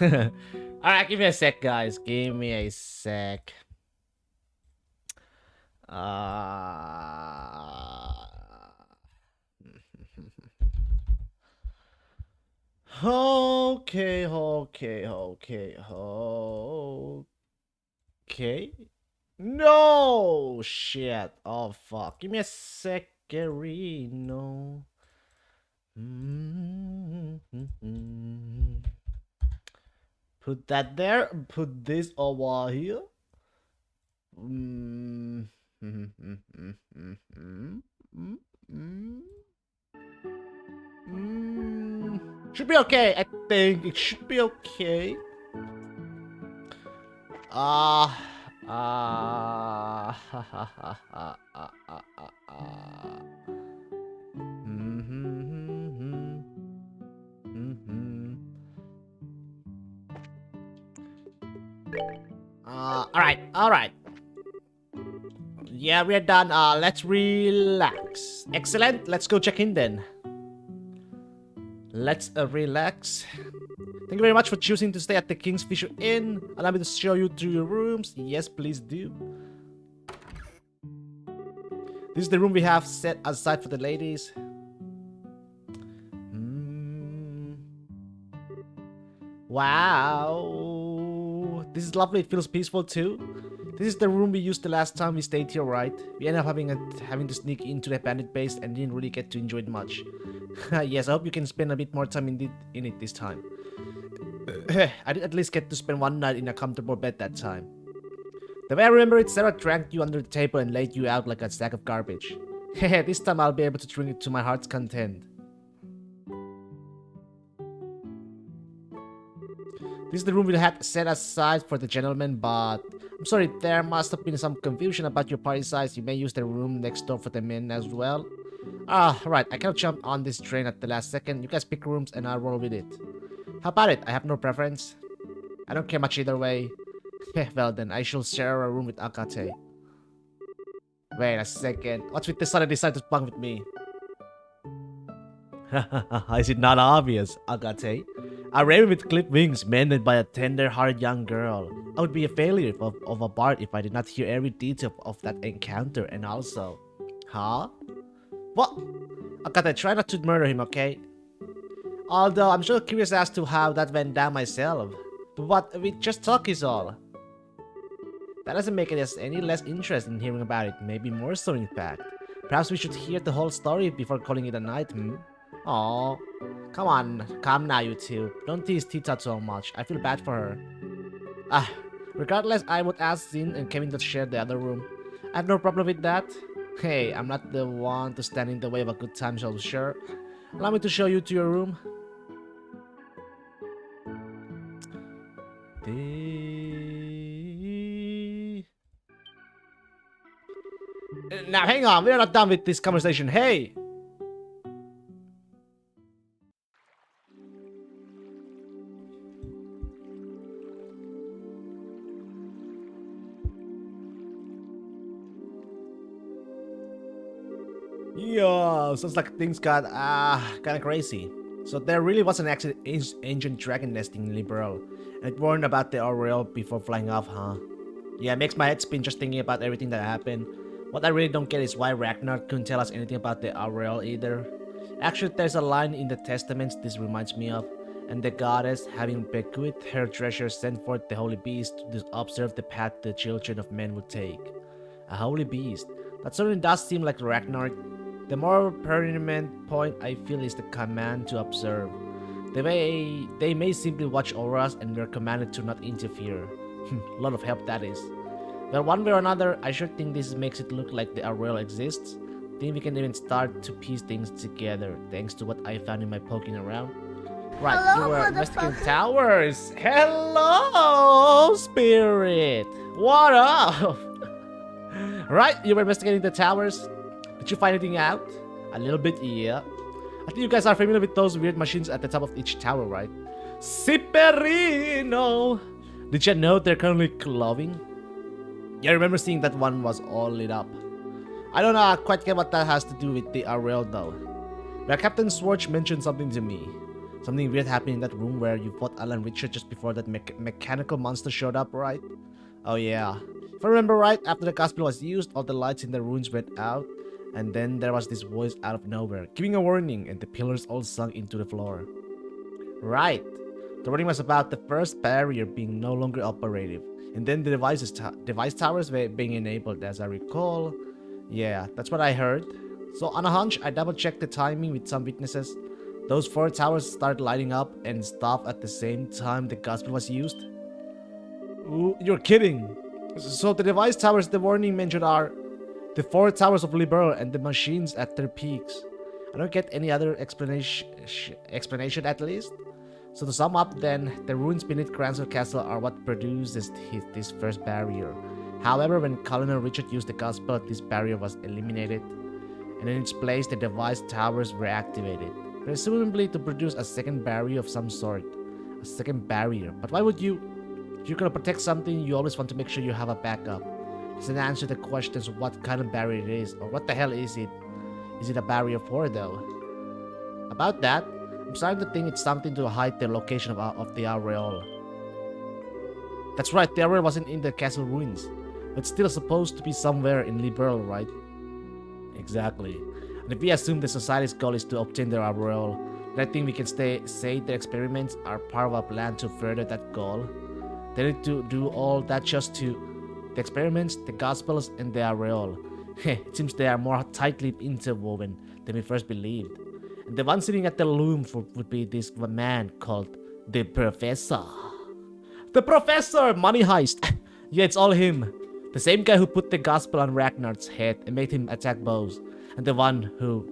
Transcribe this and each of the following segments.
Alright, give me a sec, guys. Give me a sec. Okay, okay, okay, okay. No shit. Oh fuck. Give me a second. No. Put that there. Put this over here. Mm. Should be okay. I think it should be okay. Ah. Ah. Alright, alright. Yeah, we're done. Let's relax. Excellent. Let's go check in then. Let's relax. Thank you very much for choosing to stay at the Kingsfisher Inn. Allow me to show you to your rooms. Yes, please do. This is the room we have set aside for the ladies. Wow. This is lovely. It feels peaceful too. This is the room we used the last time we stayed here, right? We ended up having to sneak into the bandit base and didn't really get to enjoy it much. Yes, I hope you can spend a bit more time in it this time. I did at least get to spend one night in a comfortable bed that time. The way I remember it, Sarah drank you under the table and laid you out like a sack of garbage. This time I'll be able to drink it to my heart's content. This is the room we had set aside for the gentlemen, but I'm sorry, there must have been some confusion about your party size. You may use the room next door for the men as well. Right, I cannot jump on this train at the last second. You guys pick rooms and I'll roll with it. How about it? I have no preference. I don't care much either way. Well then, I shall share a room with Akate. Wait a second. What's with this son decided to bunk with me? Is it not obvious, Agate? A raven with clipped wings mended by a tender-hearted young girl. I would be a failure of a bard if I did not hear every detail of that encounter and also... Huh? What? Agate, try not to murder him, okay? Although I'm sure curious as to how that went down myself. But what, we just talk is all. That doesn't make it any less interested in hearing about it, maybe more so in fact. Perhaps we should hear the whole story before calling it a night, Aww. Come on, calm now you two. Don't tease Tita so much, I feel bad for her. Regardless, I would ask Zin and Kevin to share the other room. I have no problem with that. Hey, I'm not the one to stand in the way of a good time, so sure. Allow me to show you to your room. Now hang on, we're not done with this conversation. Hey! Yo, sounds like things got kinda crazy. So there really was an ancient dragon nesting in Liberal, and it warned about the Aureole before flying off, huh? Yeah, it makes my head spin just thinking about everything that happened. What I really don't get is why Ragnar couldn't tell us anything about the Aureole either. Actually, there's a line in the Testaments this reminds me of, and the goddess, having bequeathed her treasure, sent forth the holy beast to observe the path the children of men would take. A holy beast. That certainly does seem like Ragnar. The more pertinent point I feel is the command to observe. They may simply watch over us and we're commanded to not interfere. A lot of help that is. Well, one way or another, I sure think this makes it look like the Aureole exists. Think we can even start to piece things together thanks to what I found in my poking around. Right, Hello, you were investigating towers. Hello, spirit. What up? Right, you were investigating the towers. Did you find anything out? A little bit, yeah. I think you guys are familiar with those weird machines at the top of each tower, right? Siperino! Did you know they're currently glowing? Yeah, I remember seeing that one was all lit up. I don't quite get what that has to do with the Aureole though. But Captain Swartz mentioned something to me. Something weird happened in that room where you fought Alan Richard just before that mechanical monster showed up, right? Oh yeah. If I remember right, after the gospel was used, all the lights in the ruins went out, and then there was this voice out of nowhere, giving a warning, and the pillars all sunk into the floor. Right. The warning was about the first barrier being no longer operative, and then the device towers were being enabled, as I recall. Yeah, that's what I heard. So on a hunch, I double-checked the timing with some witnesses. Those 4 towers started lighting up and stopped at the same time the gospel was used. Ooh, you're kidding. So the device towers the warning mentioned are the 4 towers of Liberal and the machines at their peaks. I don't get any other explanation at least. So to sum up then, the ruins beneath Cranston Castle are what produces this first barrier. However, when Colonel Richard used the gospel, this barrier was eliminated, and in its place the device towers were activated, presumably to produce a second barrier of some sort. A second barrier. But why would you? If you're gonna protect something, you always want to make sure you have a backup. It's an answer to the questions of what kind of barrier it is, or what the hell is it? Is it a barrier for though? About that, I'm starting to think it's something to hide the location of the Aureole. That's right, the Aureole wasn't in the castle ruins, but still supposed to be somewhere in Liberal, right? Exactly. And if we assume the society's goal is to obtain the Aureole, then I think we can say the experiments are part of a plan to further that goal. They need to do all that just to the experiments, the gospels, and the Aureole. It seems they are more tightly interwoven than we first believed. And the one sitting at the loom would be this man called the Professor. The Professor! Money heist! Yeah, it's all him. The same guy who put the gospel on Ragnar's head and made him attack Bose. And the one who...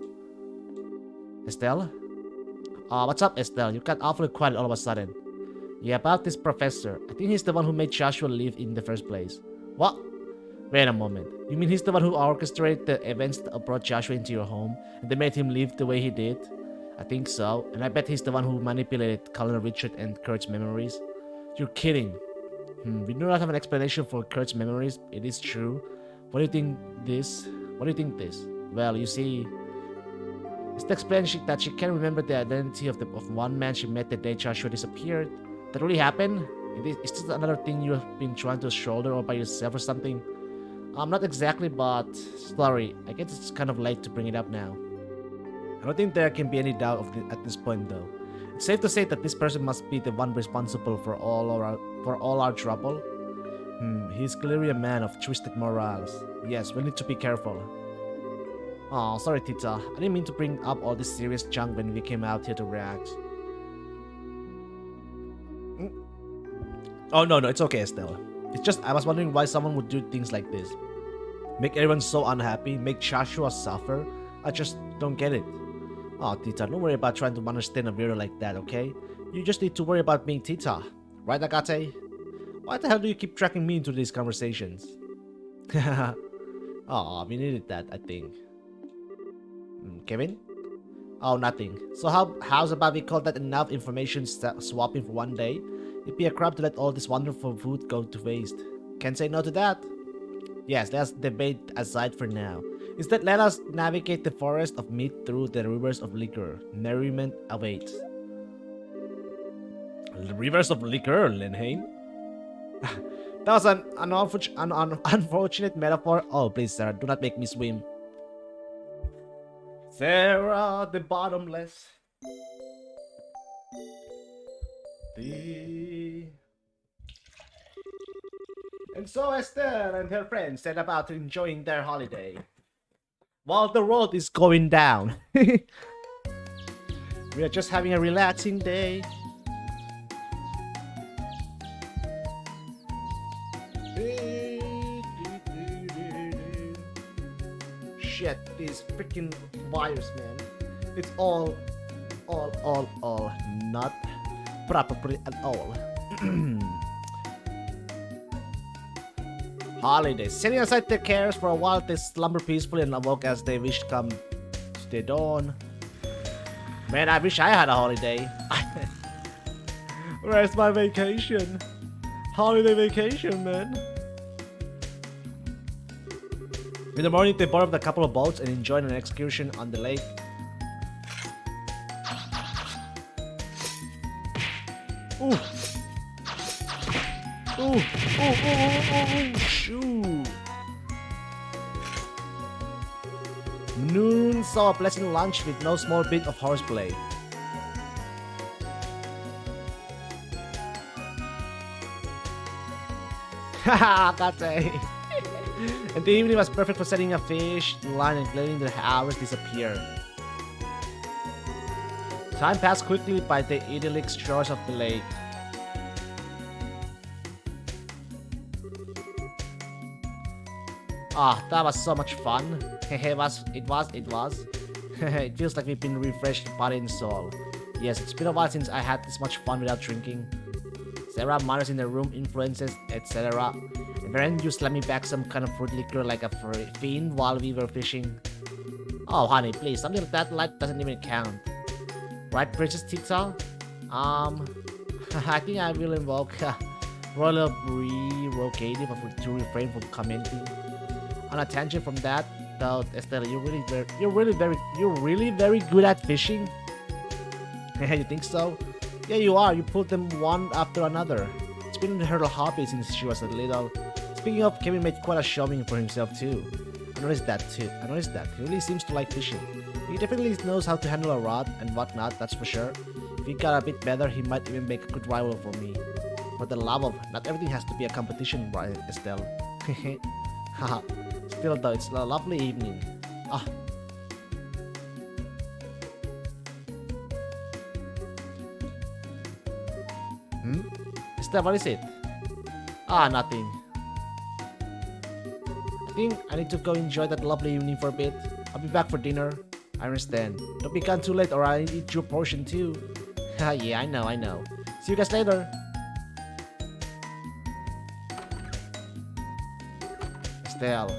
Estelle? What's up, Estelle? You got awfully quiet all of a sudden. Yeah, about this Professor. I think he's the one who made Joshua leave in the first place. What? Wait a moment. You mean he's the one who orchestrated the events that brought Joshua into your home and they made him live the way he did? I think so. And I bet he's the one who manipulated Colonel Richard and Kurt's memories. You're kidding. We do not have an explanation for Kurt's memories. It is true. What do you think this? Well, you see, it's the explanation that she can't remember the identity of one man she met the day Joshua disappeared. That really happened? Is this another thing you have been trying to shoulder all by yourself or something? Not exactly, but sorry. I guess it's kind of late to bring it up now. I don't think there can be any doubt at this point, though. It's safe to say that this person must be the one responsible for all our trouble. He's clearly a man of twisted morals. Yes, we need to be careful. Oh, sorry, Tita. I didn't mean to bring up all this serious junk when we came out here to react. Oh, no, it's okay, Estelle. It's just, I was wondering why someone would do things like this. Make everyone so unhappy, make Joshua suffer. I just don't get it. Oh, Tita, don't worry about trying to understand a weirdo like that, okay? You just need to worry about being Tita. Right, Agate? Why the hell do you keep dragging me into these conversations? Oh, we needed that, I think. Kevin? Oh, nothing. So how's about we call that enough information swapping for one day? It'd be a crap to let all this wonderful food go to waste. Can't say no to that. Yes, let's debate aside for now. Instead, let us navigate the forest of meat through the rivers of liquor. Merriment awaits. The rivers of liquor, Lenheim? That was an unfortunate metaphor. Oh, please, Sarah, do not make me swim. Sarah, the bottomless. And so Esther and her friends set about enjoying their holiday, while the world is going down. We are just having a relaxing day. Shit, these freaking wires, man. It's all not properly at all. Holiday. Setting aside their cares for a while, they slumber peacefully and awoke as they wish come to the dawn. Man, I wish I had a holiday. Where's my vacation? Holiday vacation, man. In the morning, they borrowed a couple of boats and enjoyed an excursion on the lake. Ooh, ooh, ooh, ooh, ooh, shoo. Noon saw a pleasant lunch with no small bit of horseplay. Haha, Kate. And the evening was perfect for setting a fish in line and letting the hours disappear. Time passed quickly by the idyllic shores of the lake. Ah, that was so much fun. It was. It feels like we've been refreshed body and soul. Yes, it's been a while since I had this much fun without drinking. Sarah minors in the room, influences, etc. And then you slammed me back some kind of fruit liquor like a fiend while we were fishing. Oh, honey, please, something like that light doesn't even count. Right, Princess Tita? I think I will invoke royal prerogative to refrain from commenting. On a tangent from that, though, Estelle, you're really very good at fishing. You think so? Yeah, you are. You pulled them one after another. It's been her hobby since she was a little. Speaking of, Kevin made quite a showing for himself too. I noticed that. He really seems to like fishing. He definitely knows how to handle a rod and whatnot, that's for sure. If he got a bit better, he might even make a good rival for me. For the love of, not everything has to be a competition, right, Estelle? Haha. Still though, it's a lovely evening. Ah. Estelle, what is it? Ah, nothing. I think I need to go enjoy that lovely evening for a bit. I'll be back for dinner. I understand. Don't be gone too late or I'll eat your portion too. Yeah, I know. See you guys later. Estelle.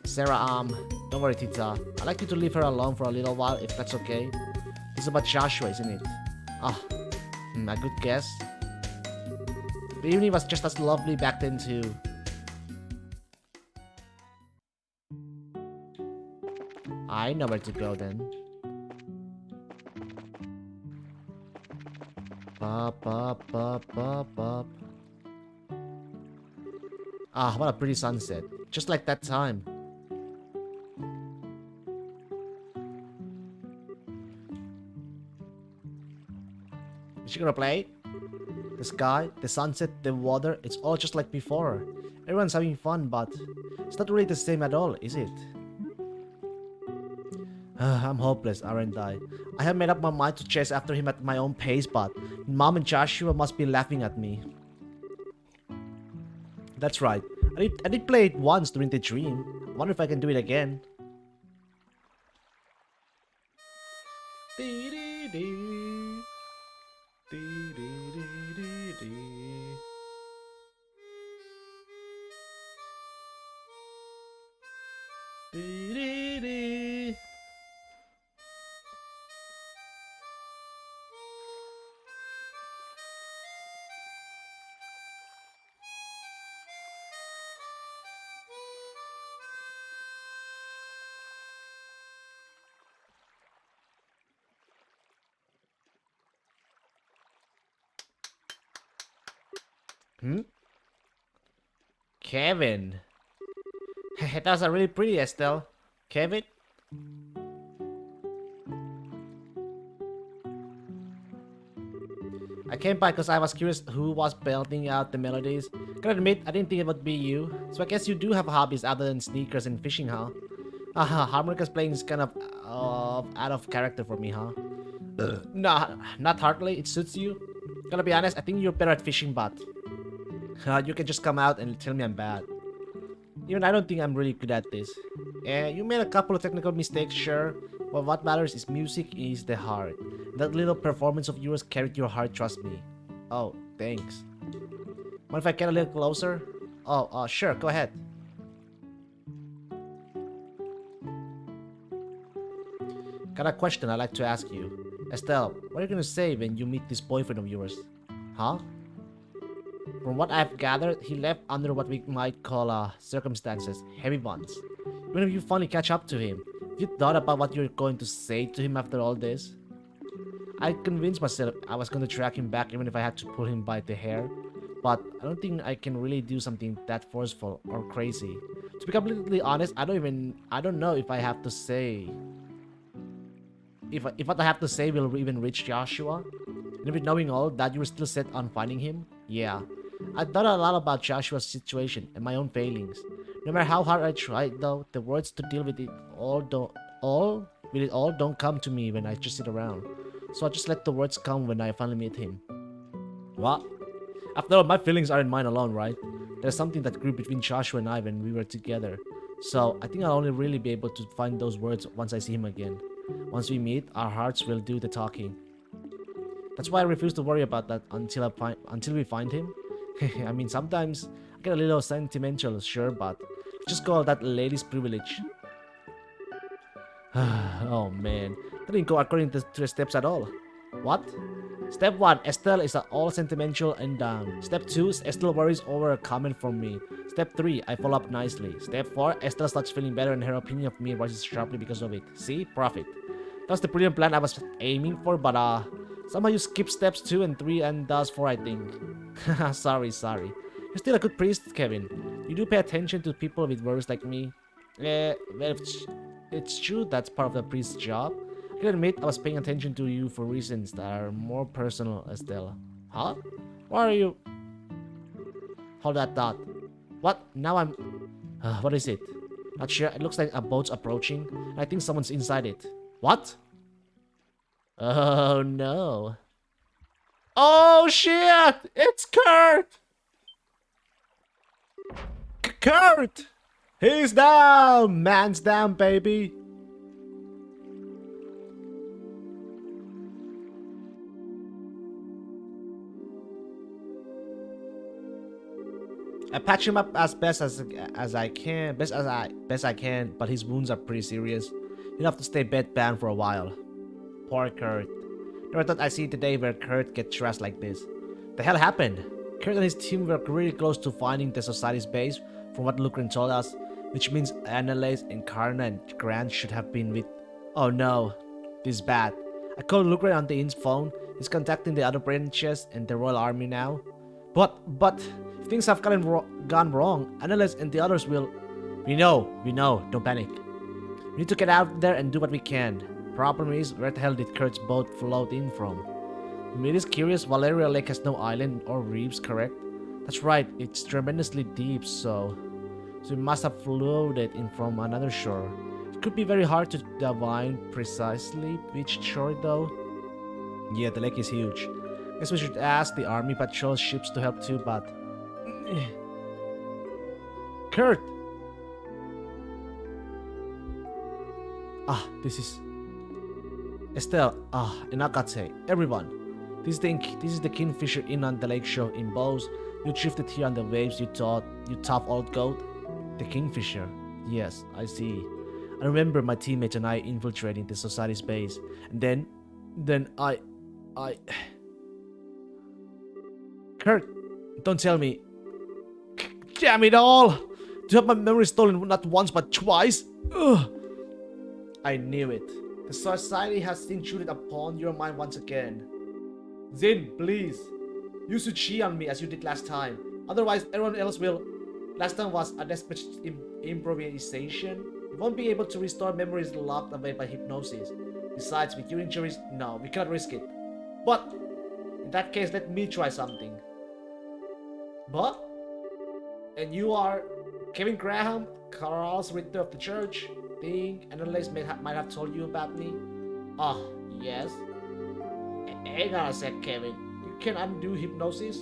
Sarah, don't worry, Tita. I'd like you to leave her alone for a little while if that's okay. This is about Joshua, isn't it? Ah, a good guess. The evening was just as lovely back then too. I know where to go then. Bop, bop, bop, bop, bop. Ah, what a pretty sunset. Just like that time. Is she gonna play? The sky, the sunset, the water, it's all just like before. Everyone's having fun, but it's not really the same at all, is it? I'm hopeless, aren't I? I have made up my mind to chase after him at my own pace, but Mom and Joshua must be laughing at me. That's right. I did play it once during the dream. I wonder if I can do it again. Kevin. That was a really pretty, Estelle. Kevin? I came by because I was curious who was belting out the melodies. Gotta admit, I didn't think it would be you. So I guess you do have hobbies other than sneakers and fishing, huh? Harmonica's playing is kind of out of character for me, huh? Nah, not hardly. It suits you. Gotta be honest, I think you're better at fishing, but you can just come out and tell me I'm bad. Even I don't think I'm really good at this. You made a couple of technical mistakes, sure, but what matters is music is the heart. That little performance of yours carried your heart, trust me. Oh, thanks. Mind if I get a little closer? Oh, sure, go ahead. Got a question I'd like to ask you. Estelle, what are you gonna say when you meet this boyfriend of yours? Huh? From what I've gathered, he left under what we might call circumstances, heavy ones. When have you finally catch up to him? Have you thought about what you're going to say to him after all this? I convinced myself I was going to track him back even if I had to pull him by the hair. But I don't think I can really do something that forceful or crazy. To be completely honest, I don't know if I have to say if what I have to say will even reach Joshua. And even knowing all that, you were still set on finding him? Yeah. I thought a lot about Joshua's situation and my own failings. No matter how hard I tried, though, the words to deal with it all don't come to me when I just sit around. So I just let the words come when I finally meet him. What? After all, my feelings aren't mine alone, right? There's something that grew between Joshua and I when we were together. So I think I'll only really be able to find those words once I see him again. Once we meet, our hearts will do the talking. That's why I refuse to worry about that until we find him. I mean, sometimes I get a little sentimental, sure, but just call that lady's privilege. Oh man, that didn't go according to the steps at all. What? Step 1, Estelle is all sentimental and down. Step 2, Estelle worries over a comment from me. Step 3, I follow up nicely. Step 4, Estelle starts feeling better and her opinion of me rises sharply because of it. See? Profit. That's the brilliant plan I was aiming for, but somehow you skip steps 2 and 3 and thus 4, I think. Sorry. You're still a good priest, Kevin. You do pay attention to people with worries like me. Well, it's true that's part of the priest's job. I can admit I was paying attention to you for reasons that are more personal, Estelle. Huh? Why are you... Hold that thought. What? Now I'm... what is it? Not sure. It looks like a boat's approaching. I think someone's inside it. What? Oh no. Oh shit! It's Kurt! Kurt! He's down! Man's down, baby! I patch him up as best as I can, best I can, but his wounds are pretty serious. He'll have to stay bedbound for a while. Poor Kurt. Never thought I'd see the day where Kurt gets trashed like this. The hell happened? Kurt and his team were really close to finding the society's base, from what Lucren told us, which means Annalise, Encarna, and Grant should have been with... Oh no, this is bad. I called Lucren on the Inn's phone. He's contacting the other branches and the Royal Army now. But, if things have gone wrong, Annalise and the others will... We know, don't panic. We need to get out there and do what we can. Problem is, where the hell did Kurt's boat float in from? It is curious, Valeria Lake has no island or reefs, correct? That's right, it's tremendously deep, so we must have floated in from another shore. It could be very hard to divine precisely which shore though. Yeah, the lake is huge. Guess we should ask the army patrol ships to help too, but... Kurt! This is... Estelle, and Agate, everyone. This is the Kingfisher Inn on the lake shore in Bose. You drifted here on the waves, you tough old goat. The Kingfisher. Yes, I see. I remember my teammates and I infiltrating the society's base. And then I... Kurt, don't tell me. Damn it all! To have my memory stolen not once but twice? Ugh. I knew it. The society has intruded upon your mind once again. Zin, please. Use Chi on me as you did last time. Otherwise, everyone else will. Last time was a desperate improvisation. You won't be able to restore memories locked away by hypnosis. Besides, with your injuries, no, we cannot risk it. But, in that case, let me try something. But? And you are Kevin Graham, Carl's Ritter of the Church. Think Annalise might have told you about me? Oh, yes. Hang on a sec, Kevin. You can undo hypnosis?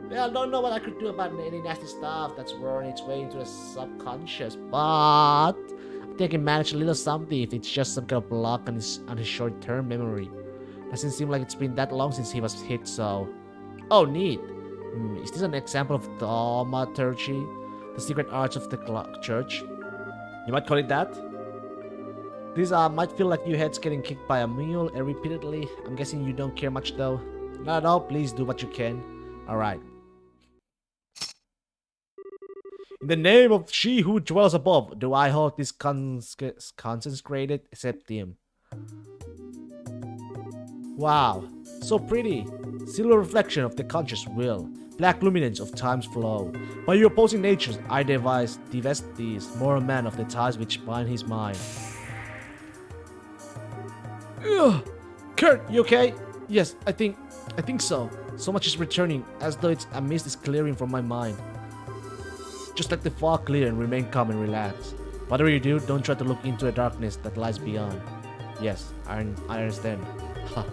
Well, I don't know what I could do about any nasty stuff that's working its way into the subconscious, but I think I can manage a little something if it's just some kind of block on his short-term memory. Doesn't seem like it's been that long since he was hit, so... Oh, neat. Is this an example of thaumaturgy? The secret arts of the church? You might call it that? This might feel like your head's getting kicked by a mule repeatedly. I'm guessing you don't care much though. Not at all, please do what you can. Alright. In the name of she who dwells above, do I hold this concentrated septium. Wow, so pretty. Silver reflection of the conscious will. Black luminance of time's flow. By your opposing natures, I divest these, moral man of the ties which bind his mind. Ugh. Kurt, you okay? Yes, I think so. So much is returning, as though a mist is clearing from my mind. Just let the fog clear and remain calm and relaxed. Whatever you do, don't try to look into a darkness that lies beyond. Yes, I understand. Ha.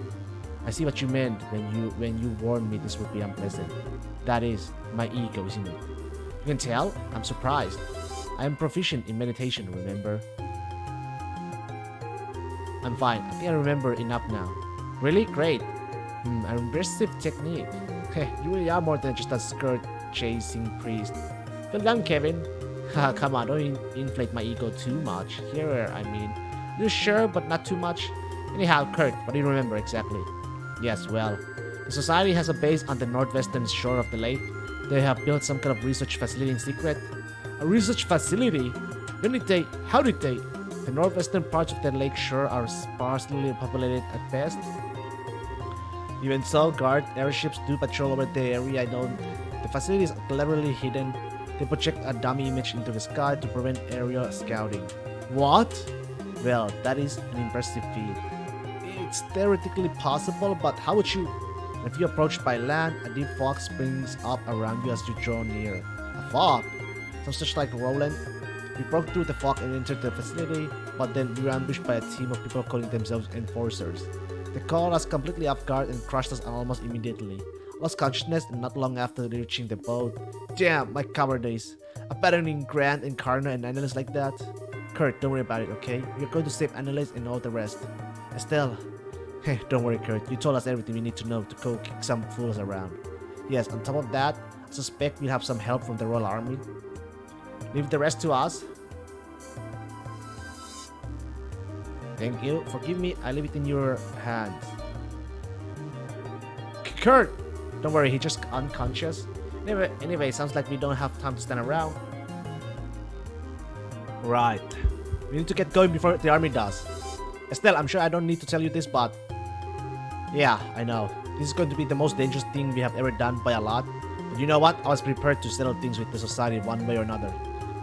I see what you meant when you warned me this would be unpleasant. That is, my ego, isn't it? You can tell? I'm surprised. I am proficient in meditation, remember? I'm fine. I think I remember enough now. Really? Great. An impressive technique. Heh, you really are more than just a skirt-chasing priest. Well done, Kevin. Haha, come on, don't inflate my ego too much. Here, I mean. You're sure, but not too much? Anyhow, Kurt, what do you remember exactly? Yes, well, the society has a base on the northwestern shore of the lake. They have built some kind of research facility in secret. A research facility? When did they? How did they? The northwestern parts of the lake shore are sparsely populated at best. Even so, guard airships do patrol over the area. I know the facility is cleverly hidden. They project a dummy image into the sky to prevent aerial scouting. What? Well, that is an impressive feat. It's theoretically possible, but how would you? If you approach by land, a deep fog springs up around you as you draw near. A fog? Sounds just like Roland. We broke through the fog and entered the facility, but then we were ambushed by a team of people calling themselves enforcers. They caught us completely off guard and crushed us almost immediately. I lost consciousness and not long after reaching the boat. Damn, my cowardice. A pattern in Grant and Karna and analysts like that. Kurt, don't worry about it, okay? We're going to save analysts and all the rest. Estelle. Hey, don't worry, Kurt. You told us everything we need to know to go kick some fools around. Yes, on top of that, I suspect we'll have some help from the Royal Army. Leave the rest to us. Thank you. Forgive me, I leave it in your hands. Kurt! Don't worry, he's just unconscious. Anyway, sounds like we don't have time to stand around. Right. We need to get going before the army does. Estelle, I'm sure I don't need to tell you this, but... Yeah, I know. This is going to be the most dangerous thing we have ever done by a lot. But you know what? I was prepared to settle things with the society one way or another.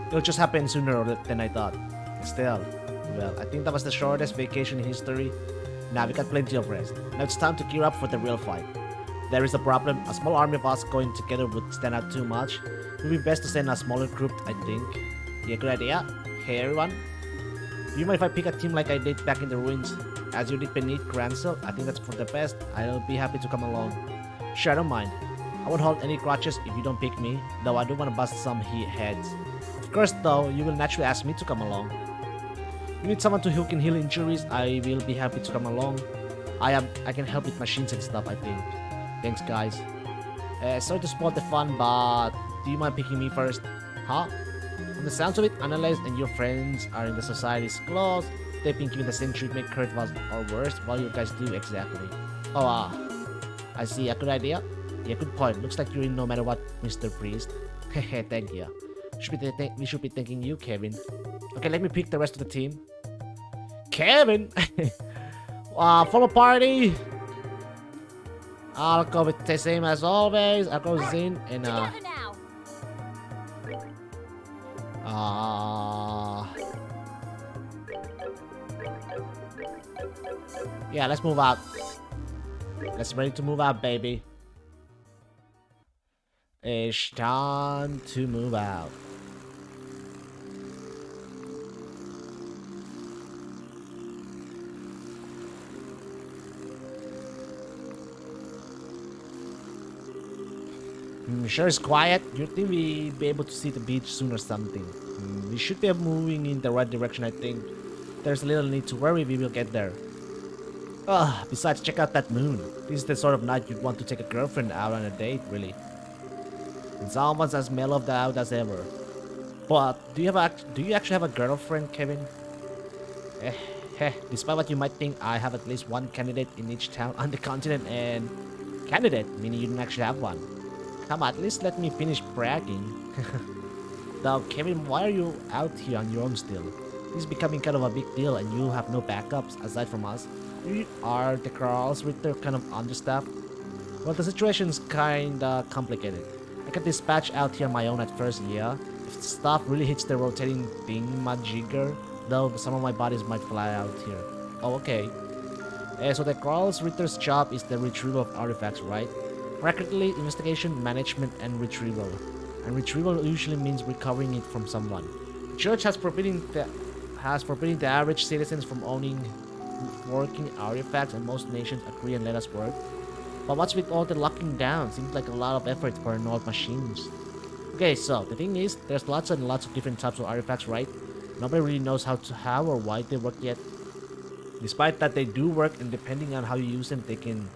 It'll just happen sooner than I thought. Estelle, well, I think that was the shortest vacation in history. Now we got plenty of rest. Now it's time to gear up for the real fight. There is a problem. A small army of us going together would stand out too much. It would be best to send a smaller group, I think. Yeah, good idea. Hey everyone. Do you mind if I pick a team like I did back in the ruins? As you did beneath Grancel, I think that's for the best. I'll be happy to come along. Sure, I don't mind. I won't hold any grudges if you don't pick me, though I do want to bust some heads. Of course, though, you will naturally ask me to come along. You need someone who can heal injuries, I will be happy to come along. I can help with machines and stuff, I think. Thanks, guys. Sorry to spoil the fun, but do you mind picking me first? Huh? From the sounds of it, Annalise and your friends are in the society's claws. They've been given the same treatment Kurt was, or worse. What do you guys do exactly? Oh, I see. A good idea. Yeah, good point. Looks like you're in no matter what, Mr. Priest. Hehe, thank you. We should be thanking you, Kevin. Okay, let me pick the rest of the team. Kevin! Follow party! I'll go with the same as always. I'll go Zin and yeah, let's move out. Let's ready to move out, baby. It's time to move out. Sure it's quiet. You think we'll be able to see the beach soon or something? We should be moving in the right direction, I think. There's little need to worry, we will get there. Besides, check out that moon. This is the sort of night you'd want to take a girlfriend out on a date, really. It's almost as mellowed out as ever. But do you actually have a girlfriend, Kevin? Despite what you might think, I have at least one candidate in each town on the continent, and candidate meaning you don't actually have one. Come on, at least let me finish bragging. Now, Kevin, why are you out here on your own still? This is becoming kind of a big deal, and you have no backups aside from us. Are the Kralls Ritter kind of understaffed? Well, the situation's kinda complicated. I can dispatch out here on my own at first, yeah. If stuff really hits the rotating thingamajigger, though some of my bodies might fly out here. Oh, okay. So the Kralls Ritter's job is the retrieval of artifacts, right? Practically, investigation, management, and retrieval. And retrieval usually means recovering it from someone. The church has forbidden the average citizens from owning working artifacts, and most nations agree and let us work. But what's with all the locking down? Seems like a lot of effort for an old machines. Okay, so the thing is, there's lots and lots of different types of artifacts, right? Nobody really knows how or why they work yet. Despite that, they do work, and depending on how you use them, they can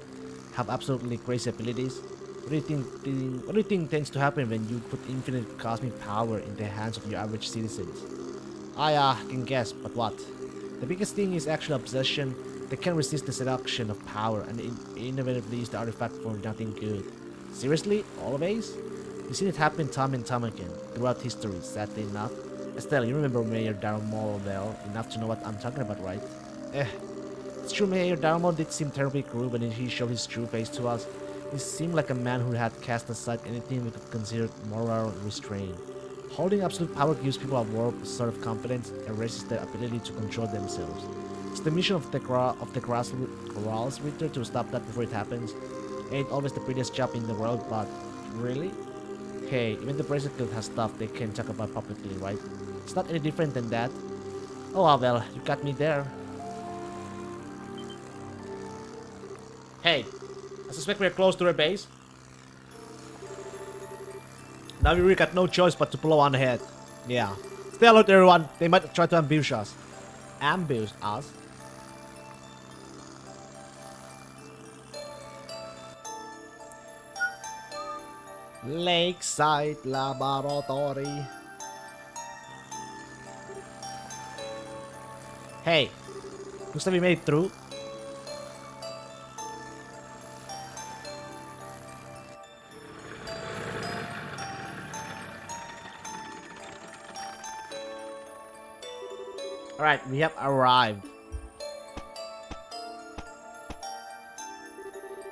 have absolutely crazy abilities. What do you think tends to happen when you put infinite cosmic power in the hands of your average citizens? I can guess, but what? The biggest thing is actual obsession. They can't resist the seduction of power and inevitably use the artifact for nothing good. Seriously? Always? You've seen it happen time and time again, throughout history, sadly enough. Estelle, you remember Mayor Daramo well enough to know what I'm talking about, right? It's true Mayor Daramo did seem terribly cruel when he showed his true face to us. He seemed like a man who had cast aside anything we could consider moral restraint. Holding absolute power gives people a warped sort of confidence and erases their ability to control themselves. It's the mission of the Kralls Ritter to stop that before it happens. Ain't always the prettiest job in the world, but really? Hey, even the Brazen Guild has stuff they can talk about publicly, right? It's not any different than that. Oh well, you got me there. Hey, I suspect we're close to their base. Now we really got no choice but to blow on ahead. Yeah. Stay alert everyone, they might try to ambush us. Ambush us? Lakeside Laboratory. Hey, looks like we made it through. Alright, we have arrived.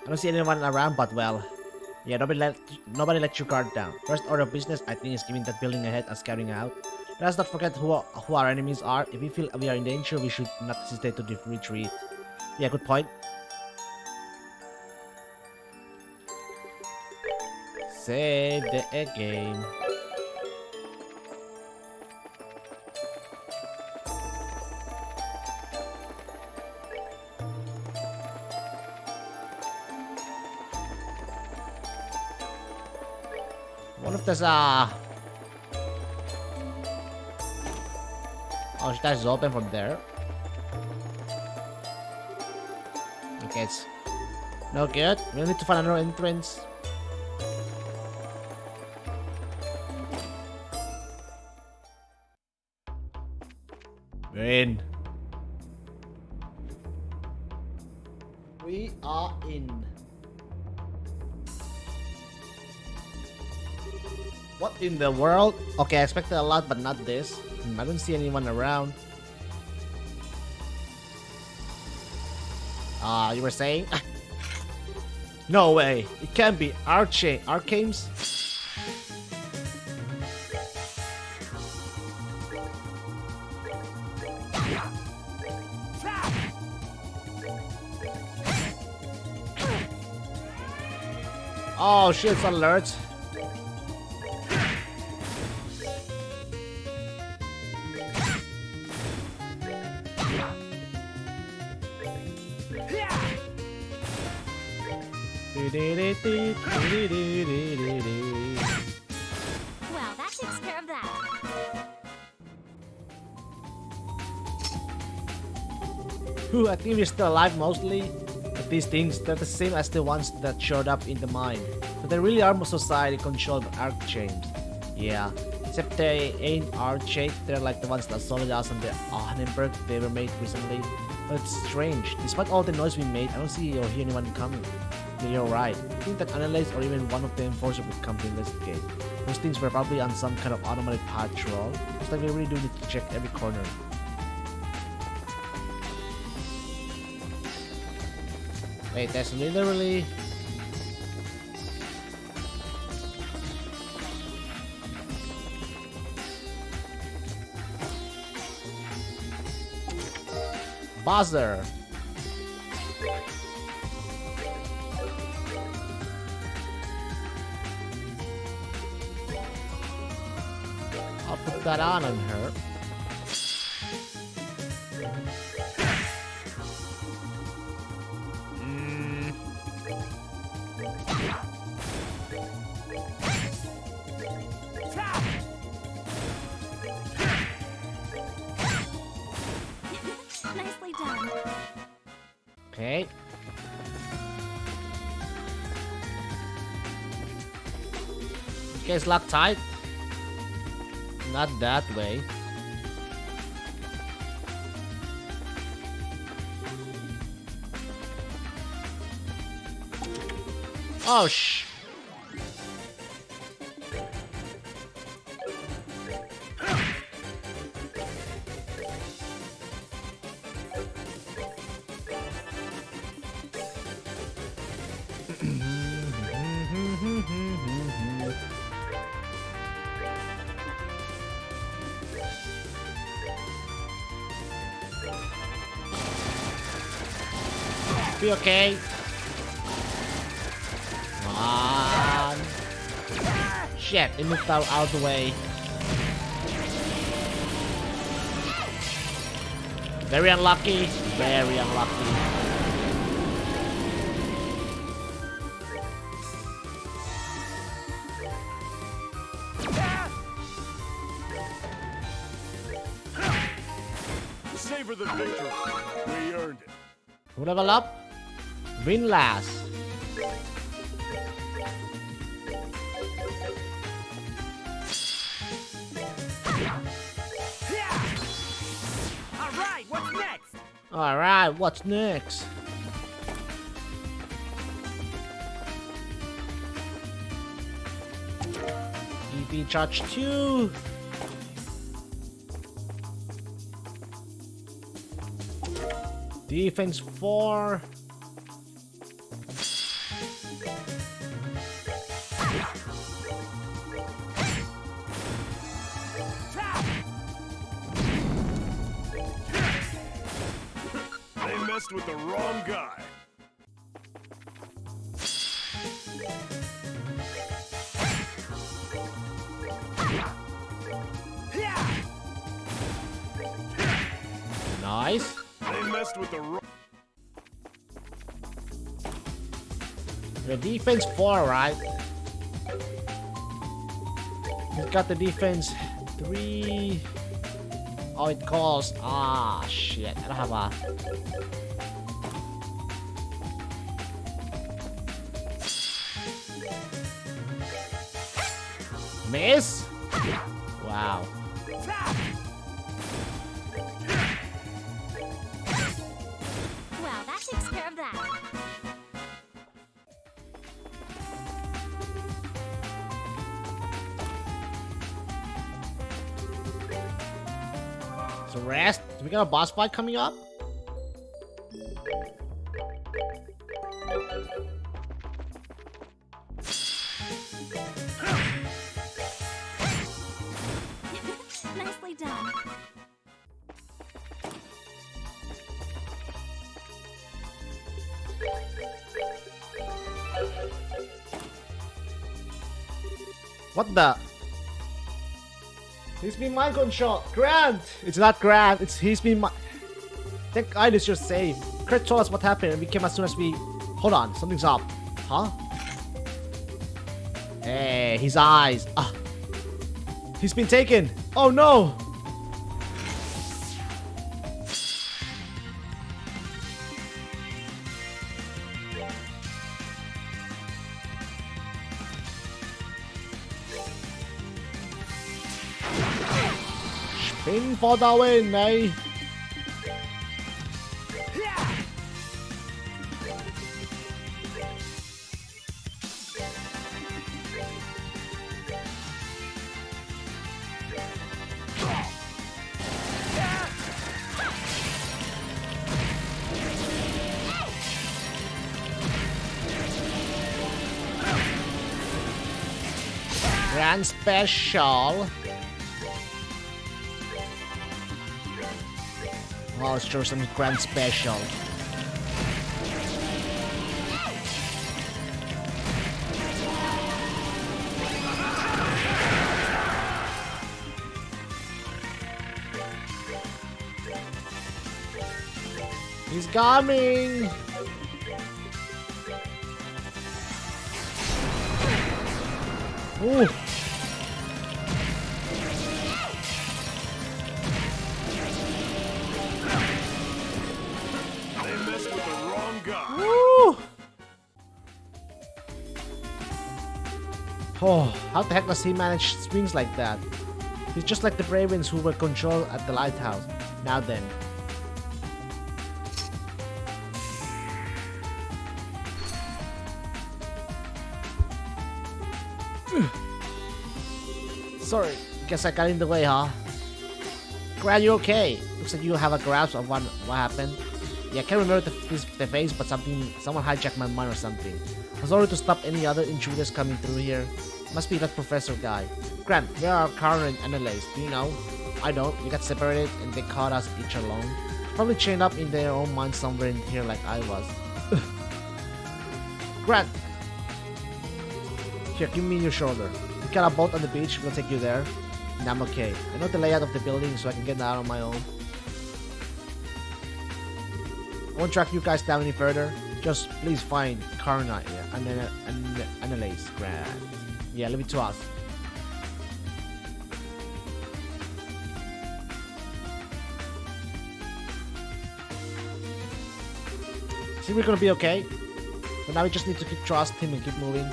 I don't see anyone around, but well. Yeah, nobody let your guard down. First order of business, I think, is giving that building ahead and scouting out. Let us not forget who our enemies are. If we feel we are in danger, we should not hesitate to retreat. Yeah, good point. Save the game. What if there's oh, that is open from there. Okay, it's no good. We need to find another entrance. We're in. We are in. What in the world? Okay, I expected a lot, but not this. I don't see anyone around. You were saying? No way. It can't be Arcanes? Oh shit, it's alert. Well, that takes care of that. Whew, I think we're still alive mostly. But these things, they're the same as the ones that showed up in the mine. So they really are society controlled archchains. Yeah, except they ain't archchains, they're like the ones that assaulted us on the Annenberg they were made recently. But it's strange, despite all the noise we made, I don't see or hear anyone coming. Yeah, you're right. I think that Analyst or even one of the enforcers would come to investigate. Those things were probably on some kind of automatic patrol. Looks like we really do need to check every corner. Wait, there's literally... Buzzer. I'll put that on her. Nicely done. Okay. Okay, it's locked tight. Not that way. Oh, Be okay. Come on. Shit, it moved out of the way. Very unlucky. Very unlucky. Savor the victory. We earned it. Who level up? Win last. Alright, what's next? Alright, what's next? EP charge 2. Defense 4. They messed with the wrong guy. Nice. They messed with the wrong. The defense 4, right? He's got the defense 3. Oh, it calls. Ah, shit. I don't have a. Miss? Wow. Well, that takes care of that. So rest. Do we got a boss fight coming up? Nicely done. What the? He's been mind control. Grant! It's not Grant. It's he's been my. Thank God it's just safe. Kurt told us what happened and we came as soon as we. Hold on, something's up. Huh? Hey, his eyes. Ah. He's been taken. Oh no! Spin for the win, eh? Grand Special. Oh, let's show some Grand Special. He's coming! Ooh! They messed with the wrong guy. Woo! Oh, how the heck does he manage swings like that? He's just like the Bravens who were controlled at the lighthouse. Now then. Sorry, guess I got in the way, huh? Glad you're okay. Looks like you have a grasp of what happened. Yeah, I can't remember the face, but someone hijacked my mind or something. I was ordered to stop any other intruders coming through here. Must be that professor guy. Grant, where are Karen and Annalise? Do you know? I don't. We got separated and they caught us each alone. Probably chained up in their own mind somewhere in here like I was. Grant! Here, give me your shoulder. We got a boat on the beach, we'll take you there. And I'm okay. I know the layout of the building so I can get out on my own. I won't track you guys down any further. Just please find Karna and Annalise. Grant. Yeah, leave it to us. See, we're gonna be okay. But now we just need to trust him and keep moving.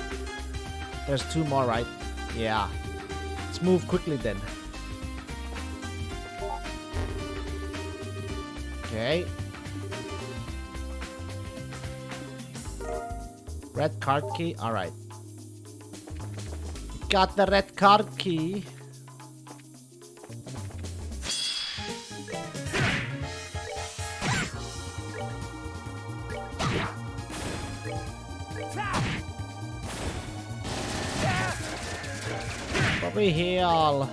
There's 2 more, right? Yeah. Let's move quickly then. Okay. Red card key. Alright. Got the red card key. We heal.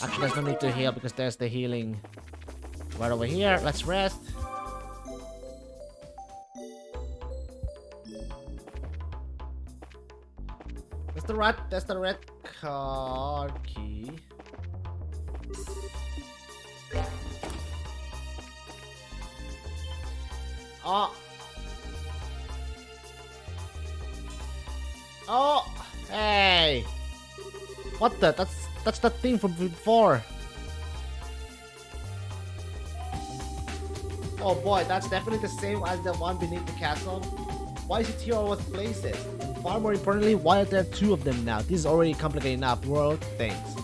Actually, there's no need to heal because there's the healing. Right over here. Let's rest. That's the red card key. Oh. Oh. Hey. What the? That's the thing from before. Oh boy, that's definitely the same as the one beneath the castle. Why is it here all over places? And far more importantly, why are there 2 of them now? This is already complicated enough. World, thanks.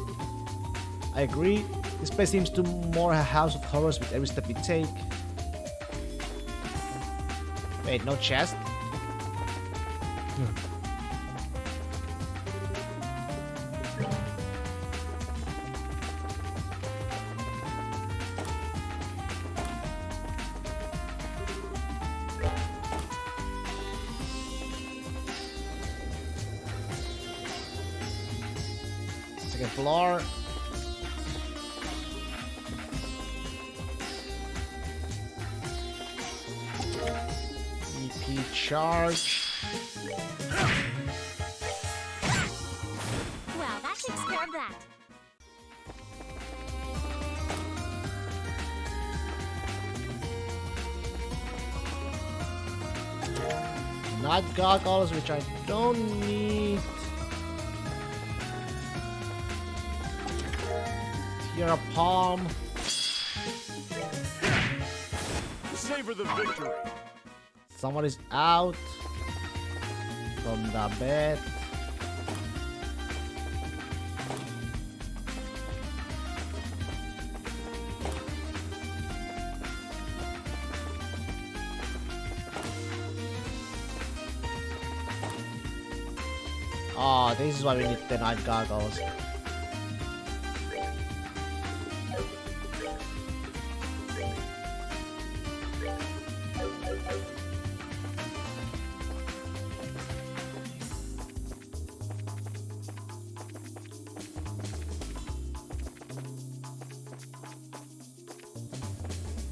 I agree. This place seems to more a house of horrors with every step we take. Wait, no chest? Second floor. EP charge. Well, that takes care of that. Night goggles, which I don't need. Here a palm. Savor the victory. Someone is out from the bed. Oh, this is why we need the night goggles.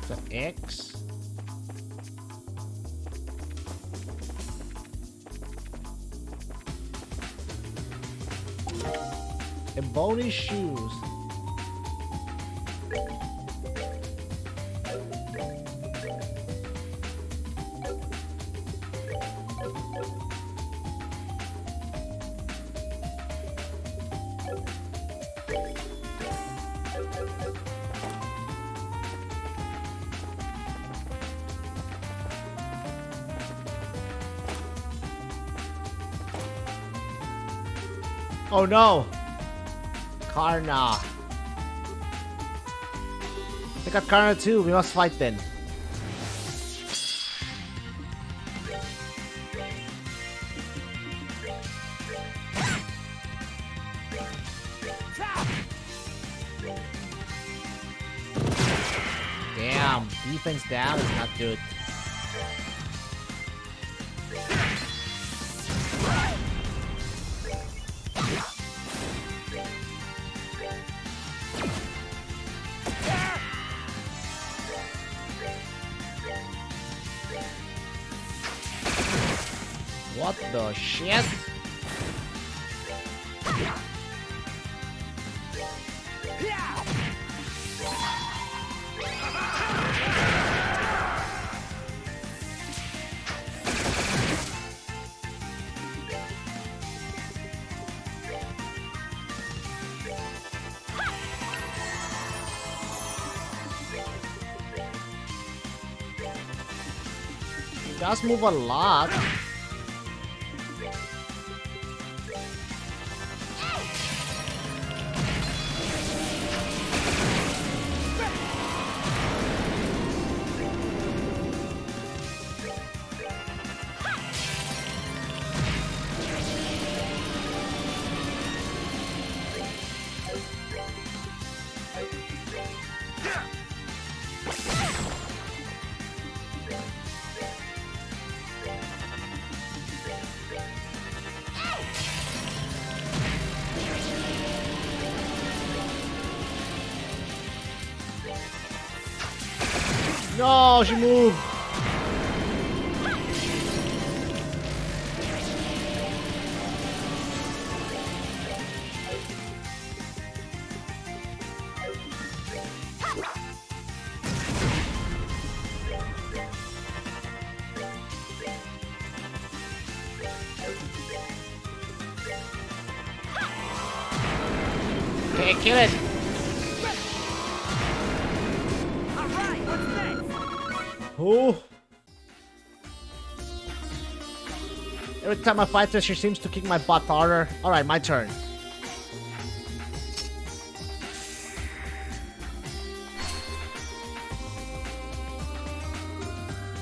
So X. And bony shoes. Oh no! Karna. They got Karna too. We must fight then. Damn, defense down is not good. What the shit? He does move a lot. No, she moved. Okay, kill it. Oh. Every time I fight her, she seems to kick my butt harder. Alright, my turn.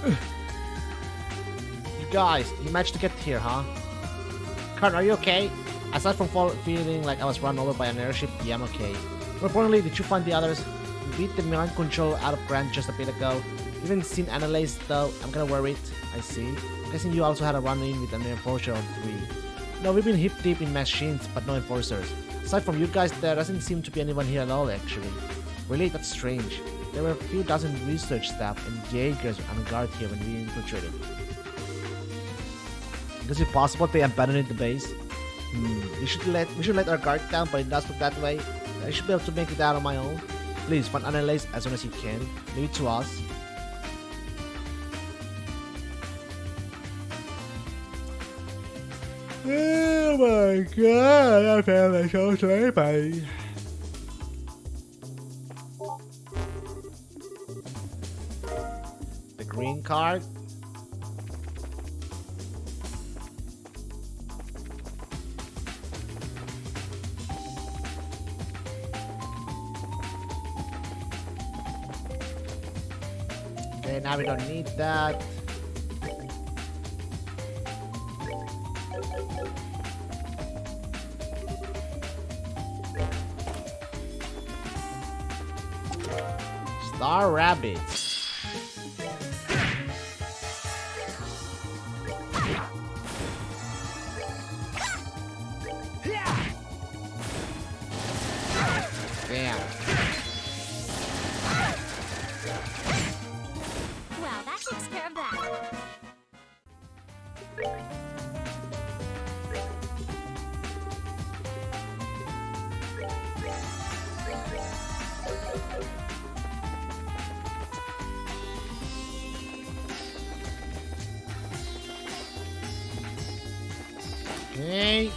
You guys, you managed to get here, huh? Karn, are you okay? Aside from feeling like I was run over by an airship, yeah, I'm okay. More importantly, did you find the others? You beat the mind control out of Grant just a bit ago. You haven't seen Annalise though, I'm kinda worried. I see. I'm guessing you also had a run-in with an enforcer on 3. No, we've been hip deep in machines, but no enforcers. Aside from you guys, there doesn't seem to be anyone here at all, actually. Really, that's strange. There were a few dozen research staff and Jaegers on guard here when we infiltrated. Is it possible they abandoned the base? We should let our guard down, but it does look that way. I should be able to make it out on my own. Please find Annalise as soon as you can. Leave it to us. Oh my god, I feel like so sleepy. The green card. Okay, now we don't need that. Star Rabbit. Damn. Okay.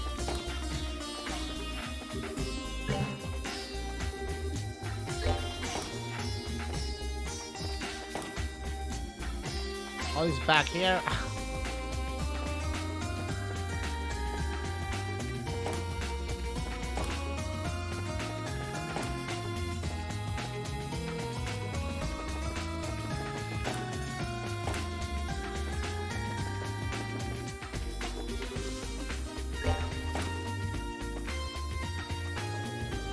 Oh, he's back here.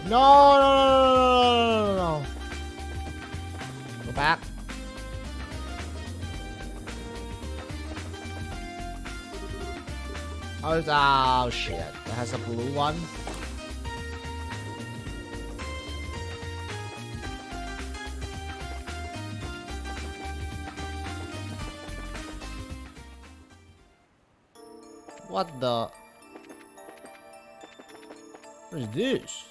No, no, no, no, no, no. Go back. Oh, shit. That has a blue one. What the? What is this?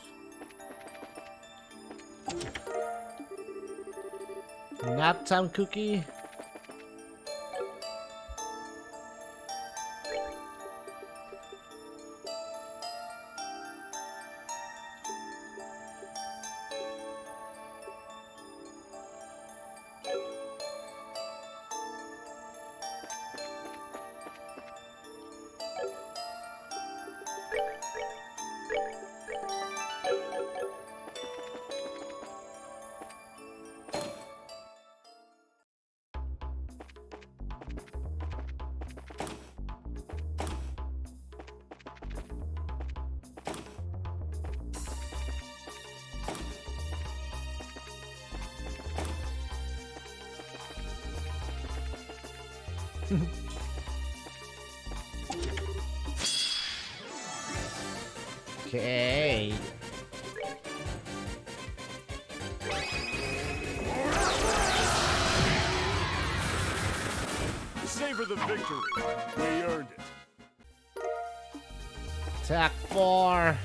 Nap time cookie? Okay. Savor the victory. We earned it. Attack 4.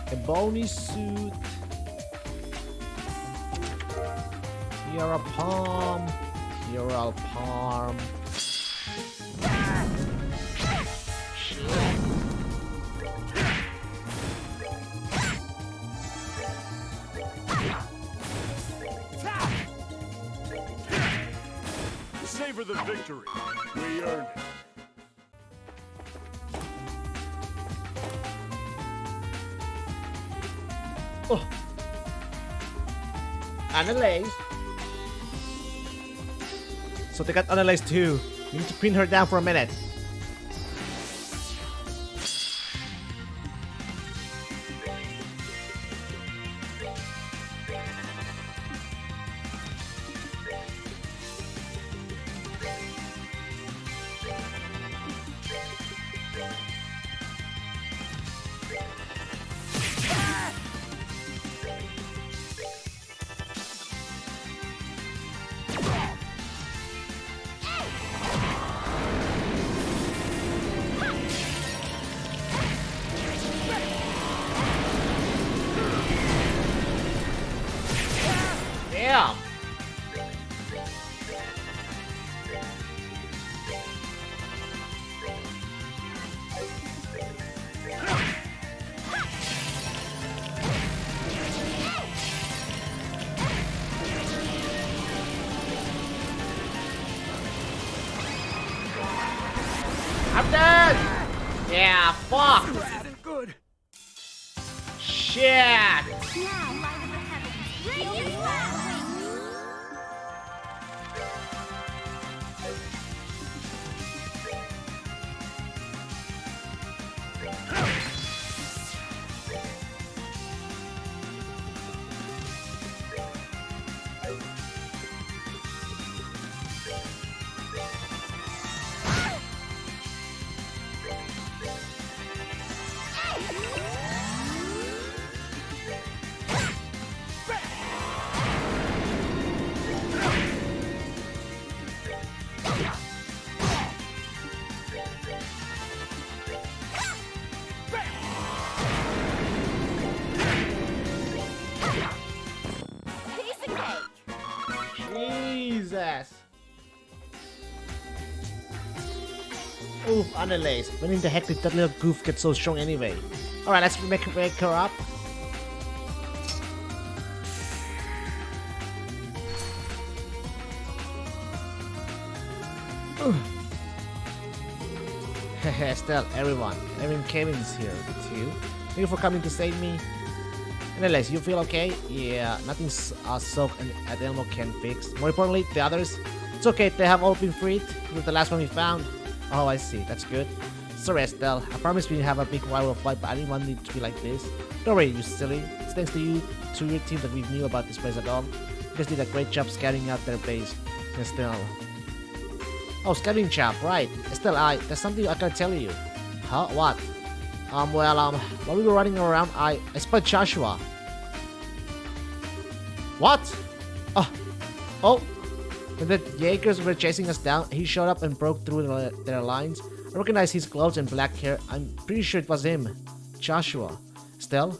A bony suit. You're a palm. You're a palm. Savor the victory. We earned it. Oh. Analyze. So they got analyzed too. We need to pin her down for a minute. Damn. I'm dead! Yeah, fuck! This isn't good. Shit! Now, light of the heavens, radiant fire! Ooh, Annalise. When in the heck did that little goof get so strong anyway? Alright, let's wake her up. Estelle, everyone Kevin's here with you. Thank you for coming to save me. Anyways, you feel okay? Yeah, nothing's Soak and Adelmo can fix. More importantly, the others, it's okay, they have all been freed. You're the last one we found. Oh, I see, that's good. Sorry, Estelle, I promised we'd have a big rival fight, but I didn't want it to be like this. Don't worry, you silly. It's thanks to your team that we knew about this place at all. You guys did a great job scouting out their base. Estelle. Oh, scouting job, right. Estelle, there's something I gotta tell you. Huh? What? While we were running around, I spotted Joshua. What? Oh. When the Jaegers were chasing us down, he showed up and broke through their lines. I recognize his clothes and black hair. I'm pretty sure it was him. Joshua. Estelle?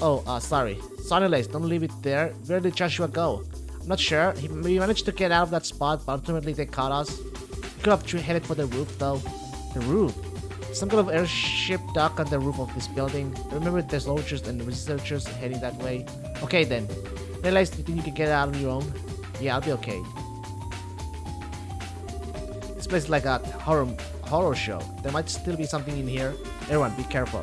Oh, sorry. Sonnylace, don't leave it there. Where did Joshua go? I'm not sure. We managed to get out of that spot, but ultimately they caught us. We could have headed for the roof, though. The roof? Some kind of airship dock on the roof of this building. Remember, there's soldiers and researchers heading that way. Okay, then. Realize you think you can get out on your own? Yeah, I'll be okay. This place is like a horror show. There might still be something in here. Everyone, be careful.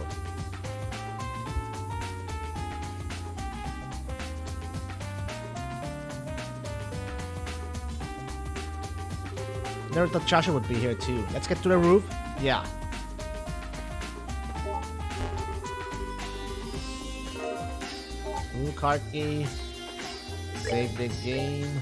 Never thought Joshua would be here too. Let's get to the roof. Yeah. Ooh, card key. Save the game.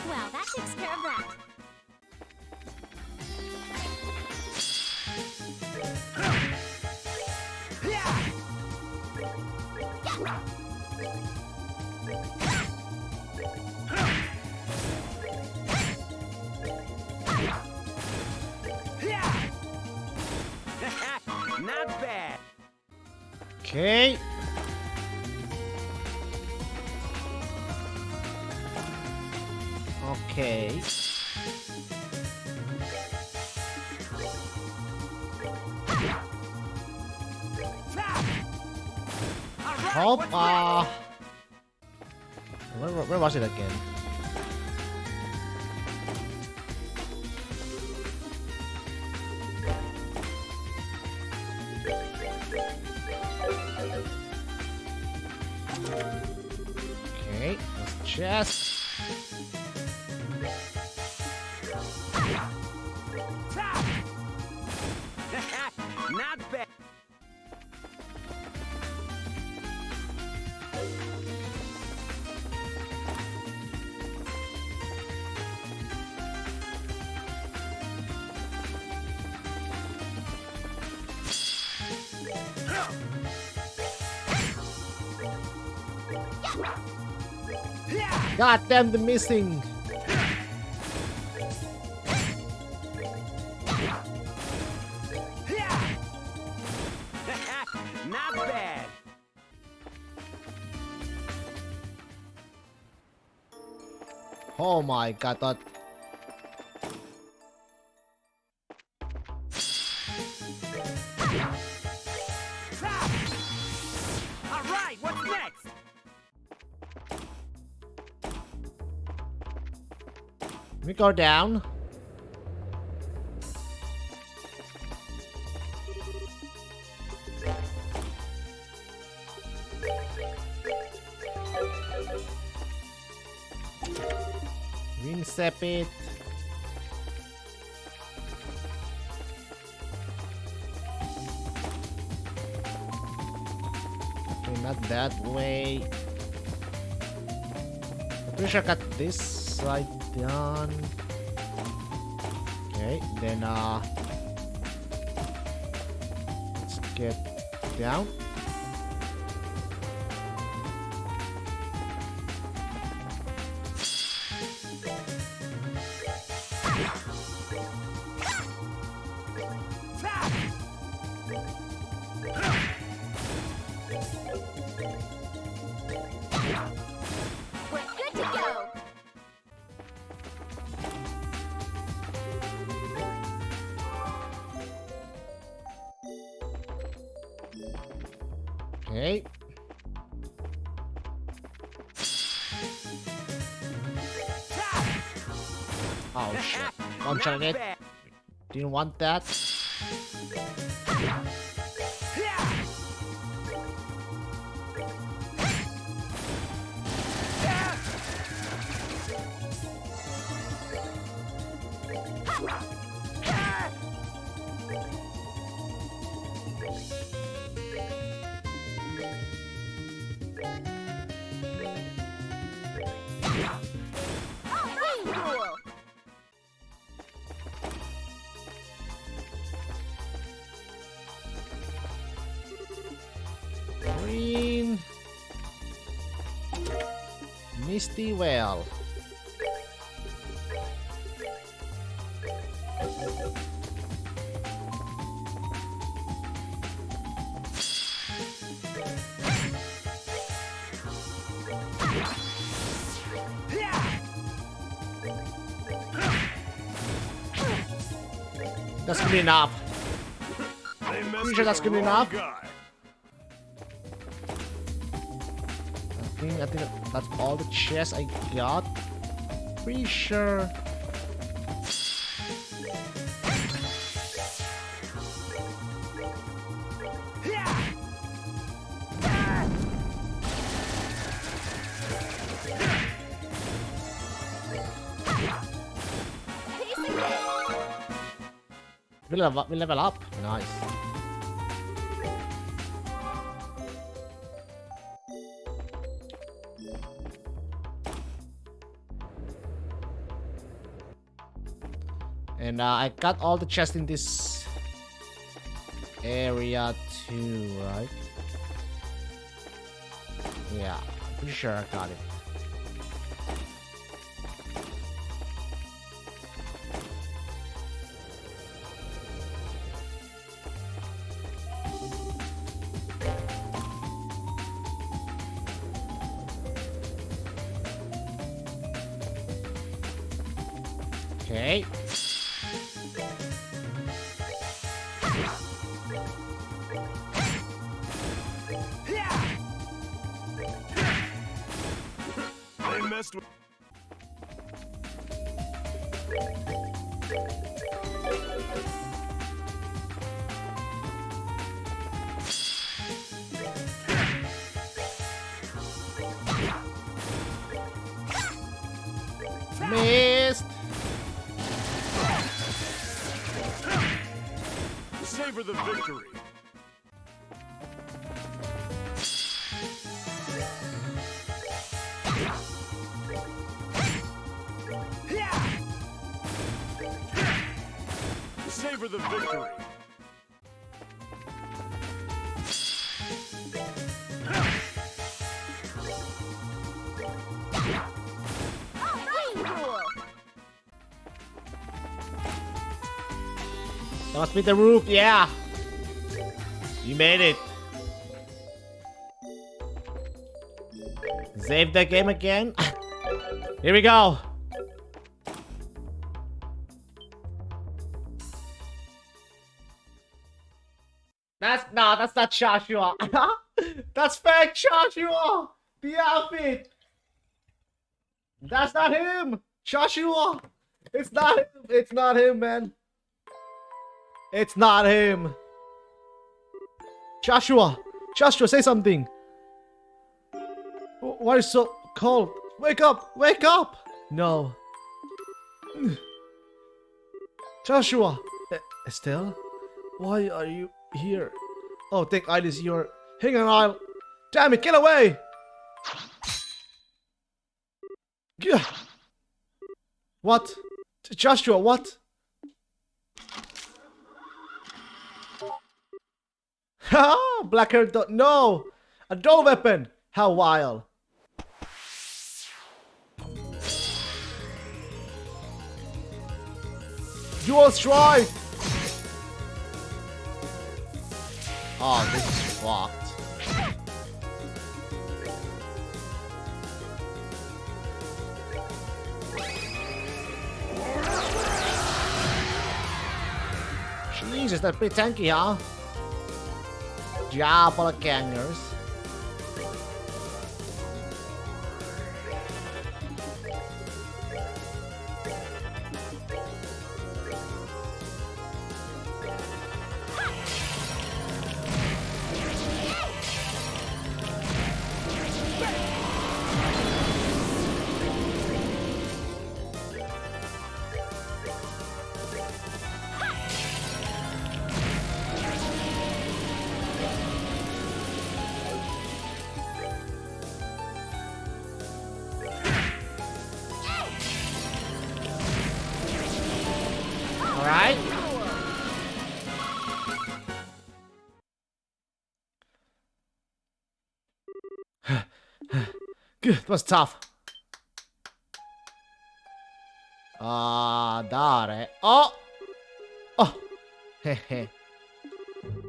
Well, that takes care of that. Not bad. Okay. Okay. Help! Where was it again? Okay, let's chest. Not bad. God damn the missing! Not bad. Oh my god, that... All right, what's next? We go down. Ring it. Okay, not that way. I'm pretty sure I got this side done. Okay, then let's get down. Okay. Oh shit. One shot in it. Didn't want that. Cool. Green. Misty Well. That's gonna be enough. They messed Pretty sure with that's the gonna be wrong enough. guy. I think that's all the chests I got. Pretty sure. We level up. Nice. And I got all the chests in this area too, right? Yeah, I'm pretty sure I got it. Okay. They messed with. Missed. Savor the victory. Savor the victory. Cool. That must be the roof, yeah. You made it. Save the game again. Here we go. That's not Joshua. That's fake Joshua. The outfit. That's not him. Joshua. It's not him. It's not him, man. It's not him. Joshua. Joshua, say something. Why is it so cold? Wake up. Wake up. No. Joshua. Estelle? Why are you here? Oh, thank Iris, you're... Hang on, I'll... Damn it, get away! Yeah. What? Joshua, what? Ha! Black hair dot... No! A dual weapon! How wild. Dual strike! Oh, this is fucked. Jesus, that's pretty tanky, huh? Job full of gangers. Right? Good, that was tough. Dare. Oh! Oh! Hehe.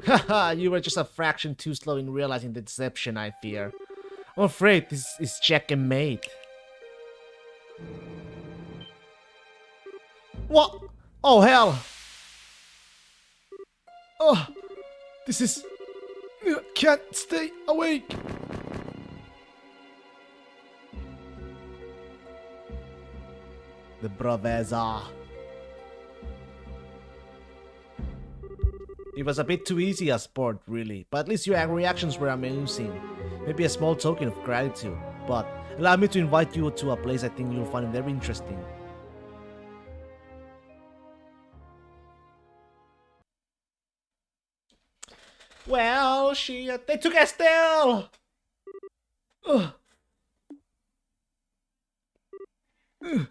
Haha, you were just a fraction too slow in realizing the deception, I fear. I'm afraid this is checkmate. What? Oh, hell! Oh! This is... Can't stay awake! The braveza. It was a bit too easy a sport, really, but at least your reactions were amusing. Maybe a small token of gratitude, but allow me to invite you to a place I think you'll find very interesting. Well, they took Estelle! Ugh. Ugh.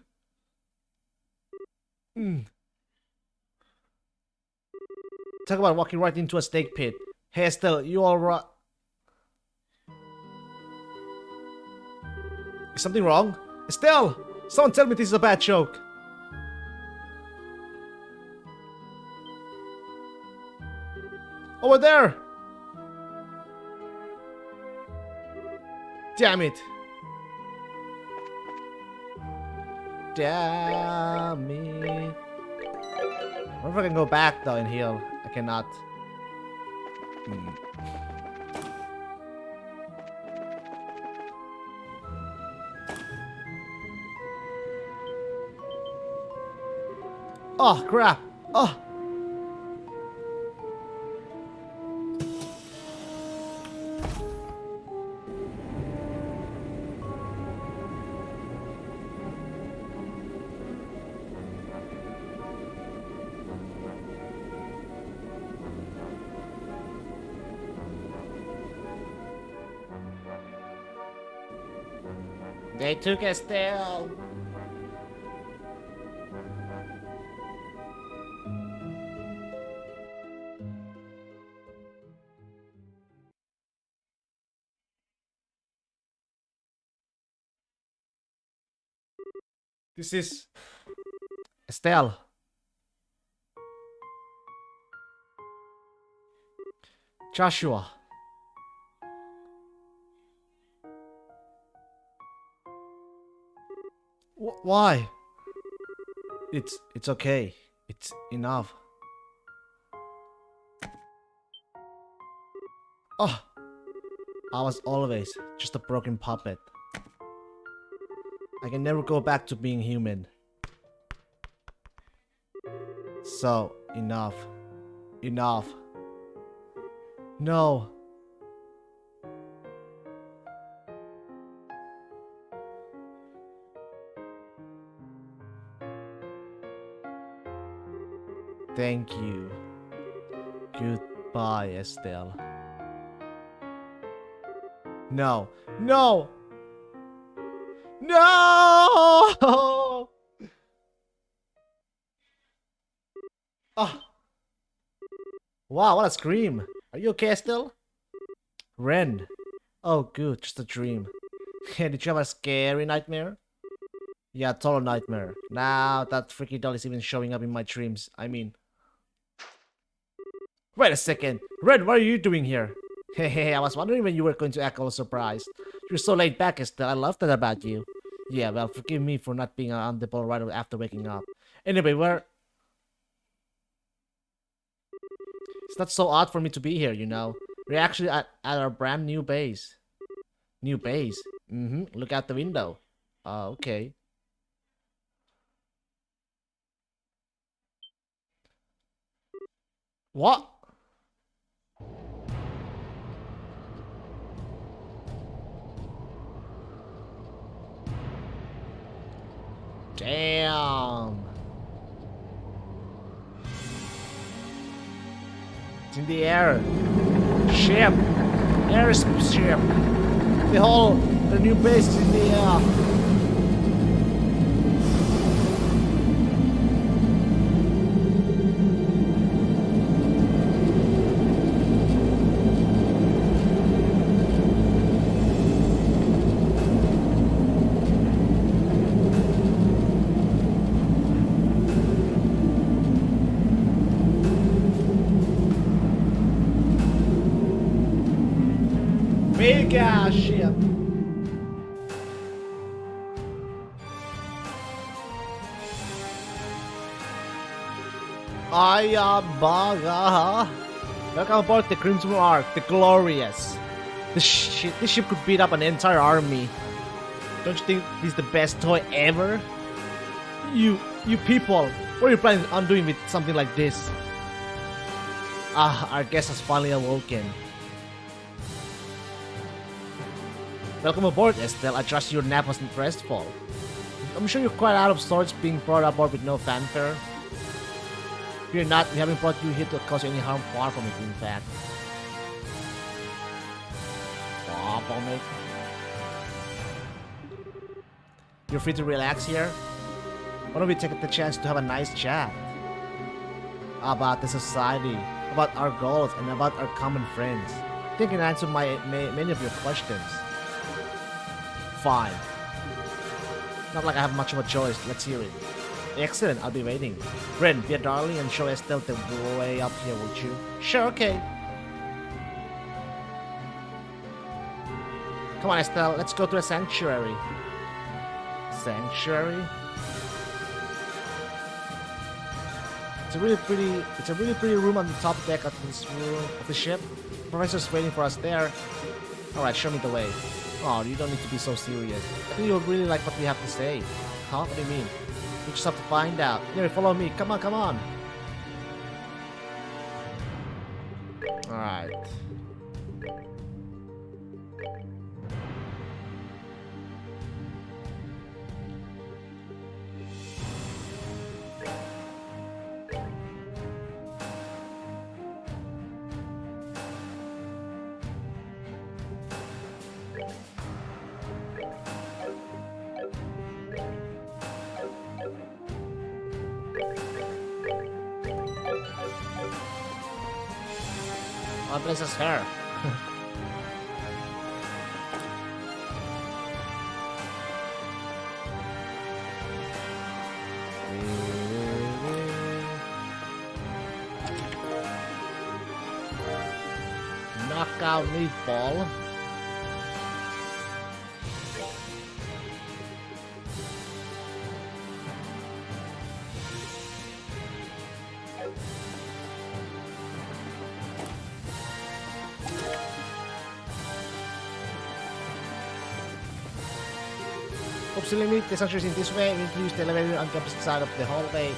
Talk about walking right into a snake pit. Hey Estelle, you alright? Is something wrong? Estelle! Someone tell me this is a bad joke. Over there! Damn it! Damn it! What if I can go back though and heal? I cannot. Oh crap! Oh! They took Estelle. This is Estelle. Joshua. Why? It's okay. It's enough. Oh, I was always just a broken puppet. I can never go back to being human. So, enough. Enough. No. Thank you. Goodbye, Estelle. No. No! No! Oh. Wow, what a scream. Are you okay, Estelle? Ren. Oh, good, just a dream. Did you have a scary nightmare? Yeah, total nightmare. Now that freaky doll is even showing up in my dreams. I mean... Wait a second. Ren, what are you doing here? Hey, I was wondering when you were going to act all surprised. You're so laid back, Estelle. I love that about you. Yeah, well, forgive me for not being on the ball right after waking up. Anyway, where... It's not so odd for me to be here, you know. We're actually at our brand new base. New base? Look out the window. Okay. What? Damn. It's in the air. Ship. Airship. The new base is in the air. Mega ship. Ayabaga. Welcome aboard the Crimson Ark, the Glorious. This ship could beat up an entire army. Don't you think this is the best toy ever? You people, what are you planning on doing with something like this? Ah, our guest has finally awoken. Welcome aboard, Estelle. I trust your nap wasn't restful. I'm sure you're quite out of sorts being brought aboard with no fanfare. Fear not, we haven't brought you here to cause you any harm, far from it, in fact. Far from it. You're free to relax here. Why don't we take the chance to have a nice chat? About the society, about our goals, and about our common friends. I think I can answer many of your questions. Fine. Not like I have much of a choice. Let's hear it. Excellent, I'll be waiting. Ren, be a darling and show Estelle the way up here, would you? Sure, okay. Come on, Estelle, let's go to a sanctuary. Sanctuary? It's a really pretty room on the top deck of this room of the ship. The professor's waiting for us there. Alright, show me the way. Oh, you don't need to be so serious. I think you'll really like what we have to say. Huh? What do you mean? We just have to find out. Here, follow me. Come on, come on. Alright. One place is her. Knockout meatball. To limit the sanctuaries in this way, we introduce the elevator on the opposite side of the hallway.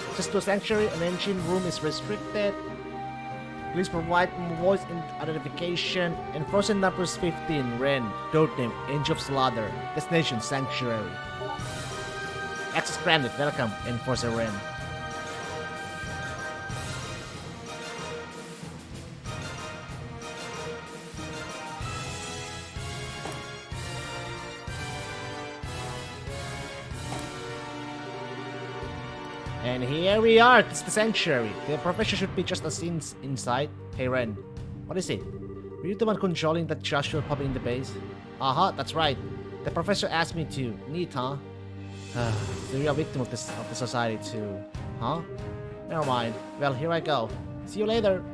Access to a sanctuary, an engine room is restricted. Please provide voice identification and frozen numbers 15, Ren, code name, Angel of Slaughter, destination, Sanctuary. Access granted, welcome, Enforcer Ren. And here we are, it's the sanctuary. The professor should be just as inside. Hey Ren, what is it? Were you the one controlling that Joshua puppet in the base? Uh-huh, that's right. The professor asked me to. Neat, huh? So you're a victim of the society too, huh? Never mind. Well, here I go. See you later.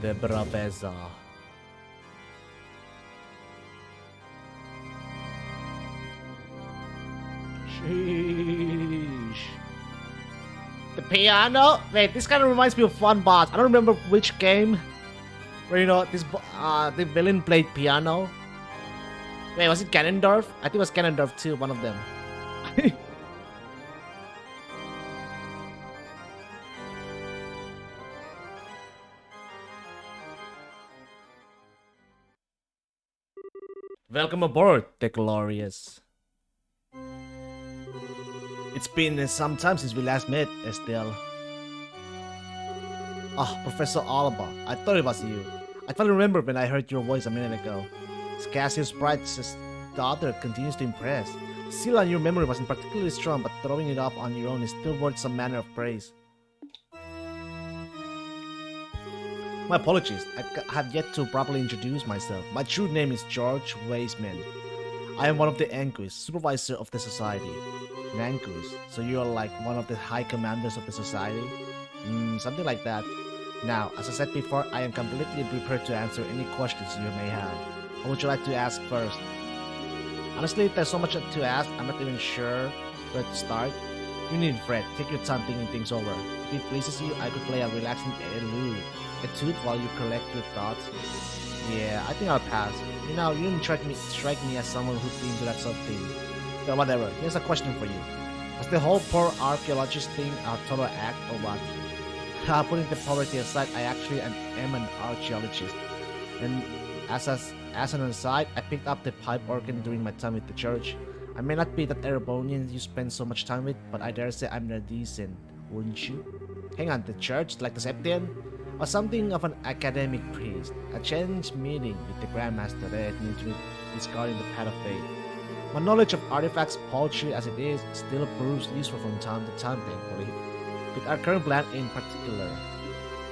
The Braveza. Sheesh. The piano? Wait, this kind of reminds me of Fun Boss. I don't remember which game where, you know, the villain played piano. Wait, was it Ganondorf? I think it was Ganondorf too, one of them. Welcome aboard, the Glorious. It's been some time since we last met, Estelle. Ah, Professor Alba. I thought it was you. I finally remembered when I heard your voice a minute ago. Cassius Bright's daughter continues to impress. The seal on your memory wasn't particularly strong, but throwing it off on your own is still worth some manner of praise. My apologies, I have yet to properly introduce myself. My true name is George Weisman. I am one of the Anquis, supervisor of the society. An Anquis, so you are like one of the high commanders of the society? Something like that. Now, as I said before, I am completely prepared to answer any questions you may have. What would you like to ask first? Honestly, there's so much to ask, I'm not even sure where to start. You needn't fret, take your time thinking things over. If it pleases you, I could play a relaxing etude while you collect your thoughts. Yeah, I think I'll pass. You know, you didn't strike me as someone who'd be into that sort of thing. But whatever, here's a question for you. Was the whole poor archaeologist thing a total act or what? Putting the poverty aside, I actually am an archaeologist. And as an aside, I picked up the pipe organ during my time with the church. I may not be that Erebonian you spend so much time with, but I dare say I'm not decent, wouldn't you? Hang on, the church, like the Septian? Or something of an academic priest. A chance meeting with the Grandmaster led me to discarding the path of faith. My knowledge of artifacts, paltry as it is, still proves useful from time to time, thankfully. With our current plan in particular,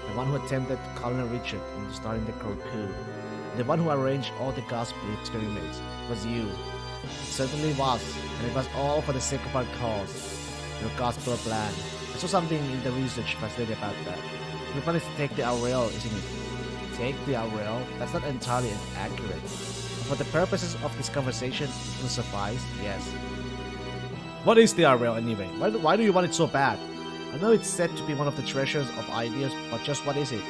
the one who attempted Colonel Richard into starting the Crow coup, the one who arranged all the gospel experiments, was you. It certainly was, and it was all for the sake of our cause, your gospel plan. I saw something in the research facility about that. Your plan is to take the Aureole, isn't it? Take the Aureole? That's not entirely accurate. But for the purposes of this conversation, it will suffice, yes. What is the Aureole anyway? Why do you want it so bad? I know it's said to be one of the treasures of ideas, but just what is it?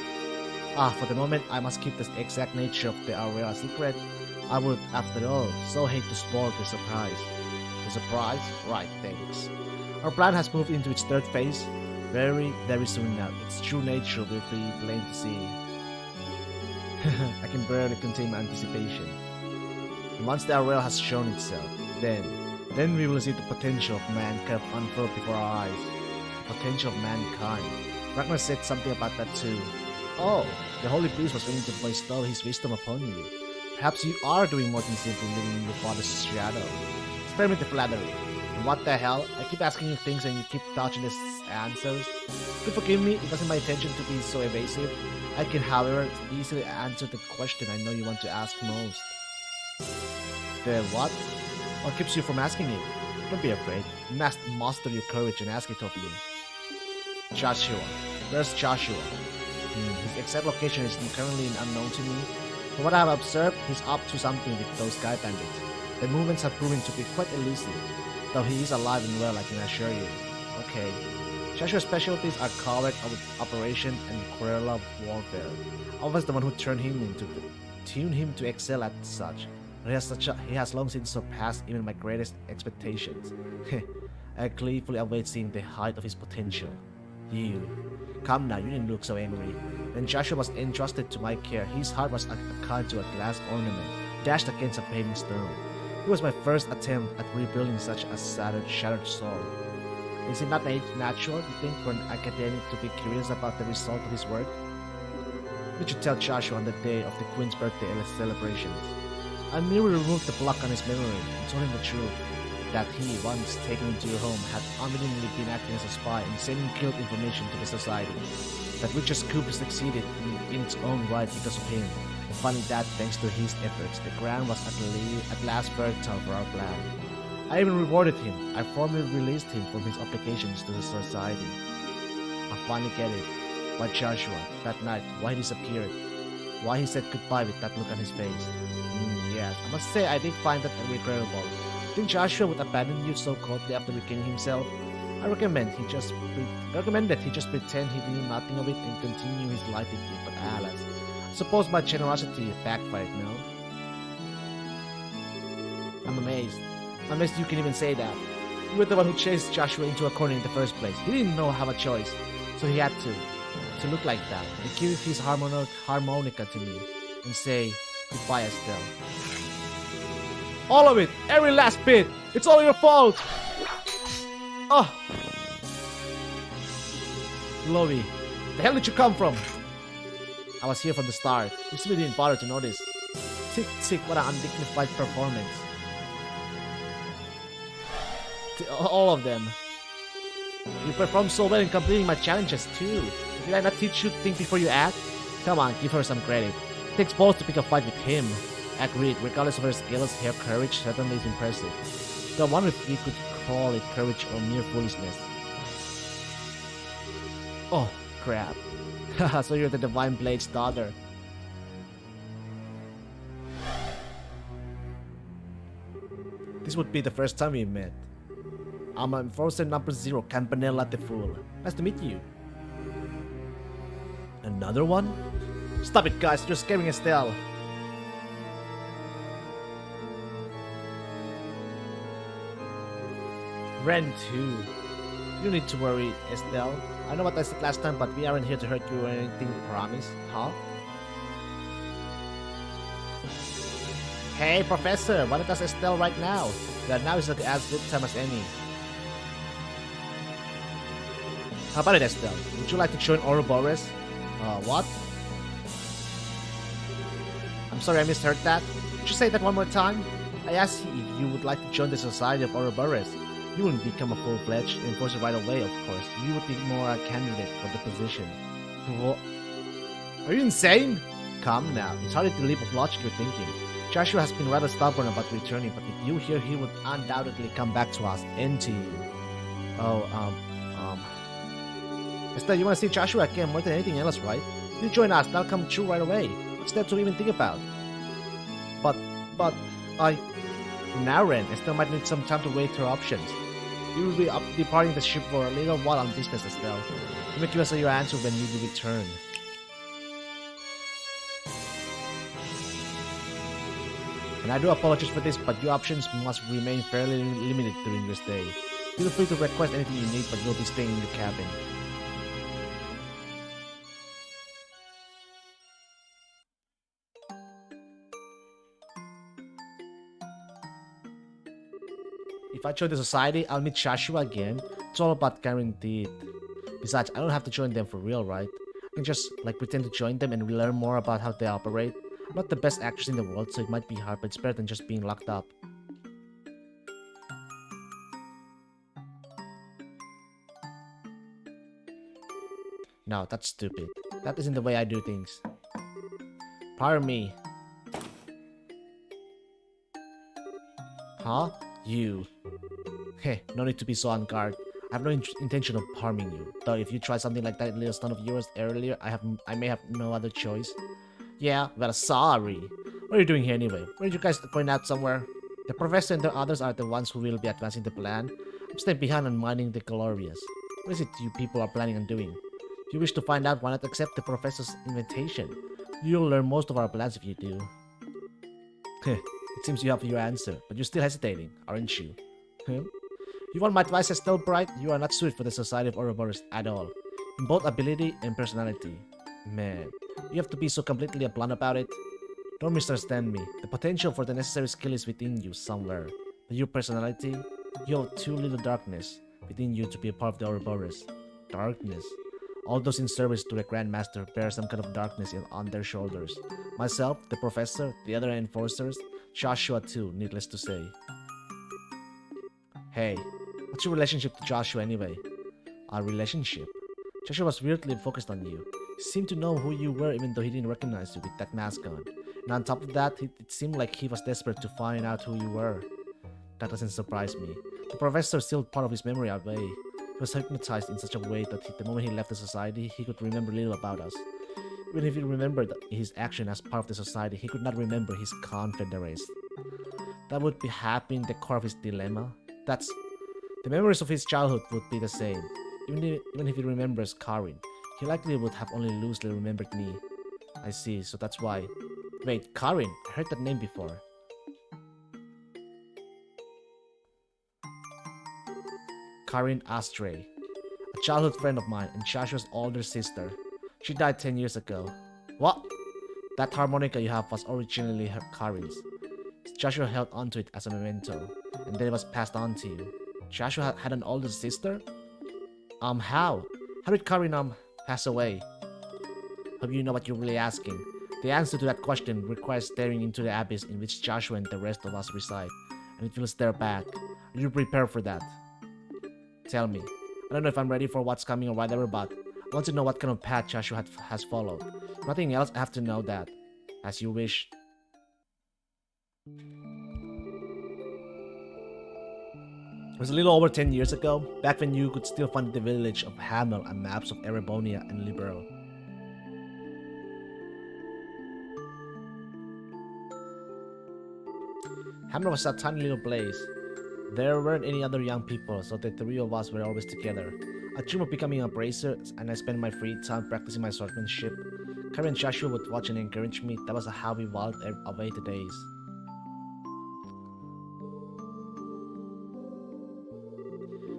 For the moment, I must keep the exact nature of the Aureole a secret. I would, after all, so hate to spoil the surprise. The surprise? Right, thanks. Our plan has moved into its third phase. Very, very soon now. Its true nature will be plain to see. I can barely contain my anticipation. And once the Aureole has shown itself, then we will see the potential of mankind unfurled before our eyes. The potential of mankind. Ragnar said something about that too. Oh, the Holy Priest was willing to bestow his wisdom upon you. Perhaps you are doing more than simply living in your father's shadow. Spare me the flattery. And what the hell? I keep asking you things and you keep dodging the answers. Please forgive me, it wasn't my intention to be so evasive. I can, however, easily answer the question I know you want to ask most. The what? What keeps you from asking it? Don't be afraid. You must muster your courage and ask it of me. Joshua. Where's Joshua? His exact location is currently unknown to me. From what I have observed, he's up to something with those sky bandits. The movements have proven to be quite elusive, though he is alive and well, I can assure you. Okay. Joshua's specialties are covert operation and guerrilla warfare. I was the one who tuned him to excel at such. But he has long since surpassed even my greatest expectations. I gleefully await seeing the height of his potential. You. Come now, you didn't look so angry. When Joshua was entrusted to my care, his heart was akin to a glass ornament dashed against a paving stone. It was my first attempt at rebuilding such a shattered soul. Is it not natural, you think, for an academic to be curious about the result of his work? What did you tell Joshua on the day of the Queen's birthday celebrations? I merely removed the block on his memory and told him the truth, that he, once taken into your home, had unwittingly been acting as a spy and sending killed information to the society. That Richard's coup succeeded in its own right because of him, and finally that, thanks to his efforts, the ground was at last fertile for our plan. I even rewarded him. I formally released him from his obligations to the society. I finally get it. Why Joshua, that night, why he disappeared, why he said goodbye with that look on his face. Yes, I must say I did find that regrettable. Think Joshua would abandon you so coldly after regaining himself? I recommend he just pretend he knew nothing of it and continue his life with you, but alas, suppose my generosity backfired, no? I'm amazed. Unless you can even say that. You were the one who chased Joshua into a corner in the first place. He didn't know have a choice, so he had to look like that, and give his harmonica to me, and say, goodbye, Estelle. All of it! Every last bit! It's all your fault! Oh! Chloe, the hell did you come from? I was here from the start. You simply didn't bother to notice. Tick, tick, what an undignified performance. All of them. You performed so well in completing my challenges too. Did I not teach you to think before you act? Come on, give her some credit. It takes balls to pick a fight with him. Agreed, regardless of her skills, her courage certainly is impressive. So I wonder if we could call it courage or mere foolishness. Oh, crap. Haha, so you're the Divine Blade's daughter. This would be the first time we met. I'm Enforcer number 0, Campanella the Fool. Nice to meet you. Another one? Stop it, guys, you're scaring Estelle. Ren too. You don't need to worry, Estelle. I know what I said last time, but we aren't here to hurt you or anything, promise, huh? Hey, Professor, what does Estelle right now? That now is as good time as any. How about it, Estelle? Would you like to join Ouroboros? What? I'm sorry, I misheard that. Could you say that one more time? I asked you if you would like to join the Society of Ouroboros. You wouldn't become a full-fledged enforcer right away, of course. You would be more a candidate for the position. What? Are you insane? Come now, it's hardly the leap of logic you're thinking. Joshua has been rather stubborn about returning, but with you here, he would undoubtedly come back to us and to you. Estelle, you want to see Joshua again more than anything else, right? You join us, that'll come true right away. What's there to even think about? But, Now, Ren, Estelle might need some time to weigh her options. You will be departing the ship for a little while on business, Estelle. You may give us your answer when you return. And I do apologize for this, but your options must remain fairly limited during your stay. Feel free to request anything you need, but you'll be staying in your cabin. If I join the society, I'll meet Joshua again. It's all about guaranteed. Besides, I don't have to join them for real, right? I can just, pretend to join them and learn more about how they operate. I'm not the best actress in the world, so it might be hard, but it's better than just being locked up. No, that's stupid. That isn't the way I do things. Pardon me. Huh? You. Heh, no need to be so on guard. I have no intention of harming you. Though if you try something like that little stunt of yours earlier, I may have no other choice. Yeah, well, sorry. What are you doing here anyway? Weren't you guys going out somewhere? The professor and the others are the ones who will be advancing the plan. I'm staying behind on mining the Glorious. What is it you people are planning on doing? If you wish to find out, why not accept the professor's invitation? You'll learn most of our plans if you do. Heh, it seems you have your answer, but you're still hesitating, aren't you? Huh? You want my advice, Estelle Bright? You are not suited for the Society of Ouroboros at all. In both ability and personality. Man, you have to be so completely blunt about it. Don't misunderstand me. The potential for the necessary skill is within you somewhere. But your personality, you have too little darkness within you to be a part of the Ouroboros. Darkness. All those in service to the Grand Master bear some kind of darkness on their shoulders. Myself, the Professor, the other enforcers, Joshua too, needless to say. Hey, what's your relationship to Joshua anyway? Our relationship? Joshua was weirdly focused on you. He seemed to know who you were even though he didn't recognize you with that mask on. And on top of that, it seemed like he was desperate to find out who you were. That doesn't surprise me. The Professor sealed part of his memory away. He was hypnotized in such a way that the moment he left the society, he could remember little about us. Even if he remembered his action as part of the society, he could not remember his confederates. That would be happening the core of his dilemma. The memories of his childhood would be the same. Even if he remembers Karin, he likely would have only loosely remembered me. I see, so that's why. Wait, Karin, I heard that name before. Karin Astray, a childhood friend of mine and Joshua's older sister. She died 10 years ago. What? That harmonica you have was originally Karin's. Joshua held onto it as a memento, and then it was passed on to you. Joshua had an older sister? How? How did Karin, pass away? Hope you know what you're really asking. The answer to that question requires staring into the abyss in which Joshua and the rest of us reside, and it will stare back. Are you prepared for that? Tell me. I don't know if I'm ready for what's coming or whatever, but I want to know what kind of path Joshua has followed. If nothing else, I have to know that. As you wish. It was a little over 10 years ago, back when you could still find the village of Hamel and maps of Erebonia and Liberl. Hamel was a tiny little place. There weren't any other young people, so the three of us were always together. I dreamed of becoming a bracer, and I spent my free time practicing my swordsmanship. Karin and Joshua would watch and encourage me. That was how we whiled away the days.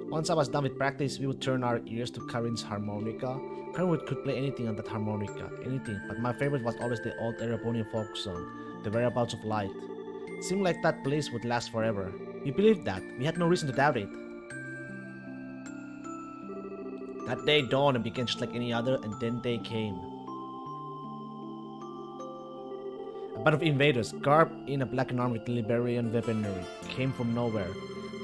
Once I was done with practice, we would turn our ears to Karin's harmonica. Karin could play anything on that harmonica, anything, but my favorite was always the old Erebonian folk song, The Whereabouts of Light. It seemed like that place would last forever. We believed that. We had no reason to doubt it. That day dawned and began just like any other, and then they came. A band of invaders, garbed in a blackened armor with Liberian weaponry, came from nowhere.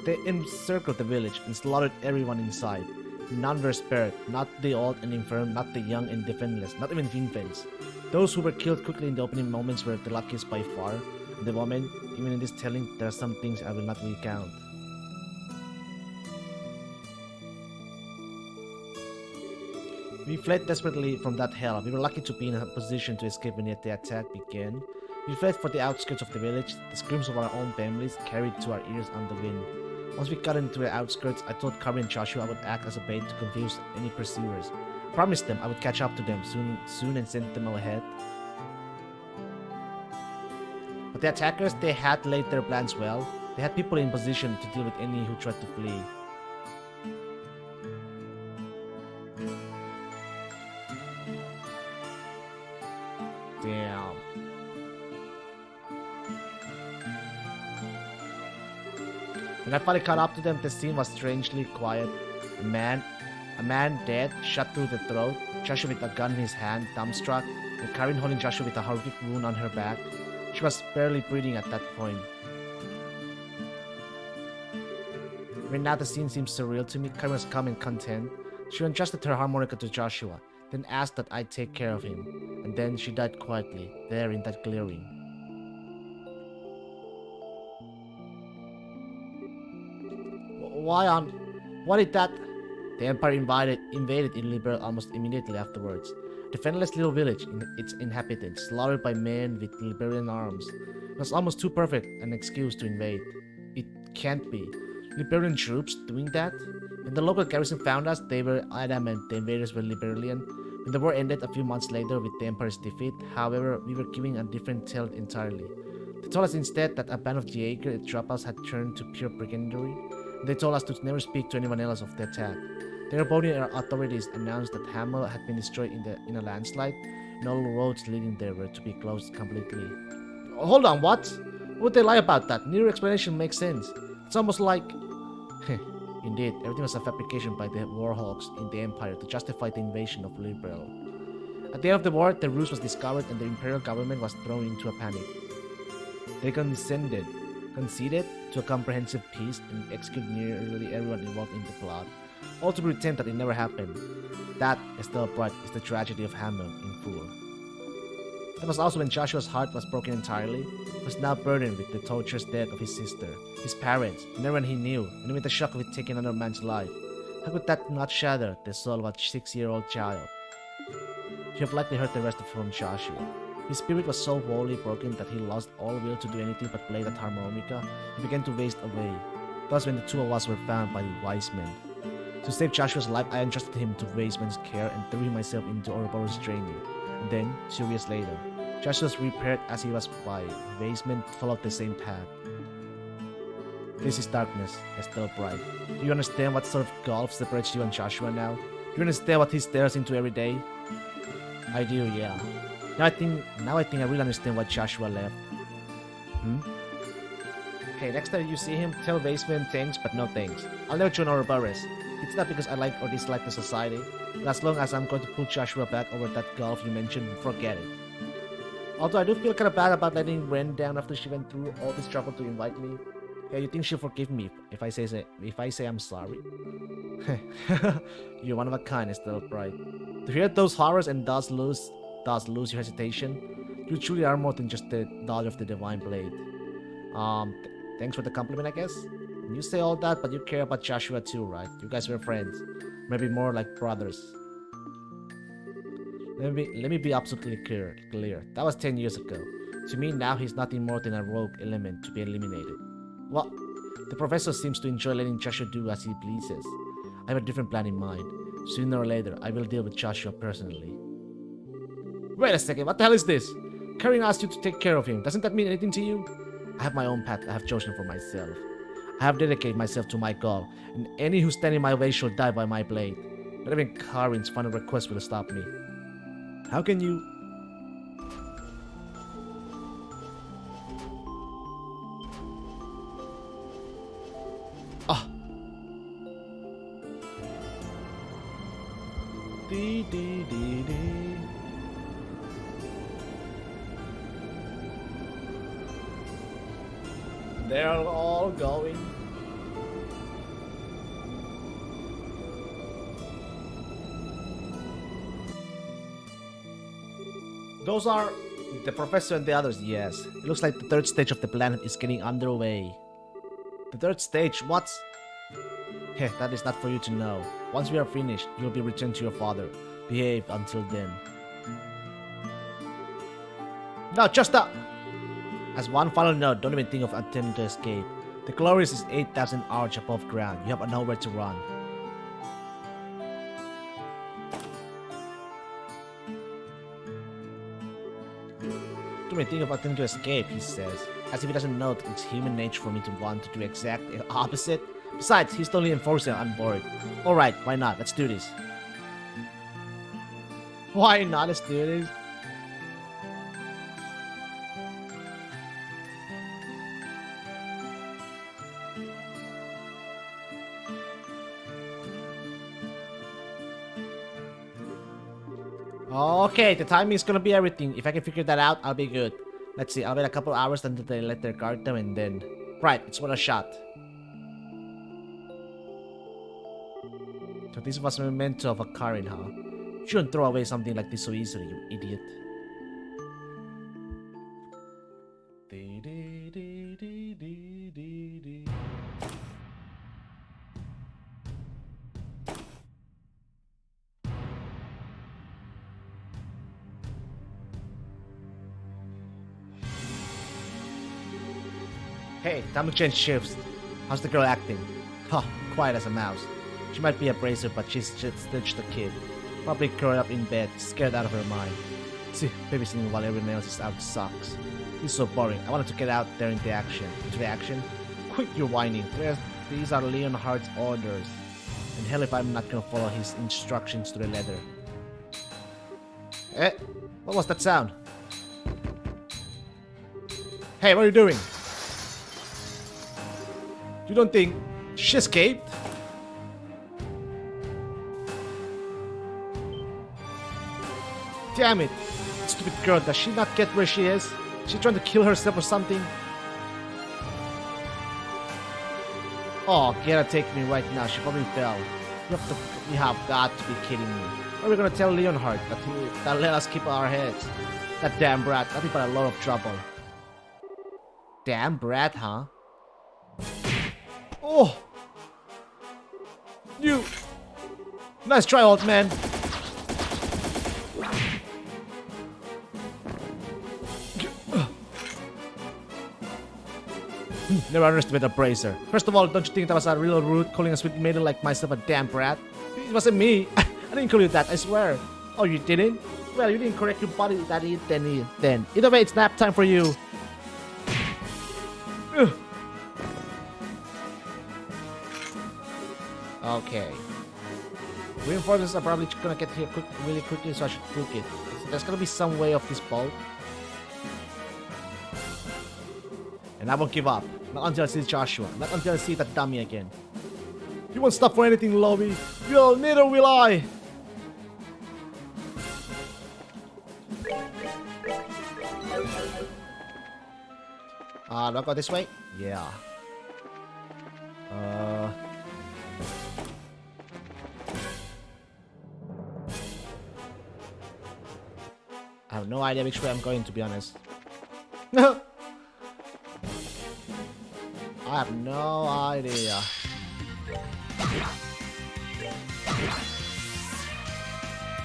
They encircled the village and slaughtered everyone inside. None were spared, not the old and infirm, not the young and defenseless, not even infants. Those who were killed quickly in the opening moments were the luckiest by far. At the moment, even in this telling, there are some things I will not recount. We fled desperately from that hell. We were lucky to be in a position to escape when the attack began. We fled for the outskirts of the village, the screams of our own families carried to our ears on the wind. Once we got into the outskirts, I told Karin and Joshua I would act as a bait to confuse any pursuers. I promised them I would catch up to them soon and send them ahead. But the attackers, they had laid their plans well. They had people in position to deal with any who tried to flee. Damn. When I finally caught up to them, the scene was strangely quiet. A man dead, shot through the throat, Joshua with a gun in his hand, dumbstruck, and Karin holding Joshua with a horrific wound on her back. She was barely breathing at that point. Right now the scene seems surreal to me. Karin was calm and content. She entrusted her harmonica to Joshua, then asked that I take care of him. And then she died quietly, there in that clearing. Why did that? The Empire invaded in Liberl almost immediately afterwards. The defenseless little village, its inhabitants, slaughtered by men with Liberian arms. It was almost too perfect an excuse to invade. It can't be. Liberian troops doing that? When the local garrison found us, they were adamant the invaders were Liberian. When the war ended a few months later with the Empire's defeat, however, we were giving a different tale entirely. They told us instead that a band of Jaeger at Tropas had turned to pure brigandary. They told us to never speak to anyone else of the attack. The Erebonian authorities announced that Hamel had been destroyed in a landslide, and all roads leading there were to be closed completely. Hold on, what? Would they lie about that? Neither explanation makes sense. It's almost like... Indeed, everything was a fabrication by the warhawks in the Empire to justify the invasion of Liberl. At the end of the war, the ruse was discovered and the imperial government was thrown into a panic. They conceded to a comprehensive peace and executed nearly everyone involved in the plot, all to pretend that it never happened. That, Estelle Bright, is the tragedy of Hamel in full. That was also when Joshua's heart was broken entirely. He was now burdened with the torturous death of his sister, his parents, and everyone he knew, and with the shock of it taking another man's life. How could that not shatter the soul of a 6-year-old child? You have likely heard the rest from Joshua. His spirit was so wholly broken that he lost all will to do anything but play that harmonica. He began to waste away. Thus when the two of us were found by the wise men. To save Joshua's life, I entrusted him to Wasteman's care and threw myself into Ouroboros' training. And then, 2 years later, Joshua was repaired as he was by. Wasteman followed the same path. This is darkness, Estelle Bright. Do you understand what sort of gulf separates you and Joshua now? Do you understand what he stares into every day? I do, yeah. Now I think I really understand why Joshua left. Okay, next time you see him, tell Baseman thanks, but no thanks. I'll never join Ouroboros. It's not because I like or dislike the society, but as long as I'm going to pull Joshua back over that gulf you mentioned, forget it. Although I do feel kind of bad about letting Ren down after she went through all this trouble to invite me. Yeah, you think she'll forgive me if I say I'm sorry? You're one of a kind, Estelle Bright. To hear those horrors and thus lose your hesitation, you truly are more than just the daughter of the Divine Blade. Thanks for the compliment, I guess. You say all that, but you care about Joshua too, right? You guys were friends, maybe more like brothers. Let me be absolutely clear. That was 10 years ago. To me now, he's nothing more than a rogue element to be eliminated. Well, the professor seems to enjoy letting Joshua do as he pleases. I have a different plan in mind. Sooner or later, I will deal with Joshua personally. Wait a second, what the hell is this? Karin asked you to take care of him. Doesn't that mean anything to you? I have my own path I have chosen for myself. I have dedicated myself to my goal, and any who stand in my way shall die by my blade. Not even Karin's final request will stop me. How can you... Ah! Dee dee dee dee. They're all going. Those are the professor and the others, yes. It looks like the third stage of the planet is getting underway. The third stage, what's... Heh, that is not for you to know. Once we are finished, you'll be returned to your father. Behave until then. No, just up! As one final note, don't even think of attempting to escape. The Glorious is 8,000 arch above ground. You have nowhere to run. Don't even think of attempting to escape, he says. As if he doesn't know that it's human nature for me to want to do exact opposite. Besides, he's the only enforcer on board. Alright, why not? Let's do this. Why not? Let's do this. Okay, the timing is gonna be everything. If I can figure that out, I'll be good. Let's see, I'll wait a couple hours until they let their guard down and then... Right, it's worth a shot. So this was a memento of a Karin, huh? You shouldn't throw away something like this so easily, you idiot. Hey, time to change shifts. How's the girl acting? Huh, quiet as a mouse. She might be a bracer, but she's just a kid. Probably curled up in bed, scared out of her mind. See, babysitting while everyone else is out sucks. It's so boring. I wanted to get out there into action. Quit your whining. These are Leonhardt's orders. And hell if I'm not gonna follow his instructions to the letter. Eh? What was that sound? Hey, what are you doing? You don't think she escaped? Damn it! Stupid girl, does she not get where she is? She trying to kill herself or something? Oh, Gera take me right now. She probably fell. You have got to be kidding me. What are we gonna tell Leonhardt that let us keep our heads? That damn brat, nothing but a lot of trouble. Damn brat, huh? Oh! You! Nice try, old man! Never underestimate a bracer. First of all, don't you think that was a real rude calling a sweet maiden like myself a damn brat? It wasn't me. I didn't call you that, I swear. Oh, you didn't? Well, you didn't correct your body that then. Either way, it's nap time for you. Ugh. Okay. Reinforcements are probably gonna get here really quickly, so I should cook it. So there's gonna be some way off this boat. And I won't give up. Not until I see Joshua. Not until I see that dummy again. You won't stop for anything, Lobby. Well, neither will I. Do I go this way? Yeah. I have no idea which way I'm going, to be honest. I have no idea.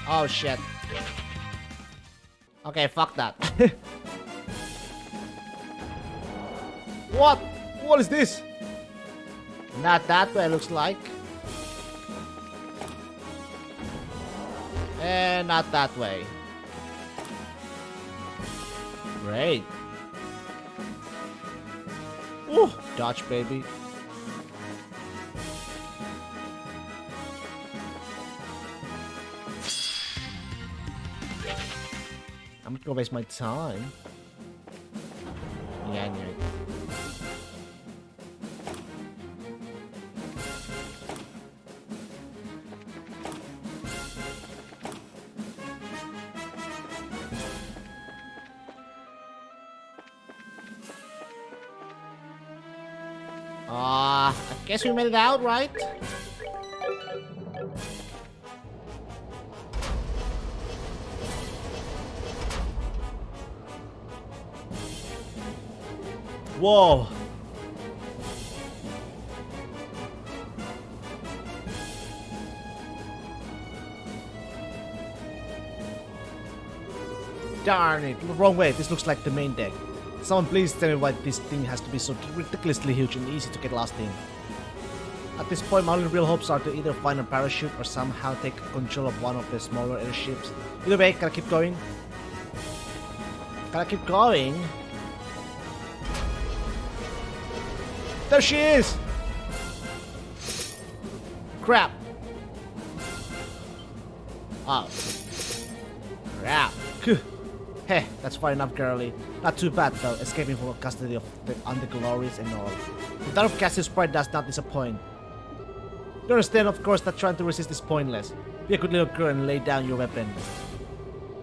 Oh shit. Okay, fuck that. What? What is this? Not that way, looks like. And not that way. Great. Ooh, dodge, baby. I'm not gonna waste my time. Yeah, I knew it. I guess we made it out, right? Whoa. Darn it, wrong way. This looks like the main deck. Someone please tell me why this thing has to be so ridiculously huge and easy to get lost in. At this point, my only real hopes are to either find a parachute or somehow take control of one of the smaller airships. Either way, can I keep going? Can I keep going? There she is! Crap! Oh. Crap. Heh, that's far enough, girlie. Not too bad though, escaping from custody of the underglories and all. The Dark of Cassius' pride does not disappoint. You understand, of course, that trying to resist is pointless. Be a good little girl and lay down your weapon.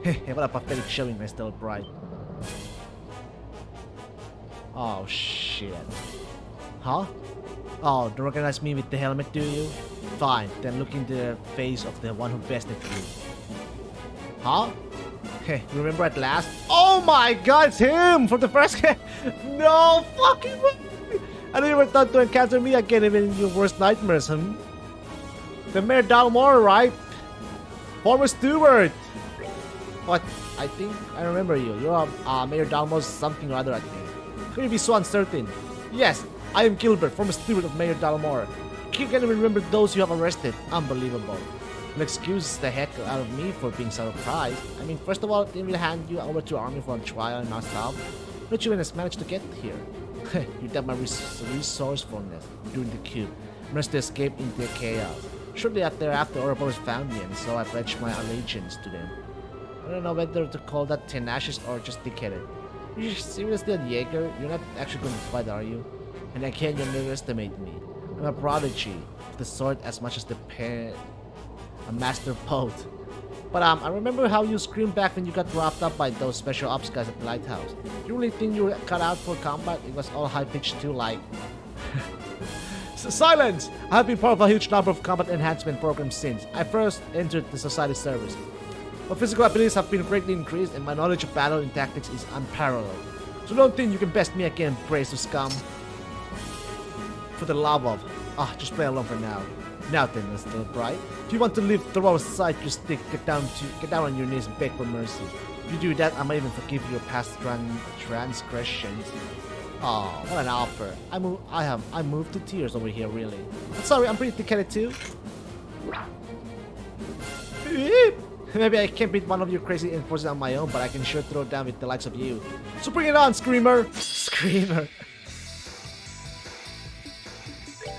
Heh, what a pathetic showing, my still bride. Oh shit. Huh? Oh, don't recognize me with the helmet, do you? Fine, then look into the face of the one who bested you. Huh? Hey, remember at last? Oh my god, it's him! From the first game! No fucking way! I never thought to encounter me again even in your worst nightmares, huh? The Mayor Dalmor, right? Former steward! What? I think I remember you. You're Mayor Dalmor's something or other, I think. How can you be so uncertain? Yes, I am Gilbert, former steward of Mayor Dalmor. You can't even remember those you have arrested. Unbelievable. An excuse the heck out of me for being surprised. I mean, first of all, they will hand you over to army for a trial and not stop. Not you even managed to get here. You doubt my resourcefulness during the coup. Managed to escape into the chaos. Shortly thereafter, Ouroboros found me, and so I pledged my allegiance to them. I don't know whether to call that tenacious or just decadent. You're seriously a Jaeger? You're not actually going to fight, are you? And again, you underestimate me. I'm a prodigy of the sword as much as a master poet. But I remember how you screamed back when you got wrapped up by those special ops guys at the lighthouse. You really think you were cut out for combat? It was all high-pitched too, like... Silence! I have been part of a huge number of combat enhancement programs since I first entered the society service. My physical abilities have been greatly increased and my knowledge of battle and tactics is unparalleled. So don't think you can best me again, praise to scum. For the love of... just play along for now. Now then, Mr. Bright. If you want to live, throw aside your stick, get down on your knees and beg for mercy. If you do that, I might even forgive your past transgressions. Oh, what an offer. I'm moved to tears over here, really. I'm sorry, I'm pretty thick-headed too. Maybe I can't beat one of your crazy enforcers on my own, but I can sure throw down with the likes of you. So bring it on, Screamer! Screamer.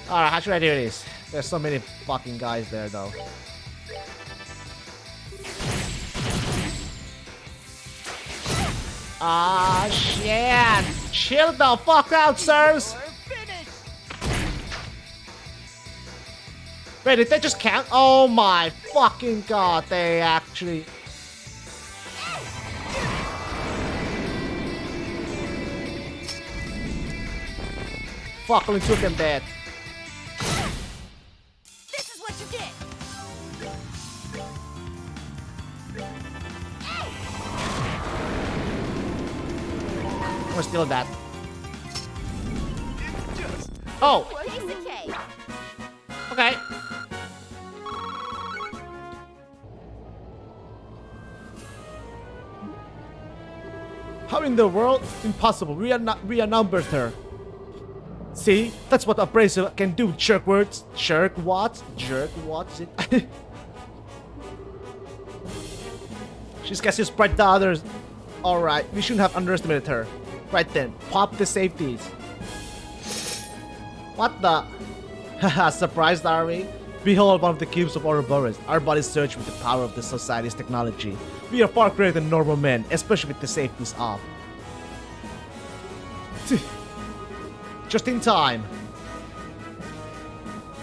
Alright, how should I do this? There's so many fucking guys there, though. Ah, shit! Chill the fuck out, sirs! Wait, did they just count? Oh my fucking god, they actually... Fuck, only 2 of them dead. This is what you get. We're still that. Just Oh, Piece of cake. okay. How in the world? Impossible. We are numbered her. See? That's what a bracer can do, jerk words. Jerk what? Jerk what? She's guessing spread the others. Alright, we shouldn't have underestimated her. Right then, pop the safeties. What the? Haha, surprised are we? Behold one of the cubes of Ouroboros. Our bodies surge with the power of the society's technology. We are far greater than normal men, especially with the safeties off. Just in time.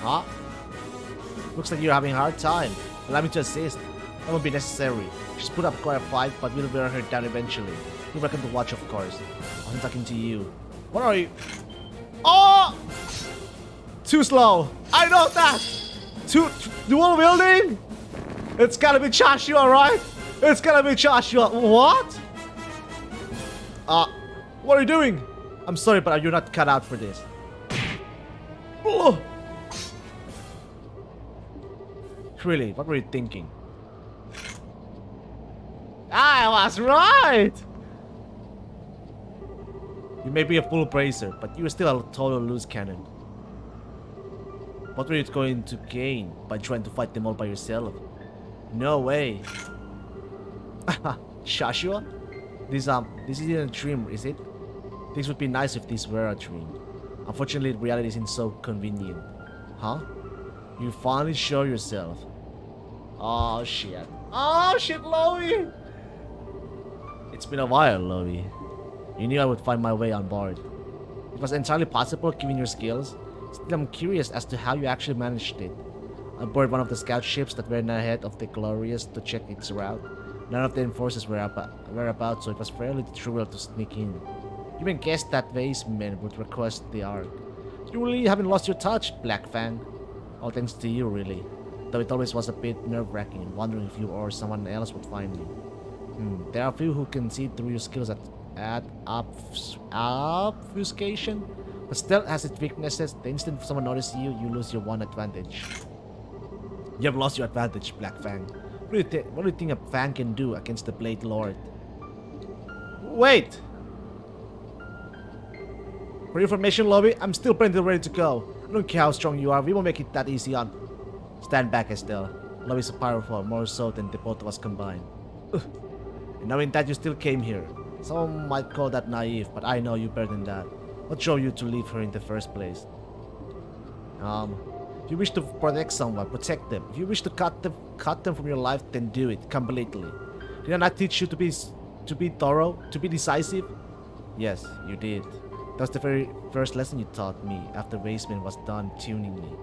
Huh? Looks like you're having a hard time. Allow me to assist. That won't be necessary. She's put up quite a fight, but we'll wear her down eventually. You're welcome to watch, of course. I'm talking to you. What are you? Oh! Too slow. I know that. Too dual wielding. It's gotta be Joshua, right? It's gotta be Joshua. What? What are you doing? I'm sorry, but you're not cut out for this. Oh. Really, what were you thinking? I was right! You may be a full bracer, but you're still a total loose cannon. What were you going to gain by trying to fight them all by yourself? No way. Joshua? This isn't a dream, is it? This would be nice if this were a dream. Unfortunately, reality isn't so convenient. Huh? You finally show yourself. Oh shit. Oh shit, Lowy! It's been a while, Lowy. You knew I would find my way on board. It was entirely possible given your skills. Still, I'm curious as to how you actually managed it. I boarded one of the scout ships that ran ahead of the Glorious to check its route. None of the enforcers were about, so it was fairly trivial to sneak in. You even guessed that Weissman would request the Ark. You really haven't lost your touch, Black Fang. All thanks to you, really. Though it always was a bit nerve-wracking, wondering if you or someone else would find me. There are few who can see through your skills at obfuscation. But stealth has its weaknesses. The instant someone notices you, you lose your one advantage. You have lost your advantage, Black Fang. What do you think a Fang can do against the Blade Lord? Wait! For your information, Lobby, I'm still plenty ready to go. I don't care how strong you are, we won't make it that easy on. Stand back, Estelle. Lobby's powerful, more so than the both of us combined. And knowing that you still came here. Some might call that naive, but I know you better than that. What drove you to leave her in the first place? If you wish to protect someone, protect them. If you wish to cut them from your life, then do it completely. Did I not teach you to be thorough, to be decisive? Yes, you did. That was the very first lesson you taught me after Weissman was done tuning me.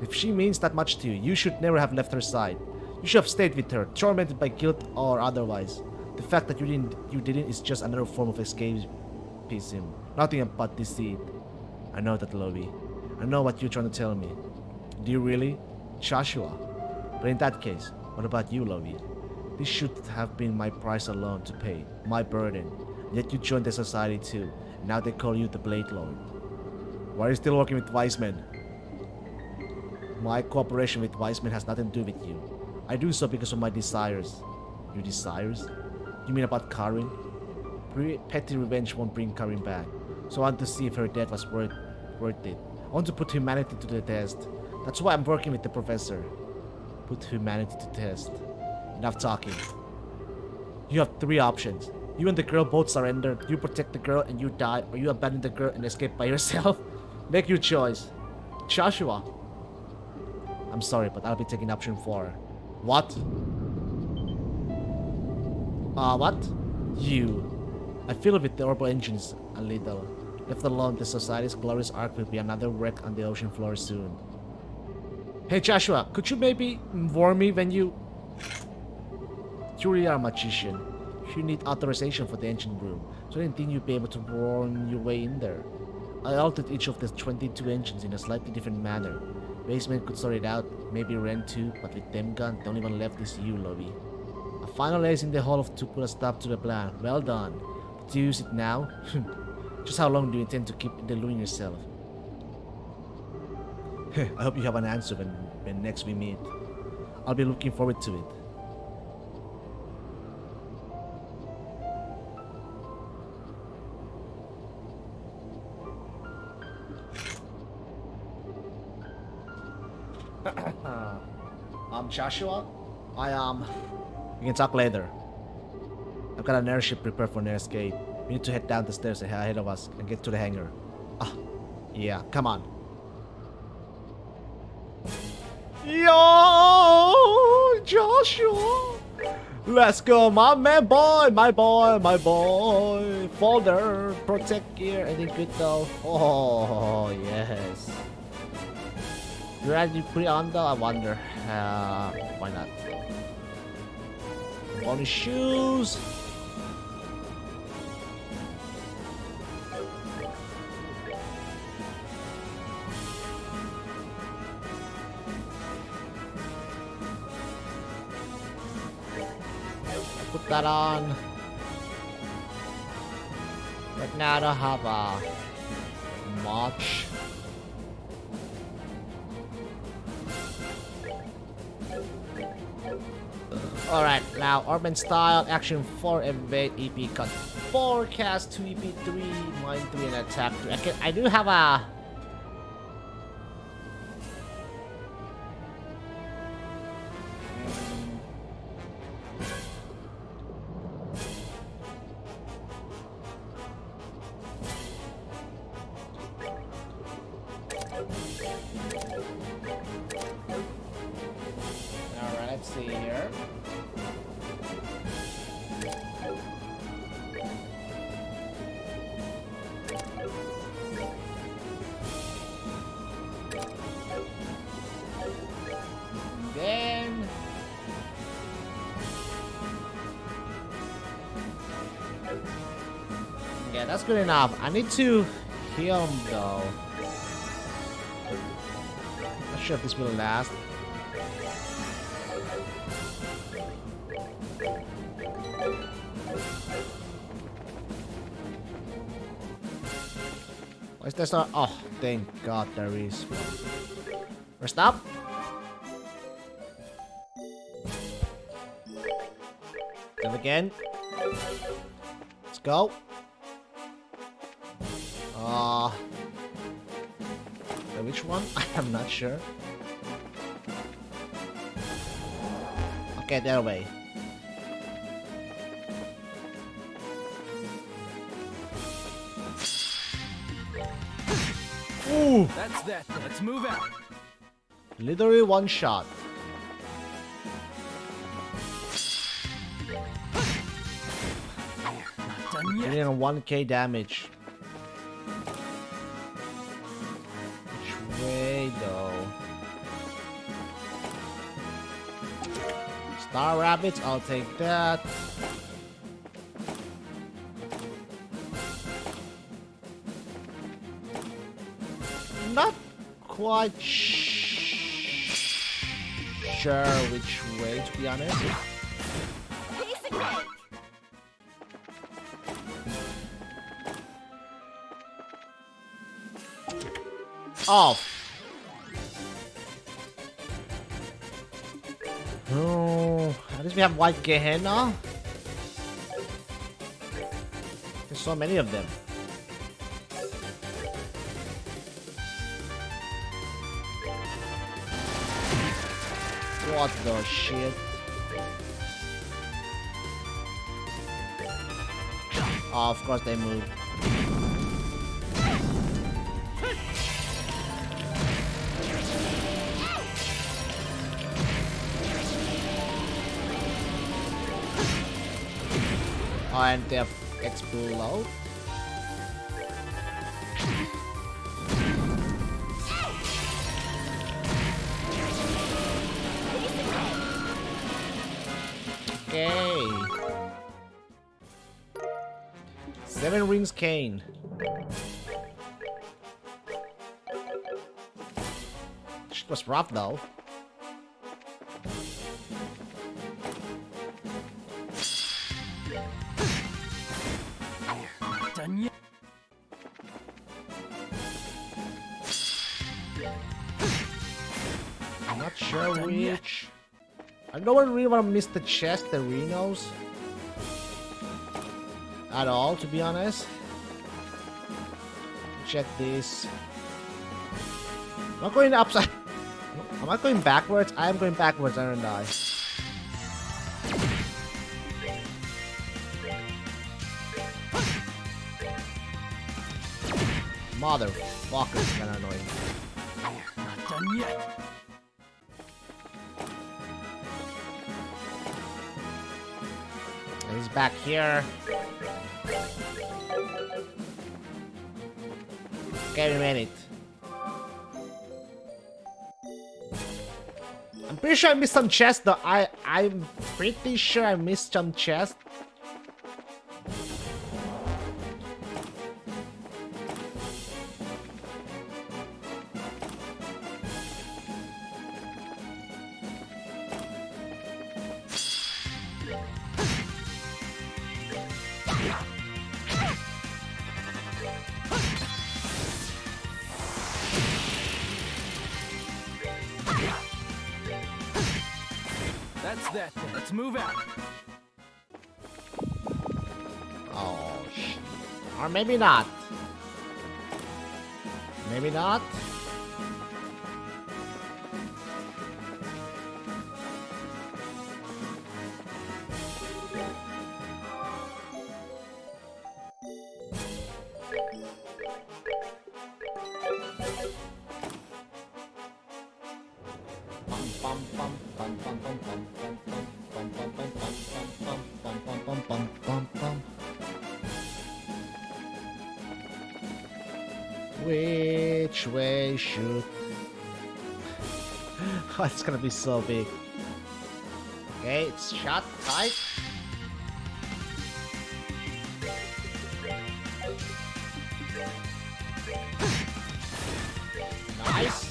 If she means that much to you, you should never have left her side. You should have stayed with her, tormented by guilt or otherwise. The fact that you didn't is just another form of escapism. Nothing but deceit. I know that, Lovey. I know what you're trying to tell me. Do you really? Joshua. But in that case, what about you, Lovey? This should have been my price alone to pay, my burden. Yet you joined the society too. And now they call you the Blade Lord. Why are you still working with Weissman? My cooperation with Weissman has nothing to do with you. I do so because of my desires. Your desires? You mean about Karin? Petty revenge won't bring Karin back. So I want to see if her death was worth it. I want to put humanity to the test. That's why I'm working with the professor. Put humanity to test. Enough talking. You have 3 options. You and the girl both surrender. You protect the girl and you die, or you abandon the girl and escape by yourself. Make your choice. Joshua. I'm sorry, but I'll be taking option 4. What? What? You. I feel with the orbital engines a little. Left alone, the Society's glorious ark will be another wreck on the ocean floor soon. Hey Joshua, could you maybe warn me when you... You really are a magician. You need authorization for the engine room, so I didn't think you'd be able to warn your way in there. I altered each of the 22 engines in a slightly different manner. Basement could sort it out, maybe Ren too, but with them gone, the only one left is you, Lovey. A final ace in the hole to put a stop to the plan. Well done. But do you use it now? Just how long do you intend to keep deluding yourself? I hope you have an answer when next we meet. I'll be looking forward to it. I'm Joshua. We can talk later. I've got an airship prepared for an escape. We need to head down the stairs ahead of us and get to the hangar. Ah, yeah, come on. Yo, Joshua. Let's go, my man, boy, my boy, my boy. Folder, protect gear, anything good though? Oh, yes. You ready to put it on though? I wonder. Why not? Bonus shoes. Put that on. Right now I don't have much. Alright, now Urban Style, Action 4, Evade, EP Cut 4, Cast 2, EP 3, Mind 3, and Attack 3. I do have a... Alright, let's see here. Then yeah, that's good enough. I need to heal him though. Not sure if this will last. Why is there so... Oh, thank God there is one. First up. Then again. Let's go. Which one? I'm not sure. Okay, the other way. Ooh! That's that. Let's move out. Literally one shot. Done yet. Getting a 1k damage. Which way though? Star Rabbits, I'll take that. Not quite sure which way, to be honest. Piece of cake. Off. Oh, at least we have White Gehenna. There's so many of them. What the shit? Oh, of course they moved. Oh, and they have explode. Okay. 7 rings cane. Shit was rough though. Done yet? I'm not sure Done yet. which. I don't really want to miss the chest, the Rhinos. At all, to be honest. Check this. Am I going upside? Am I going backwards? I am going backwards, aren't I? Motherfucker, kinda annoying. Not done yet. He's back here. Okay, we made it. I'm pretty sure I missed some chests though. I'm pretty sure I missed some chests. That's that. Then. Let's move out. Oh shit. Or maybe not. Maybe not. Which way should... Oh, it's gonna be so big. Okay, it's shot tight. Nice.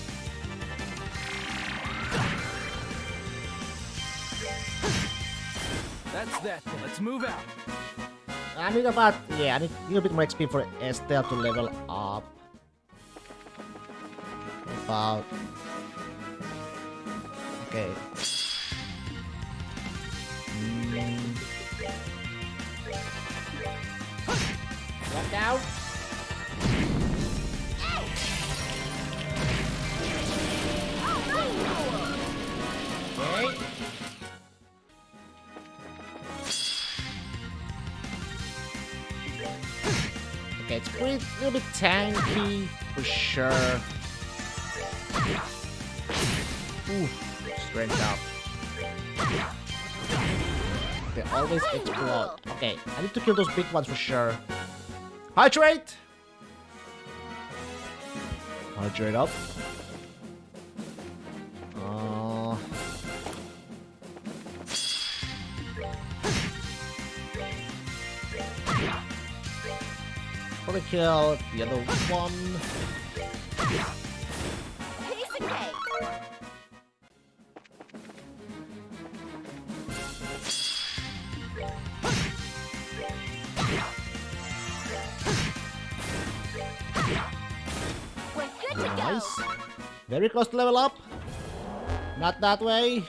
That's that. Then. Let's move out. I need about... Yeah, I need a little bit more XP for Estelle to level up. About... Okay. Look out! Okay. Okay, it's pretty, a little bit tanky for sure. Ooh, strength up. They always explode. Okay, I need to kill those big ones for sure. Hydrate! Hydrate up. Probably kill the other one. Piece of cake. We're good to go. Nice. Very close to level up. Not that way.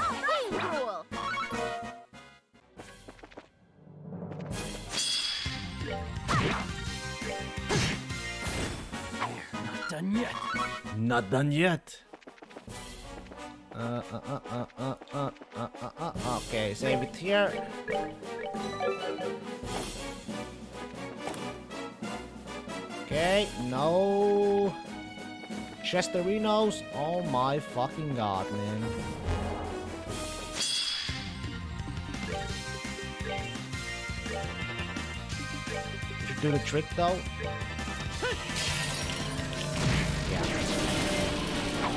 Rain pool. Not done yet. Not done yet. Okay, save it here. Okay, no. Chesterinos. Oh my fucking god, man. Should do the trick though. Yeah. Not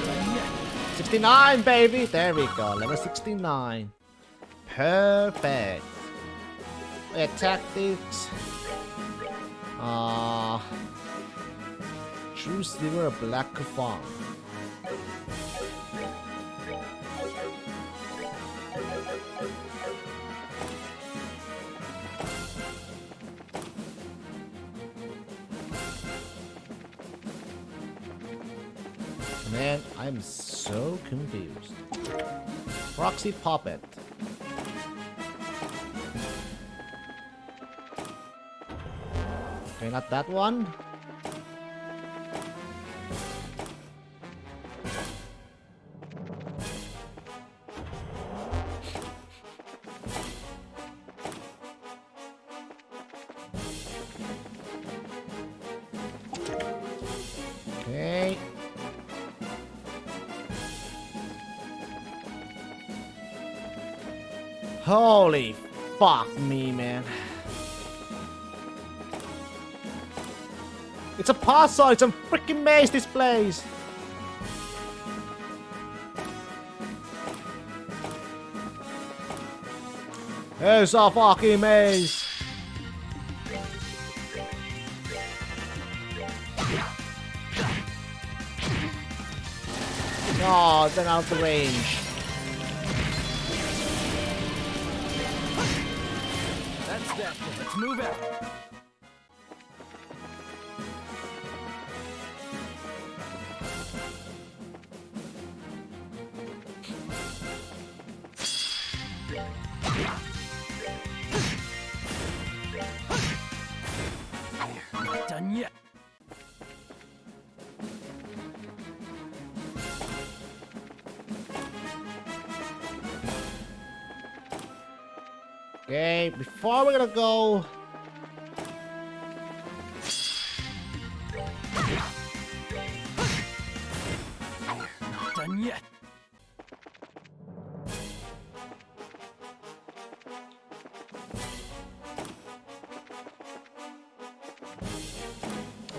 done yet. 69, baby! There we go. Level 69. Perfect. Wait, tactics. True Silver Black Farm. Man, I'm so confused. Proxy Puppet. Okay, not that one. Okay. Holy fuck me, man. It's a puzzle, it's a freaking maze, this place. It's a fucking maze. No, then out of the range. That's that. Let's move out. Not done yet. Okay, before we're gonna go. Not done yet.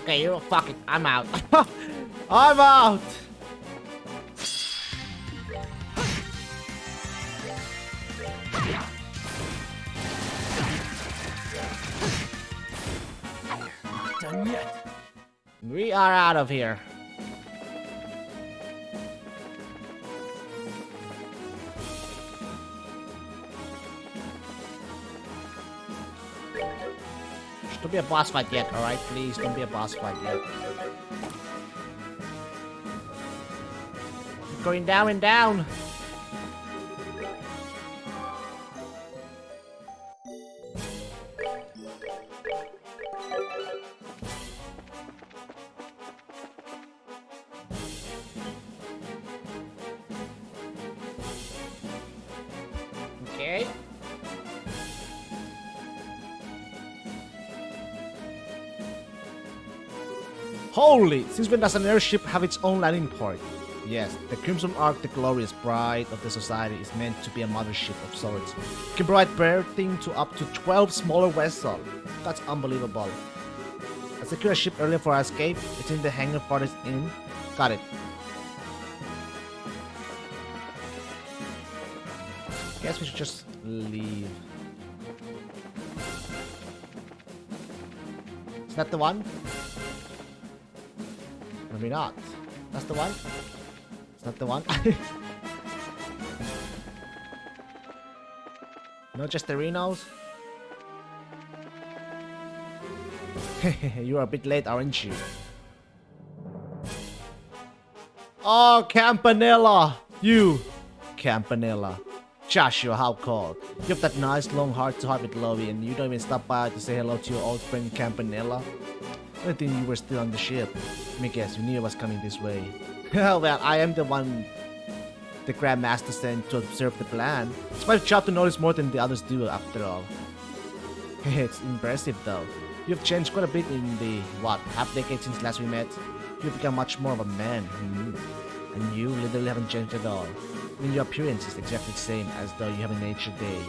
Okay, you're fucking. I'm out. I'm out. Not done yet. We are out of here. Don't be a boss fight yet, alright? Please, don't be a boss fight yet. Keep going down and down. Okay. Holy! Since when does an airship have its own landing port? Yes, the Crimson Ark, the glorious bride of the society, is meant to be a mothership of sorts. It can provide berthing to up to 12 smaller vessels. That's unbelievable. I secured a ship earlier for our escape. It's in the hangar farthest in. Got it. Guess we should just leave. Is that the one? Maybe not. That's the one? It's not the one? No, just the Renos? You're a bit late, aren't you? Oh, Campanella! You! Campanella. Joshua, how cold. You have that nice long heart-to-heart with Lovey and you don't even stop by to say hello to your old friend Campanella? I didn't think you were still on the ship. Let me guess, you knew I was coming this way. Well, I am the one the Grand Master sent to observe the plan. It's my job to notice more than the others do, after all. It's impressive, though. You've changed quite a bit in the, half decade since last we met? You've become much more of a man. And you literally haven't changed at all. I mean, your appearance is exactly the same as though you have a nature day.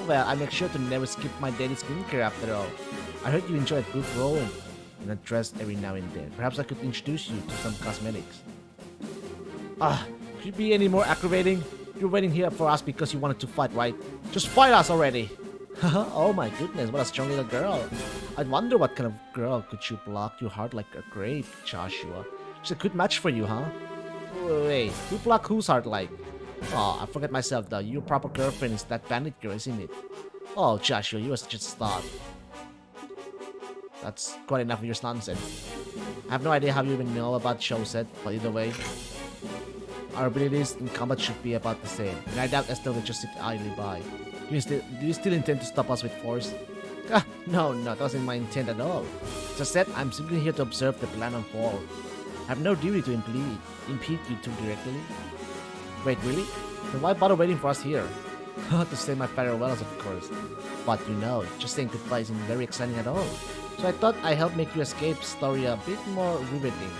Well, I make sure to never skip my daily skincare after all. I heard you enjoy a good roll. and a dress every now and then. Perhaps I could introduce you to some cosmetics. Could you be any more aggravating? You're waiting here for us because you wanted to fight, right? Just fight us already! Oh my goodness, what a strong little girl. I wonder what kind of girl could you block your heart like a grape, Joshua. She's a good match for you, huh? Wait, who block whose heart like? Oh, I forget myself though. Your proper girlfriend is that bandit girl, isn't it? Oh, Joshua, you are such a star. That's quite enough of your nonsense. I have no idea how you even know about Choset, but either way, our abilities in combat should be about the same. And I doubt Estelle will just sit idly by. Do you still intend to stop us with force? No, that wasn't my intent at all. Just said, I'm simply here to observe the plan unfold. I have no duty to impede you too directly. Wait, really? Then why bother waiting for us here? To say my farewells, of course. But you know, just saying goodbye isn't very exciting at all. So I thought I'd help make your escape story a bit more riveting.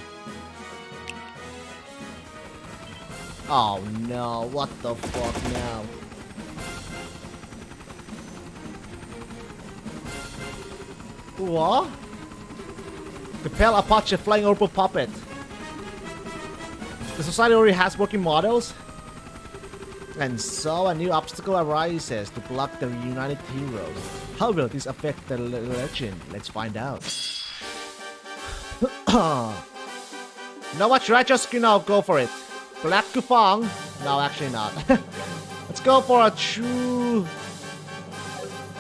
Oh no, what the fuck now? What? The Pale Apache Flying Orbital Puppet. The society already has working models? And so a new obstacle arises to block the reunited heroes. How will this affect the legend? Let's find out. You know what? Should I just, go for it? Black Kufang? No, actually not. Let's go for a true...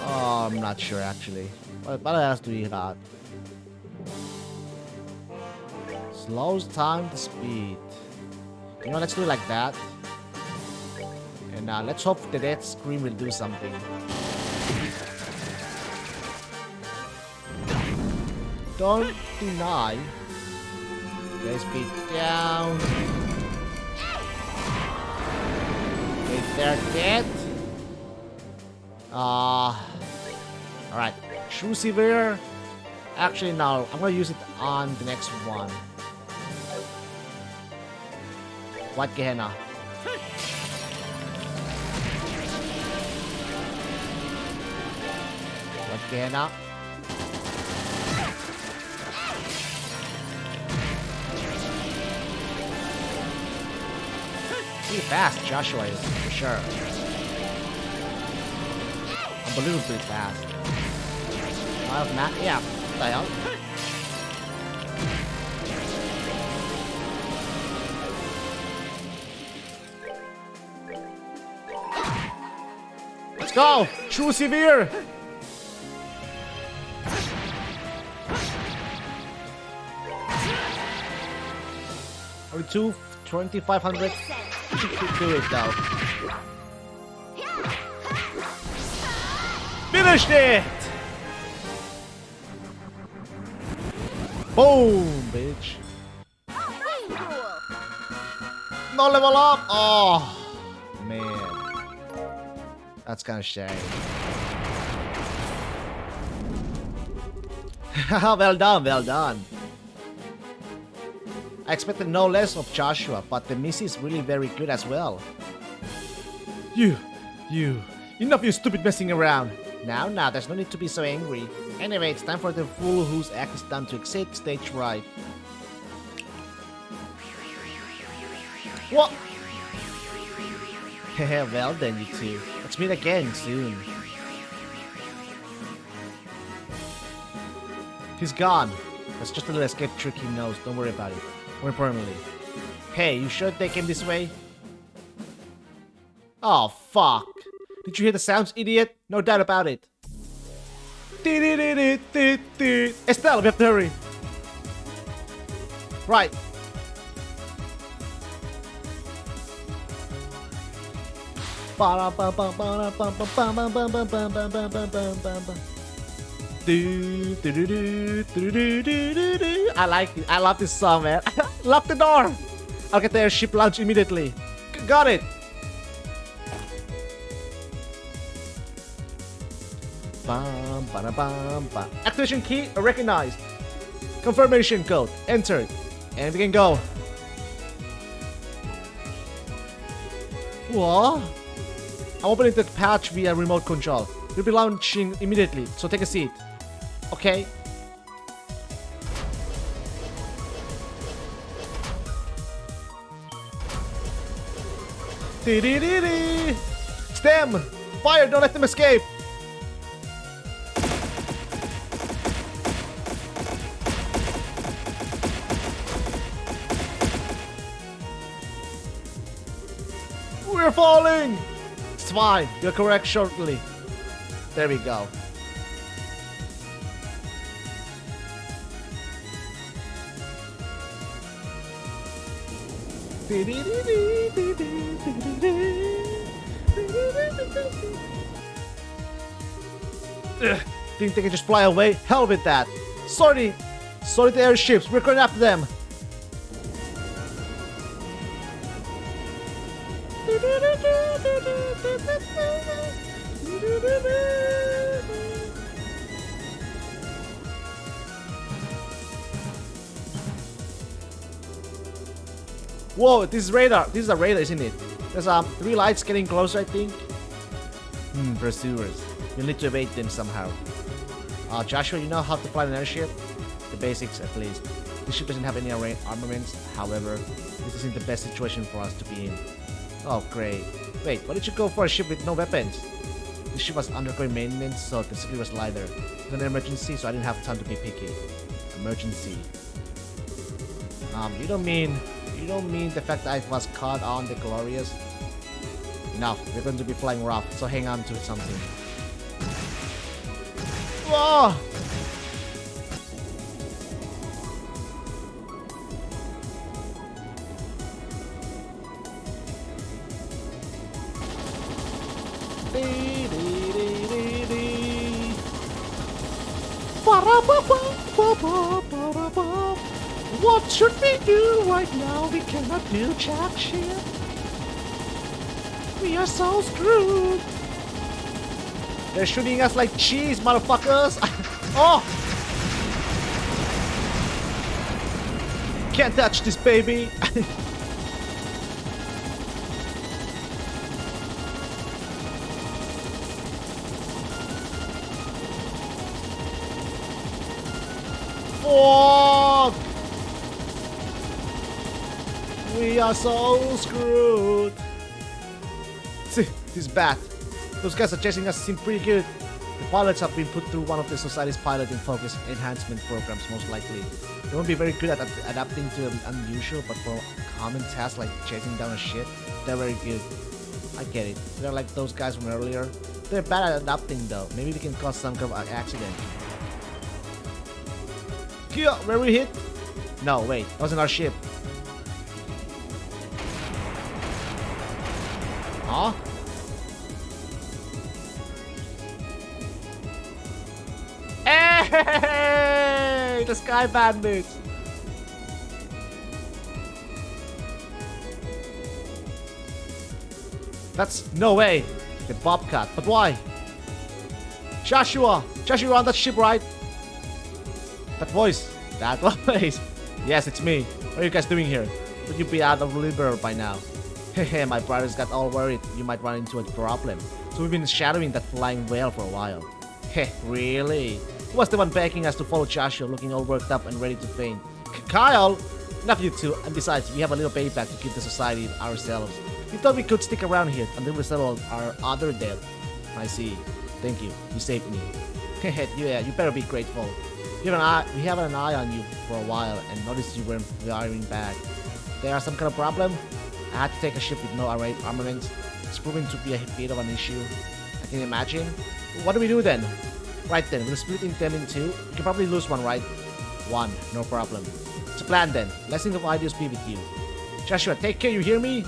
Oh, I'm not sure actually. What else do we got? Slows time to speed. Let's do it like that. And let's hope the death scream will do something. Don't deny. Okay, speed down. Okay, they're dead. Alright. True Severe. Actually, no. I'm gonna use it on the next one. What Gehenna? What Gehenna? Pretty fast, Joshua is, for sure. Unbelievably fast. Lot of yeah, what the hell? Let's go! True Severe! Only 2,500. Should do it though. Finished it! Boom, bitch. No level up! Oh, man. That's kind of shame. Well done, well done. I expected no less of Joshua, but the Missy is really very good as well. You. Enough of you stupid messing around. Now, there's no need to be so angry. Anyway, it's time for the fool whose act is done to exit stage right. What? Well then, you two. Let's meet again soon. He's gone. That's just a little escape trick he knows. Don't worry about it. More importantly. Hey, you sure they came this way? Oh, fuck. Did you hear the sounds, idiot? No doubt about it. Estelle, we have to hurry. Right. I like it. I love this song, man. Lock the door. I'll get the airship launch immediately. Got it. Activation key recognized. Confirmation code entered. And we can go. What? I'm opening the patch via remote control. We'll be launching immediately, so take a seat. Okay. Dee-dee-dee-dee. Stem! Fire! Don't let them escape! We're falling! It's fine. You'll correct shortly. There we go. Ugh, think they can just fly away? Hell with that. Sorry to airships. We're going after them. Whoa, this is radar. This is a radar, isn't it? There's 3 lights getting closer, I think. Pursuers. You'll need to evade them somehow. Joshua, you know how to fly an airship? The basics, at least. This ship doesn't have any armaments. However, this isn't the best situation for us to be in. Oh, great. Wait, why did you go for a ship with no weapons? This ship was undergoing maintenance, so the security was lighter. It was an emergency, so I didn't have time to be picky. Emergency. You don't mean the fact that I was caught on the Glorious? No, we're going to be flying rough, so hang on to something. Whoa! What should we do right now? We cannot do jack shit. We are so screwed. They're shooting us like cheese, motherfuckers. Oh! Can't touch this, baby. Fuck! We are so screwed. See, this bat. Those guys are chasing us seem pretty good. The pilots have been put through one of the society's pilot and focus enhancement programs, most likely. They won't be very good at adapting to unusual, but for common tasks like chasing down a ship, they're very good. I get it. They're like those guys from earlier. They're bad at adapting though. Maybe we can cause some kind of accident. Kia, where we hit? No, wait, that wasn't our ship. Huh? Hey! The Sky Bandits! That's no way. The Bobcat, but why? Joshua, you're on that ship, right? That voice. That voice. Yes, it's me. What are you guys doing here? Would you be out of Liberal by now? Hehe, my brothers got all worried you might run into a problem. So we've been shadowing that flying whale for a while. Heh, really? Who was the one begging us to follow Joshua, looking all worked up and ready to faint? Kyle! Enough you two, and besides, we have a little payback to give the society ourselves. We thought we could stick around here until we settled our other debt. I see. Thank you. You saved me. Hehe, yeah, you better be grateful. We have an eye on you for a while and noticed you weren't firing back. There are some kind of problem? I had to take a ship with no armaments. It's proving to be a bit of an issue. I can imagine. What do we do then? Right then, we'll split them in two. We can probably lose one, right? One, no problem. It's a plan then. Blessing of ideas be with you. Joshua, take care, you hear me?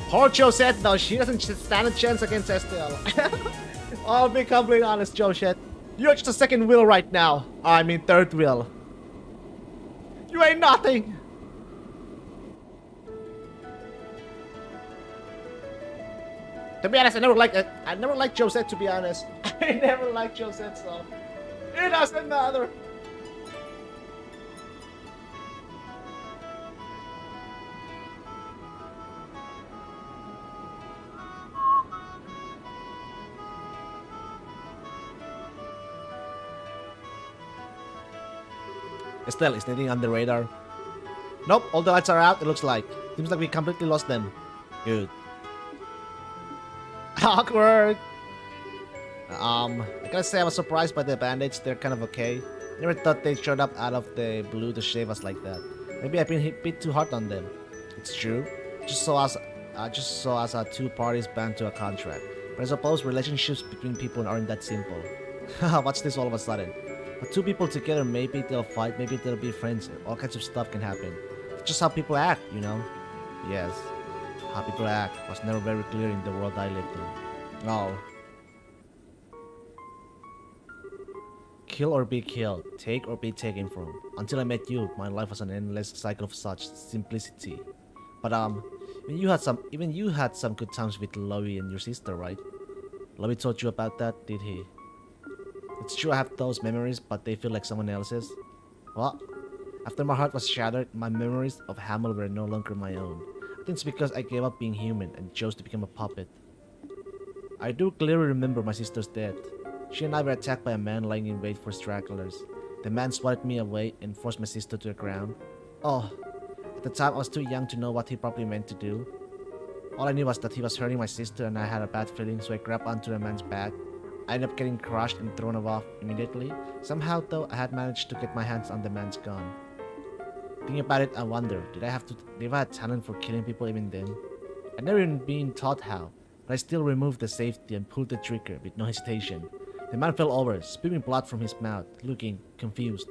Poor Josette though, she doesn't stand a chance against Estelle. I'll be completely honest, Josette. You're just a second wheel right now. I mean third wheel. You ain't nothing. To be honest, I never liked Josette, to be honest. I never liked Josette, so it doesn't matter. Estelle, is anything on the radar? Nope, all the lights are out, it looks like. Seems like we completely lost them. Good. Awkward! I gotta say I was surprised by the bandits, they're kind of okay. Never thought they showed up out of the blue to shave us like that. Maybe I've been a bit too hard on them. It's true. Just saw us two parties bound to a contract. But I suppose relationships between people aren't that simple. What's this all of a sudden? But two people together, maybe they'll fight, maybe they'll be friends. All kinds of stuff can happen. It's just how people act, you know? Yes. How people act was never very clear in the world I lived in. Oh. Kill or be killed, take or be taken from. Until I met you, my life was an endless cycle of such simplicity. But even you had some good times with Lowy and your sister, right? Lowy told you about that, did he? It's true I have those memories, but they feel like someone else's. What? After my heart was shattered, my memories of Hamel were no longer my own. I think it's because I gave up being human and chose to become a puppet. I do clearly remember my sister's death. She and I were attacked by a man lying in wait for stragglers. The man swatted me away and forced my sister to the ground. Oh, at the time I was too young to know what he probably meant to do. All I knew was that he was hurting my sister and I had a bad feeling, so I grabbed onto the man's back. I ended up getting crushed and thrown off immediately. Somehow though, I had managed to get my hands on the man's gun. Thinking about it, I wonder, did I have talent for killing people even then? I'd never even been taught how, but I still removed the safety and pulled the trigger with no hesitation. The man fell over, spewing blood from his mouth, looking confused.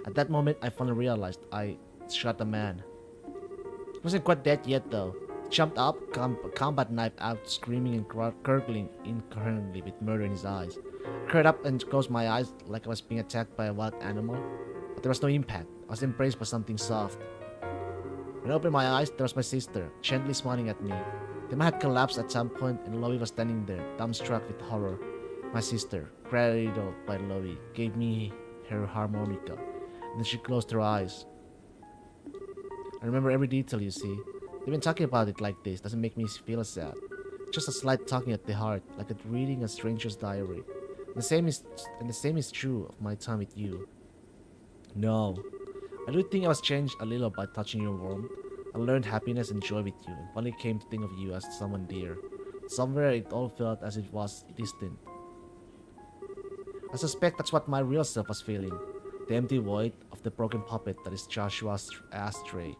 At that moment, I finally realized I shot the man. He wasn't quite dead yet though. He jumped up, combat knife out, screaming and gurgling incoherently with murder in his eyes. I curled up and closed my eyes like I was being attacked by a wild animal, but there was no impact. I was embraced by something soft. When I opened my eyes, there was my sister, gently smiling at me. The man had collapsed at some point and Lowy was standing there, dumbstruck with horror. My sister, cradled by Lowy, gave me her harmonica, and then she closed her eyes. I remember every detail, you see. Even talking about it like this doesn't make me feel sad. Just a slight tugging at the heart, like reading a stranger's diary. And the same is true of my time with you. No, I do think I was changed a little by touching your warmth. I learned happiness and joy with you, and finally came to think of you as someone dear. Somewhere it all felt as it was distant. I suspect that's what my real self was feeling. The empty void of the broken puppet that is Joshua's ashtray.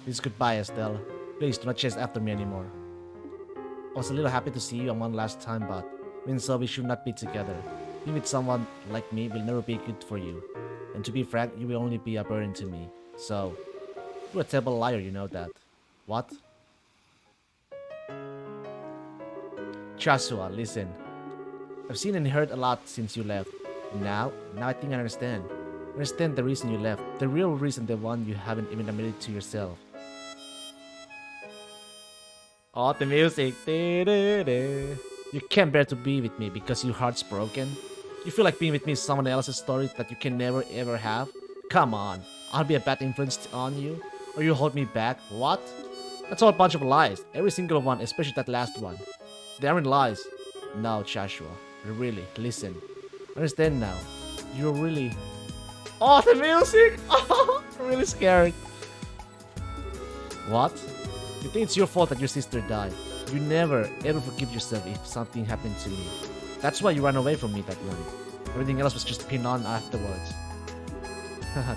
This is goodbye, Estelle. Please do not chase after me anymore. I was a little happy to see you one last time, but means so we should not be together. Being with someone like me will never be good for you. And to be frank, you will only be a burden to me. So, you're a terrible liar, you know that. What? Joshua, listen. I've seen and heard a lot since you left. And now I think I understand. I understand the reason you left. The real reason, the one you haven't even admitted to yourself. Oh, the music. You can't bear to be with me because your heart's broken. You feel like being with me is someone else's story that you can never ever have. Come on, I'll be a bad influence on you, or you hold me back. What? That's all a bunch of lies. Every single one, especially that last one. They aren't lies. No, Joshua. Really, listen. Understand now. You're really... Oh, the music! Oh, I'm really scared. What? You think it's your fault that your sister died? You never ever forgive yourself if something happened to me. That's why you ran away from me that night. Everything else was just pinned on afterwards.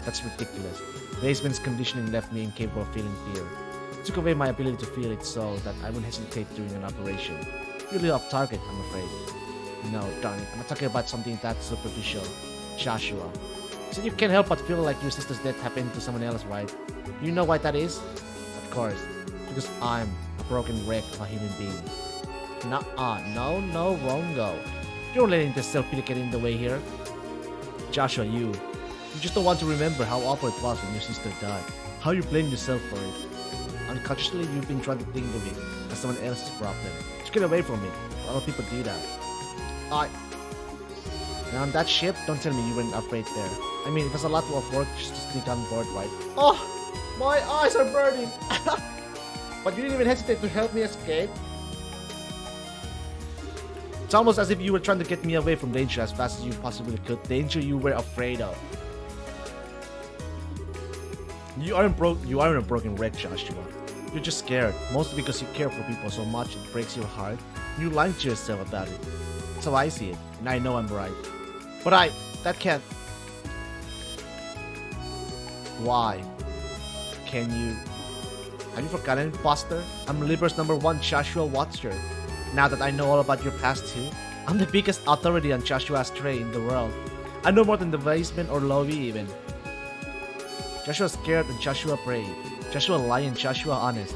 That's ridiculous. Basement's conditioning left me incapable of feeling fear. It took away my ability to feel it so that I wouldn't hesitate during an operation. Really off target, I'm afraid. No, darn it, I'm not talking about something that superficial. Joshua. So you can't help but feel like your sister's death happened to someone else, right? Do you know why that is? Of course. Because I'm a broken wreck of a human being. No, wrong-go. You're letting the self-pity get in the way here. Joshua, you just don't want to remember how awful it was when your sister died. How you blame yourself for it. Unconsciously, you've been trying to think of it as someone else's problem. Just get away from it. A lot of people do that. And on that ship, don't tell me you weren't afraid there. I mean, it was a lot of work just to sneak on board, right? Oh, my eyes are burning. But you didn't even hesitate to help me escape. It's almost as if you were trying to get me away from danger as fast as you possibly could. Danger you were afraid of. You aren't a broken wreck, Joshua. You're just scared, mostly because you care for people so much it breaks your heart. You lying to yourself about it. That's how I see it, and I know I'm right. But that can't... Why? Can you... Have you forgotten, Buster? I'm Liber's #1 Joshua Watcher. Now that I know all about your past too, I'm the biggest authority on Joshua Stray in the world. I know more than the Weisman or Lovey even. Joshua scared and Joshua brave. Joshua lying, Joshua honest.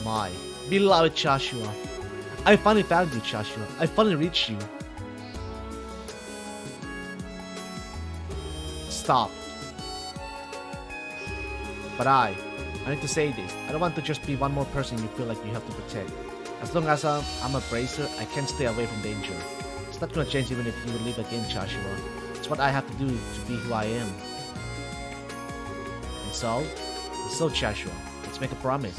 My beloved Joshua. I finally found you, Joshua. I finally reached you. Stop. But I need to say this. I don't want to just be one more person you feel like you have to protect. As long as I'm a bracer, I can't stay away from danger. It's not gonna change even if you leave again, Joshua. It's what I have to do to be who I am. And so Joshua, let's make a promise.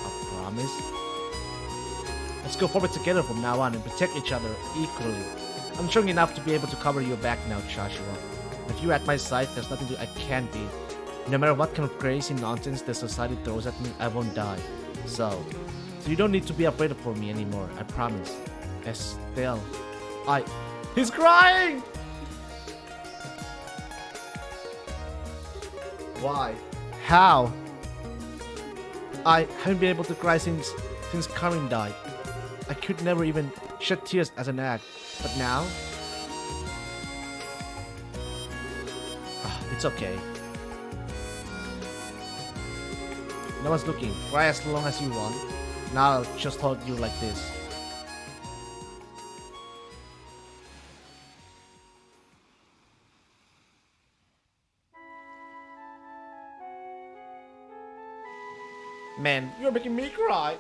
A promise? Let's go forward together from now on and protect each other equally. I'm strong enough to be able to cover your back now, Joshua. If you're at my side, there's nothing I can't be. No matter what kind of crazy nonsense the society throws at me, I won't die. So you don't need to be afraid for me anymore, I promise. Estelle. He's crying! Why? How? I haven't been able to cry since Karin died. I could never even shed tears as an act. But now? It's okay. No one's looking. Cry as long as you want. Now I'll just hold you like this. Man, you're making me cry.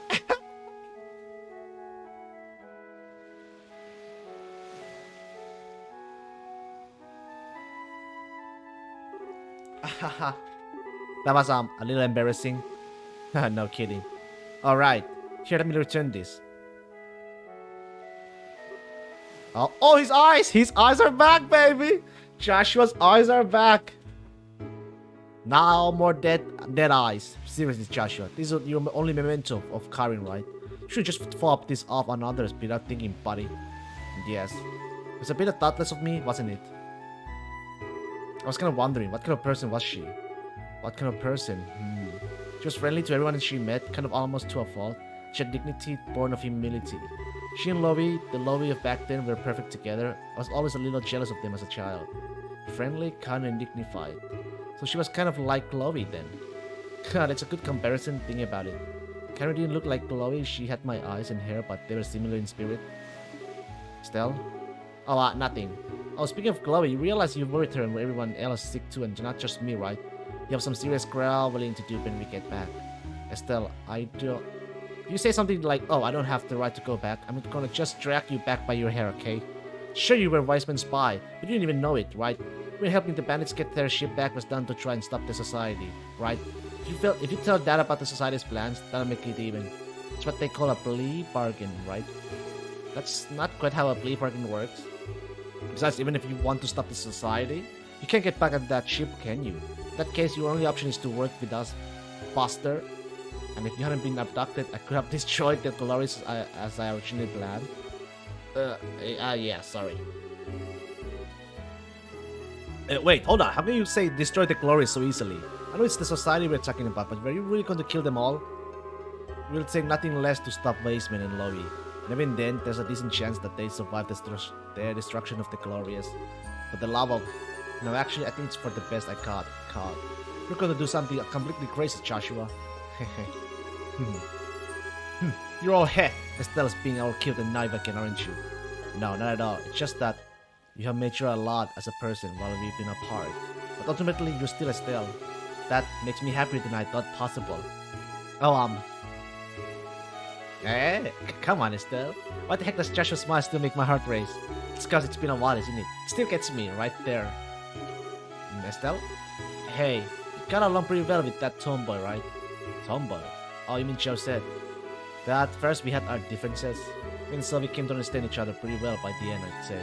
That was a little embarrassing. No kidding. Alright, here, let me return this. Oh, his eyes! His eyes are back, baby! Joshua's eyes are back. Now more dead eyes. Seriously, Joshua, this is your only memento of Karin, right? You should just flop this off on others without thinking, buddy. And yes, it was a bit thoughtless of me, wasn't it? I was kind of wondering, what kind of person was she? What kind of person? She was friendly to everyone she met, kind of almost to a fault. She had dignity born of humility. She and Lovey, the Lovey of back then, were perfect together. I was always a little jealous of them as a child. Friendly, kind, and dignified. So she was kind of like Lovey then. God, that's a good comparison, thinking about it. Karin didn't look like Lovey. She had my eyes and hair, but they were similar in spirit. Estelle? Oh, nothing. Oh, speaking of Chloe, you realize you've worried her and everyone else sick too, and not just me, right? You have some serious growling to do when we get back. Estelle, you say something like, oh, I don't have the right to go back. I'm gonna just drag you back by your hair, okay? Sure, you were Weisman's spy, but you didn't even know it, right? We're helping the bandits get their ship back was done to try and stop the society, right? If you tell Dad about the society's plans, that'll make it even. It's what they call a plea bargain, right? That's not quite how a plea bargain works. Besides, even if you want to stop the society, you can't get back on that ship, can you? In that case, your only option is to work with us, Buster. And if you hadn't been abducted, I could have destroyed the Dolores as I originally planned. Yeah, sorry. Wait, hold on. How can you say destroy the glory so easily? I know it's the society we're talking about, but were you really going to kill them all? We'll take nothing less to stop Weisman and Lovey. And even then, there's a decent chance that they survive their destruction of the glorious. But the love of... No, actually, I think it's for the best I caught. You're going to do something completely crazy, Joshua. You're all heh. Estelle's being all killed and knife again, aren't you? No, not at all. It's just that you have matured a lot as a person while we've been apart. But ultimately, you're still Estelle. That makes me happier than I thought possible. Oh, come on, Estelle. Why the heck does Joshua's smile still make my heart race? It's because it's been a while, isn't it? It still gets me right there. Estelle? Hey, you got along pretty well with that tomboy, right? Tomboy? Oh, you mean Josette? That first we had our differences. And so we came to understand each other pretty well by the end, I'd say.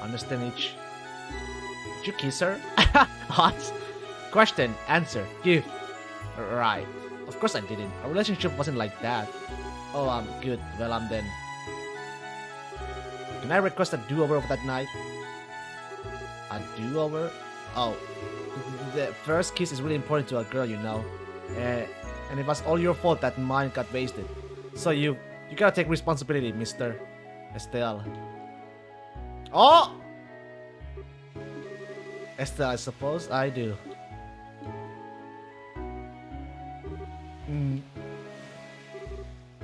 Understand each... Did you kiss her? What? Question, answer, give. Right. Of course I didn't. Our relationship wasn't like that. Oh, I'm good. Well, I'm then. Can I request a do-over of that night? A do-over? Oh. The first kiss is really important to a girl, you know. And it was all your fault that mine got wasted. So you gotta take responsibility, Mr. Estelle. Oh! Estelle, I suppose I do.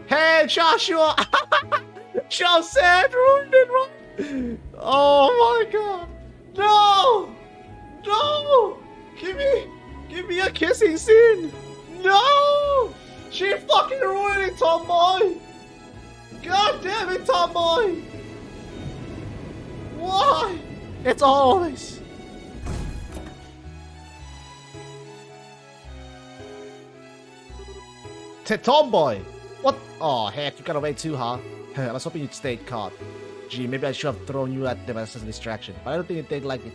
Hey, Joshua! Josette ruined it, right? Oh my god! No! No! Give me a kissing scene! No! She fucking ruined it, Tomboy! God damn it, Tomboy! Why? It's always... Tomboy! What? Oh, heck, you got away too, huh? I was hoping you'd stay caught. Gee, maybe I should have thrown you at them as a distraction. But I don't think they'd like it.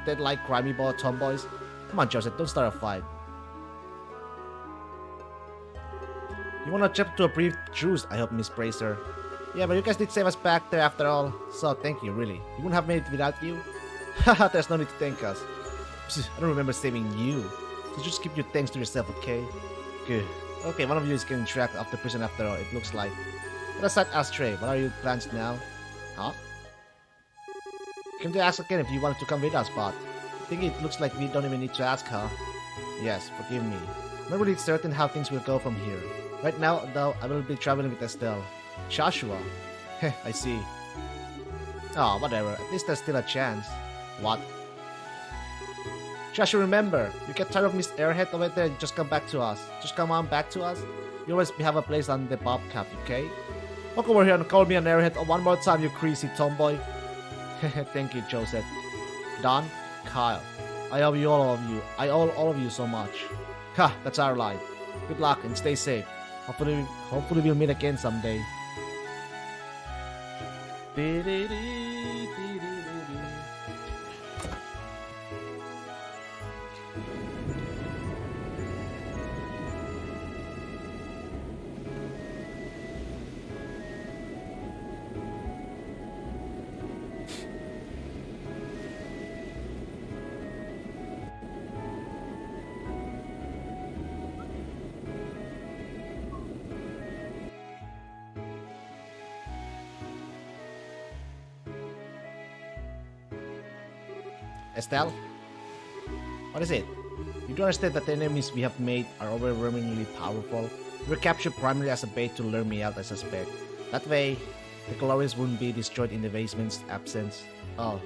They'd like grimy boy tomboys. Come on, Joseph, don't start a fight. You wanna jump to a brief truce, I hope, Miss Bracer. Yeah, but you guys did save us back there after all. So, thank you, really. You wouldn't have made it without you? Haha, there's no need to thank us. I don't remember saving you. So just keep your thanks to yourself, okay? Good. Okay, one of you is getting tracked off the prison after all, it looks like. Let us ask Trey, what are your plans now? Huh? Came to ask again if you wanted to come with us, but I think it looks like we don't even need to ask, huh? Yes, forgive me. I'm not really certain how things will go from here. Right now, though, I will be traveling with Estelle. Joshua. Heh, I see. Oh, whatever. At least there's still a chance. What? Joshua, remember, you get tired of Miss Airhead over there, just come back to us. Just come on back to us. You always have a place on the Bobcat, okay? Walk over here and call me an Airhead one more time, you crazy tomboy. Thank you, Joseph. Don, Kyle. I owe you all of you so much. Ha, that's our line. Good luck and stay safe. Hopefully we'll meet again someday. Estelle? What is it? You do understand that the enemies we have made are overwhelmingly powerful? We were captured primarily as a bait to lure me out, I suspect. That way, the Glorious wouldn't be destroyed in the basement's absence. Oh,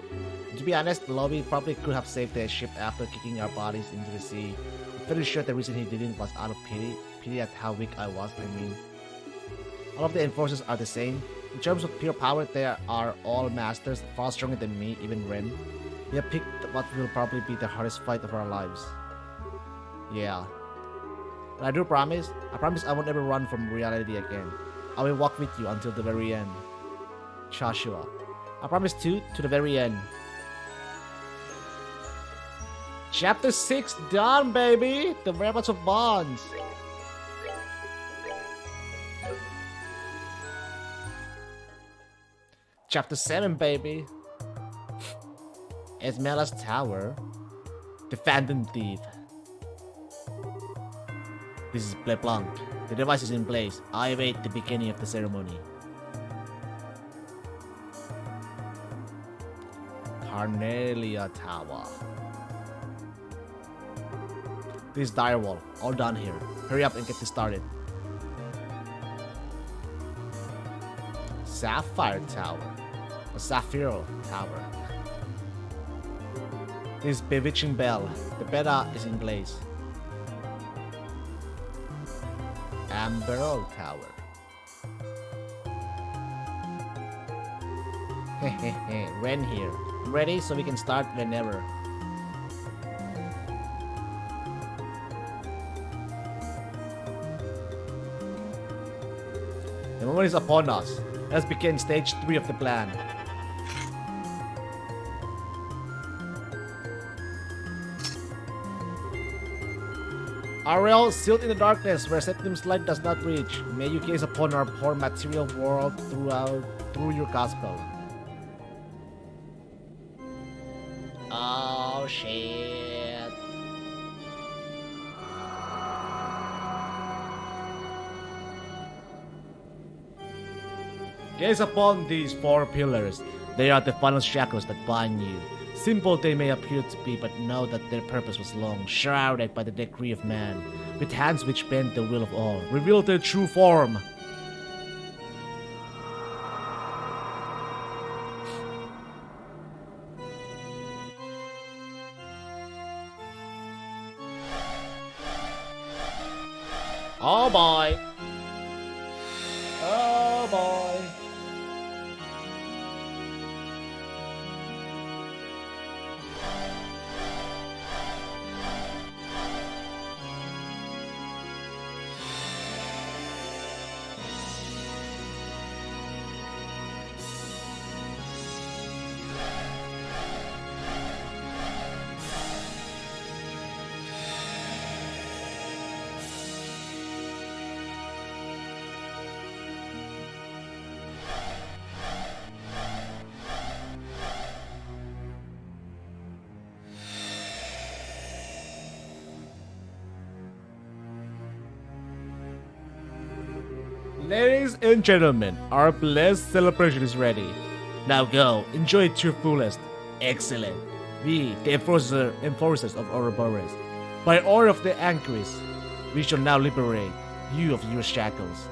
to be honest, the lobby probably could have saved their ship after kicking our bodies into the sea. I'm fairly sure the reason he didn't was out of pity at how weak I was, I mean. All of the enforcers are the same. In terms of pure power, they are all masters, far stronger than me, even Ren. We have picked what will probably be the hardest fight of our lives. Yeah. But I promise I won't ever run from reality again. I will walk with you until the very end. Joshua. I promise to the very end. Chapter 6 done, baby! The Whereabouts of Bonds. Chapter 7, baby. Esmeralda's Tower. The Phantom Thief. This is LeBlanc. The device is in place. I await the beginning of the ceremony. Carnelia Tower. This is Direwolf. All done here. Hurry up and get this started. Sapphire Tower. Or Sapphire Tower. This is Bewitching Bell. The beta is in place. Amberol Tower. Hehehe, Ren here. Ready so we can start whenever. The moment is upon us. Let's begin stage 3 of the plan. Ariel, sealed in the darkness where Septim's light does not reach, may you gaze upon our poor material world through your gospel. Oh shit. Gaze upon these 4 pillars. They are the final shackles that bind you. Simple they may appear to be, but know that their purpose was long, shrouded by the decree of man, with hands which bend the will of all. Reveal their true form. Oh boy. Oh boy. Ladies and gentlemen, our blessed celebration is ready. Now go, enjoy it to your fullest. Excellent. We, the enforcers of Ouroboros, by order of the Anchors, we shall now liberate you of your shackles.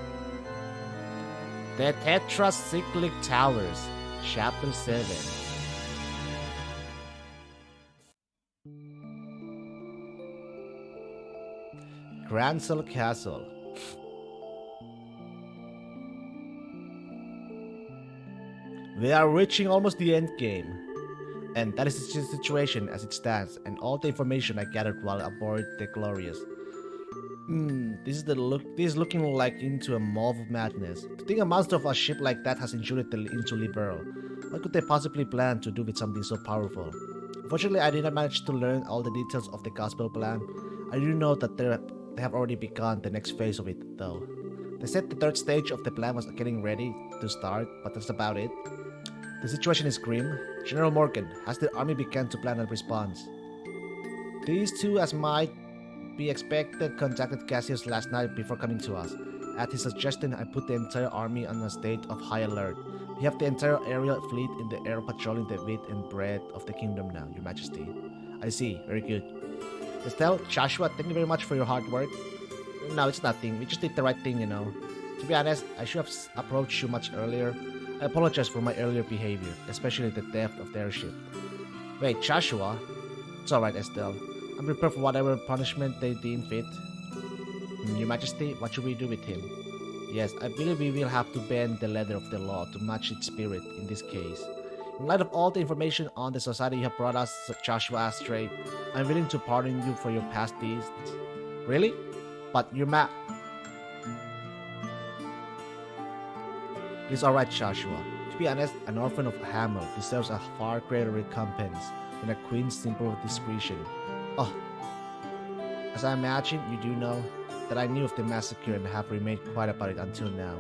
The Tetracyclic Towers, Chapter 7. Grancel Castle. We are reaching almost the end game, and that is the situation as it stands, and all the information I gathered while aboard the Glorious. This is looking like into a mob of madness. To think a monster of a ship like that has intruded into Liberal. What could they possibly plan to do with something so powerful? Unfortunately, I did not manage to learn all the details of the gospel plan. I do know that they have already begun the next phase of it, though. They said the 3rd stage of the plan was getting ready to start, but that's about it. The situation is grim. General Morgan, has the army begun to plan a response? These two, as might be expected, contacted Cassius last night before coming to us. At his suggestion, I put the entire army on a state of high alert. We have the entire aerial fleet in the air patrolling the width and breadth of the kingdom now, Your Majesty. I see. Very good. Estelle, Joshua, thank you very much for your hard work. No, it's nothing. We just did the right thing, you know. To be honest, I should have approached you much earlier. I apologize for my earlier behavior, especially the theft of the airship. Wait, Joshua? It's alright, Estelle. I'm prepared for whatever punishment they deem fit. Your Majesty, what should we do with him? Yes, I believe we will have to bend the letter of the law to match its spirit in this case. In light of all the information on the society you have brought us, Joshua Astray, I'm willing to pardon you for your past deeds. Really? But It's alright, Joshua. To be honest, an orphan of Hamel deserves a far greater recompense than a queen's simple discretion. Oh, as I imagine, you do know that I knew of the massacre and have remained quiet about it until now.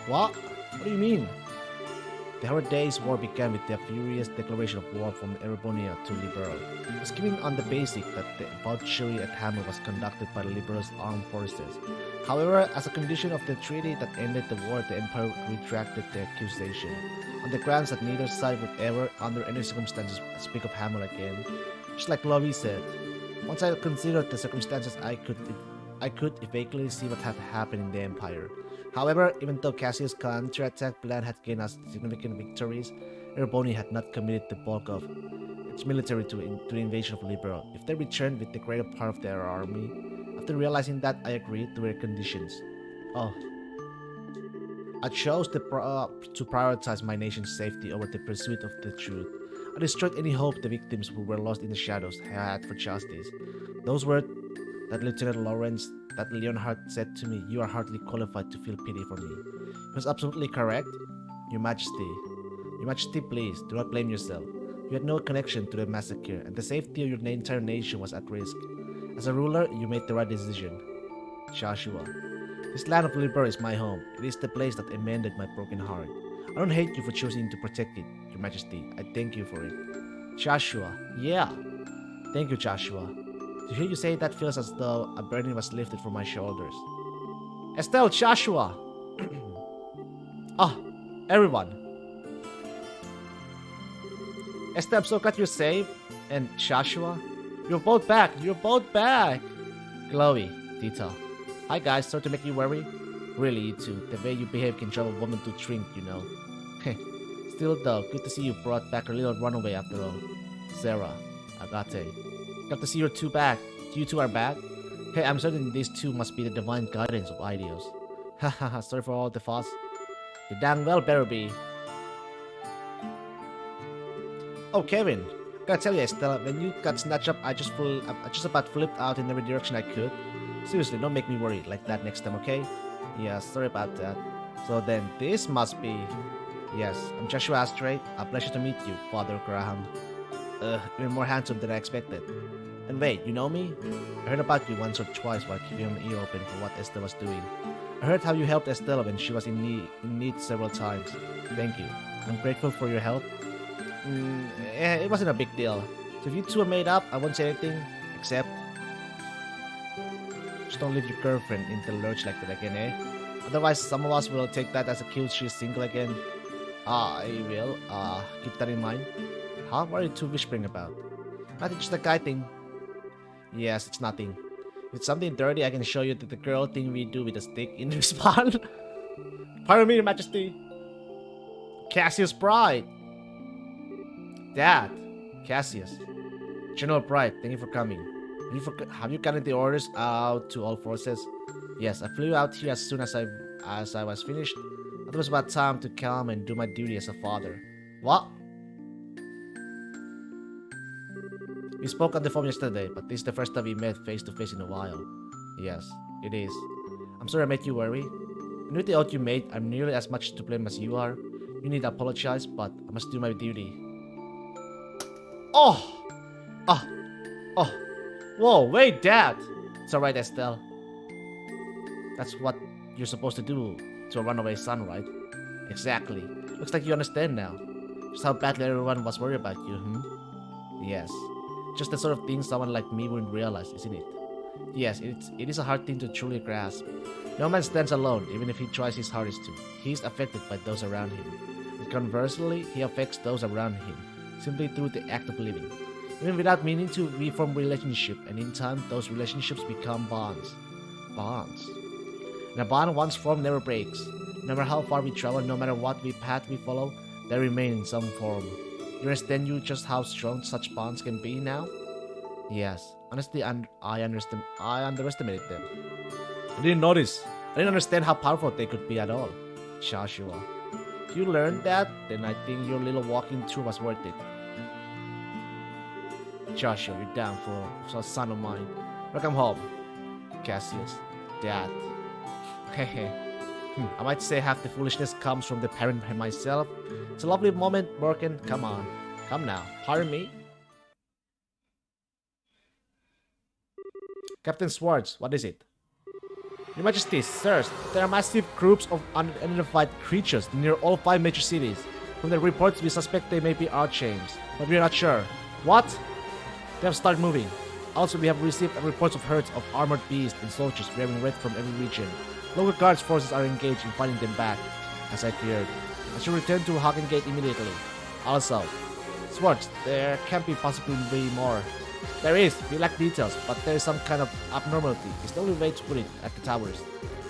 What? What do you mean? The 100 Days' War began with the furious declaration of war from Erebonia to Liberal. It was given on the basis that the butchery at Hamel was conducted by Liberal's armed forces. However, as a condition of the treaty that ended the war, the Empire retracted the accusation, on the grounds that neither side would ever, under any circumstances, speak of Hamel again. Just like Lovey said, once I considered the circumstances, I could vaguely see what had happened in the Empire. However, even though Cassius' counterattack plan had gained us significant victories, Erebonia had not committed the bulk of its military to the invasion of Liberal. If they returned with the greater part of their army, After realizing that, I agreed to their conditions. Oh. I chose to prioritize my nation's safety over the pursuit of the truth. I destroyed any hope the victims who were lost in the shadows had for justice. Those words that Lieutenant Lawrence, that Leonhardt said to me, "You are hardly qualified to feel pity for me." He was absolutely correct. Your Majesty. Your Majesty, please, do not blame yourself. You had no connection to the massacre, and the safety of your entire nation was at risk. As a ruler, you made the right decision. Joshua. This land of Liberty is my home. It is the place that amended my broken heart. I don't hate you for choosing to protect it, Your Majesty. I thank you for it. Joshua. Yeah. Thank you, Joshua. To hear you say that feels as though a burden was lifted from my shoulders. Estelle, Joshua! Everyone. Estelle, I'm so glad you're safe. And Joshua? You're both back! You're both back! Chloe, Tita. Hi guys, sorry to make you worry. Really, you two. The way you behave can drive a woman to drink, you know. Still though, good to see you brought back a little runaway after all. Sarah, Agate. Glad to see you two back. You two are back? Hey, I'm certain these two must be the divine guidance of Idios. Hahaha, sorry for all the fuss. You dang well better be. Oh, Kevin. Gotta tell you, Estella, when you got snatched up, I just about flipped out in every direction I could. Seriously, don't make me worry like that next time, okay? Yeah, sorry about that. So then, this must be... Yes, I'm Joshua Astray. A pleasure to meet you, Father Graham. You're more handsome than I expected. And wait, you know me? I heard about you once or twice while keeping an ear open for what Estelle was doing. I heard how you helped Estella when she was in need several times. Thank you. I'm grateful for your help. It wasn't a big deal. So if you two are made up, I won't say anything, except... Just don't leave your girlfriend in the lurch like that again, eh? Otherwise, some of us will take that as a cue she's single again. I will. Keep that in mind. Huh? What are you two whispering about? Nothing, just a guy thing. Yes, it's nothing. If it's something dirty, I can show you the girl thing we do with a stick in the spawn. Pardon me, Your Majesty. Cassius Pride. Dad. Cassius. General Pride, thank you for coming. Have you gotten the orders out to all forces? Yes, I flew out here as soon as I was finished. I thought it was about time to come and do my duty as a father. What? We spoke on the phone yesterday, but this is the first time we met face to face in a while. Yes, it is. I'm sorry I made you worry. And with the oath you made, I'm nearly as much to blame as you are. You need to apologize, but I must do my duty. Whoa, wait, Dad! It's alright, Estelle. That's what you're supposed to do to a runaway son, right? Exactly. Looks like you understand now. Just how badly everyone was worried about you, Yes. Just the sort of thing someone like me wouldn't realize, isn't it? Yes, it is a hard thing to truly grasp. No man stands alone, even if he tries his hardest to. He is affected by those around him. And conversely, he affects those around him, simply through the act of living. Even without meaning to, we form relationship, and in time, those relationships become bonds. Bonds. And a bond once formed never breaks. No matter how far we travel, no matter what path we follow, they remain in some form. You understand just how strong such bonds can be now? Yes. Honestly, I underestimated them. I didn't notice. I didn't understand how powerful they could be at all. Joshua. If you learned that, then I think your little walking tour was worth it. Joshua, you're down for a son of mine. Welcome home. Cassius. Dad. Hehe. I might say half the foolishness comes from the parent myself. It's a lovely moment, Morgan. Come on. Come now. Pardon me? Captain Swartz, what is it? Your Majesty, sirs, there are massive groups of unidentified creatures near all 5 major cities. From the reports, we suspect they may be Archames, but we are not sure. What? They have started moving. Also, we have received reports of herds of armored beasts and soldiers wearing red from every region. Local guards forces are engaged in fighting them back, as I feared. I should return to Hagen Gate immediately. Also, Swartz, there can't possibly be more. There is, we lack details, but there is some kind of abnormality. It's the only way to put it at the towers.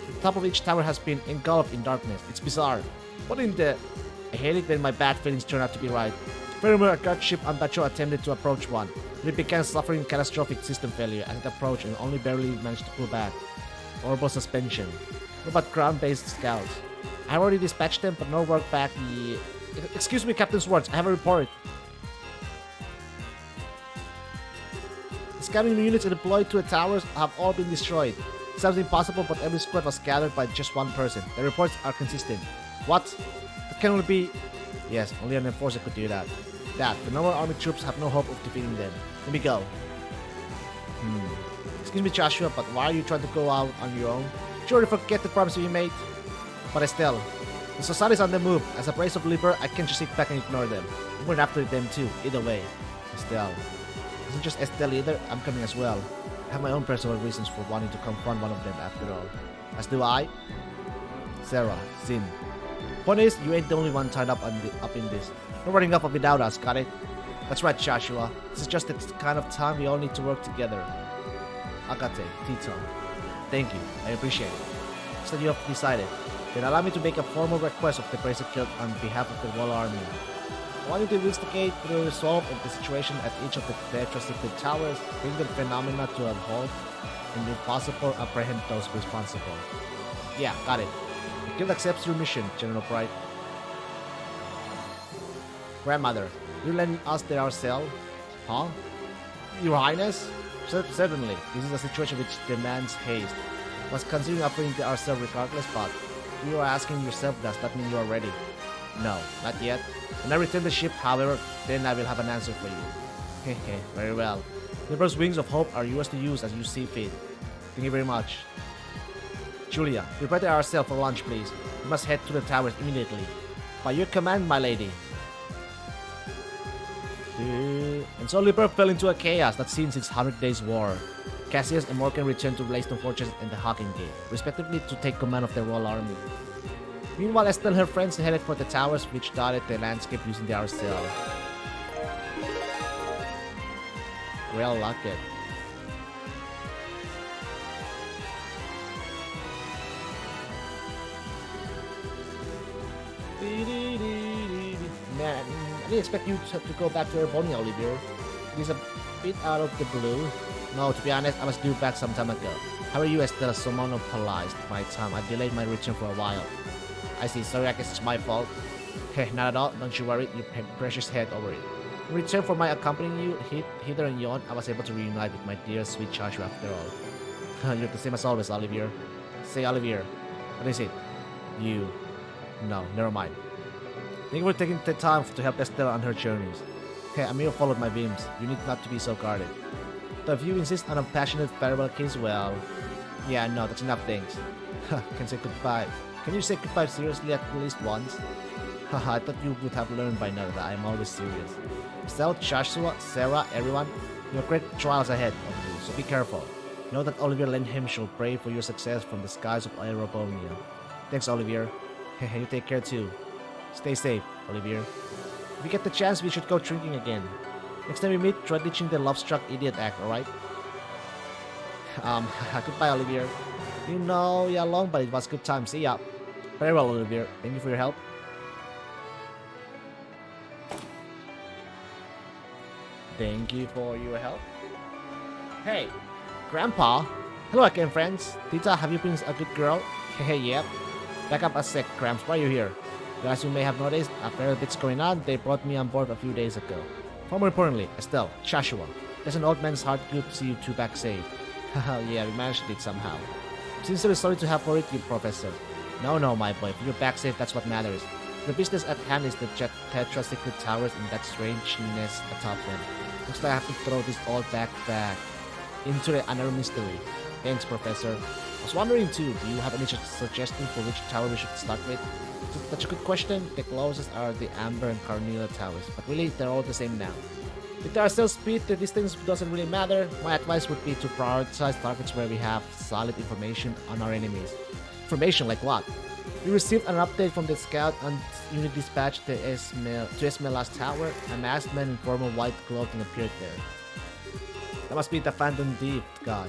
The top of each tower has been engulfed in darkness. It's bizarre. What in the... I hate it when my bad feelings turn out to be right. Furthermore, a guard ship Ambacho attempted to approach one. It began suffering catastrophic system failure as it approached and only barely managed to pull back. Orbital suspension. What about ground-based scouts? I have already dispatched them, but no work back. Excuse me, Captain Swartz, I have a report. The scouting units deployed to the towers have all been destroyed. It sounds impossible, but every squad was gathered by just one person. The reports are consistent. What? That can only be... Yes, only an enforcer could do that. The normal army troops have no hope of defeating them. Let me go. Excuse me, Joshua, but why are you trying to go out on your own? Sure, you forget the promise you made. But Estelle, the society's on the move. As a brace of Liber, I can't just sit back and ignore them. I'm going after them too, either way. Estelle. Isn't just Estelle either, I'm coming as well. I have my own personal reasons for wanting to confront one of them after all. As do I. Sarah, Zin. Point is, you ain't the only one tied up in this. No running off without us, got it? That's right, Joshua. This is just the kind of time we all need to work together. Agate, Tito. Thank you, I appreciate it. So you have decided. Then allow me to make a formal request of the Bracer Guild on behalf of the Royal Army. I want you to investigate the resolve of the situation at each of the Tetrasecret towers, bring the phenomena to a halt, and if possible, apprehend those responsible. Yeah, got it. The Guild accepts your mission, General Bright. Grandmother, you're lending us there ourselves? Huh? Your Highness? Certainly, this is a situation which demands haste. I was considering offering ourselves regardless, but if you are asking yourself, does that mean you are ready? No, not yet. When I return the ship, however, then I will have an answer for you. Hehe, very well. Liber's wings of hope are yours to use as you see fit. Thank you very much. Julia, prepare ourselves for lunch, please. We must head to the towers immediately. By your command, my lady. And so Liber fell into a chaos that seen since 100 Days War. Cassius and Morgan returned to Blaiston Fortress and the Hawking Gate, respectively, to take command of the Royal Army. Meanwhile, Estelle and her friends headed for the towers which dotted the landscape using the Arcel. Well, Lockett. Man, I didn't expect you to go back to Erbonia, Olivier. It is a bit out of the blue. No, to be honest, I was due back some time ago. How are you, Estelle? So monopolized my time. I delayed my return for a while. I see, sorry, I guess it's my fault. Hey, not at all. Don't you worry, you precious head over it. In return for my accompanying you hither and yon, I was able to reunite with my dear sweet Joshua after all. You're the same as always, Olivier. Say, Olivier. What is it? You. No, never mind. Thank you for taking the time to help Estelle on her journeys. Hey, Amir followed my whims. You need not to be so guarded. But if you insist on a passionate farewell kiss, well... Yeah, no, that's enough things. Can say goodbye. Can you say goodbye seriously at least once? Haha, I thought you would have learned by now that I am always serious. Estelle, Joshua, Sarah, everyone, you have great trials ahead of you, so be careful. Know that Olivier Lenhem shall pray for your success from the skies of Aerobonia. Thanks, Olivier. Hey, you take care too. Stay safe, Olivier. If we get the chance, we should go drinking again. Next time we meet, try ditching the love-struck idiot act, alright? Goodbye, Olivier. You know, yeah, long, but it was good time. See ya. Very well, Olivier. Thank you for your help. Thank you for your help. Hey, Grandpa. Hello again, friends. Tita, have you been a good girl? Hey, yep. Back up a sec, Gramps. Why are you here? Well, as you may have noticed, a fair bit's going on. They brought me on board a few days ago. Far more importantly, Estelle, Joshua. There's an old man's heart. Good to see you two back safe. Haha, yeah, we managed it somehow. Sincerely sorry to have worried you, Professor. No, my boy. If you're back safe, that's what matters. The business at hand is the Tetrasecret towers and that strangeness atop them. Looks like I have to throw this all back into the another mystery. Thanks, Professor. I was wondering too, do you have any suggestion for which tower we should start with? Such a good question. The closest are the Amber and Carnilla towers, but really they're all the same now. With our stealth speed, the distance doesn't really matter. My advice would be to prioritize targets where we have solid information on our enemies. Information like what? We received an update from the scout and unit dispatch to Esmela's tower. A masked man in formal white clothing appeared there. That must be the Phantom Thief guy.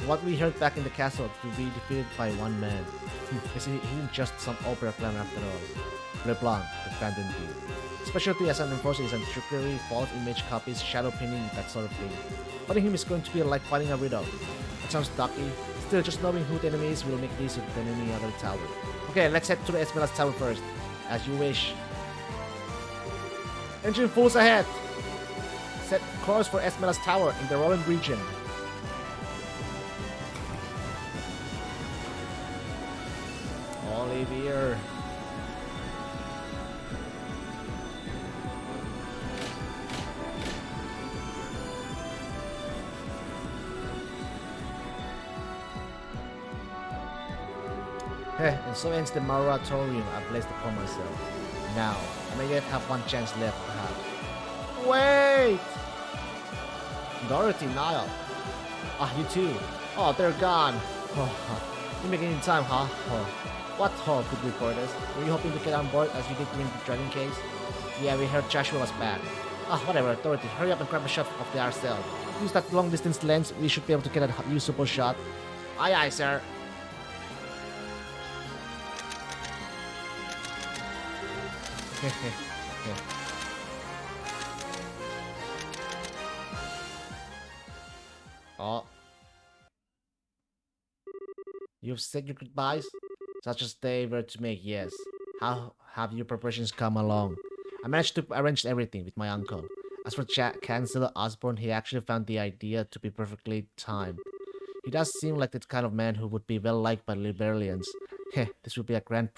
What we heard back in the castle to be defeated by one man. He isn't just some opera clown after all. LeBlanc, the Phantom Thief. Specialty as an enforcer is trickery, false image copies, shadow pinning, that sort of thing. Fighting him is going to be like fighting a riddle. That sounds ducky. Still, just knowing who the enemy is will make it easier than any other tower. Okay, let's head to the Esmeralda Tower first. As you wish. Engine fools ahead! Set course for Esmeralda's Tower in the Roland region. Olivier. And so ends the moratorium I placed upon myself. Now, I may yet have one chance left, perhaps. Wait! Dorothy, Niall. Ah, you too. Oh, they're gone. Oh, you're making it in time, huh? Oh. What could report us? Were you hoping to get on board as you did during the Dragon case? Yeah, we heard Joshua was back. Ah, whatever. Dorothy, hurry up and grab a shot of the RSL. Use that long distance lens. We should be able to get a usable shot. Aye, aye, sir. Oh. You've said your goodbyes? Such as they were to make, yes. How have your preparations come along? I managed to arrange everything with my uncle. As for Chancellor Osborne, he actually found the idea to be perfectly timed. He does seem like the kind of man who would be well liked by Liberalians. Heh, this will be a grand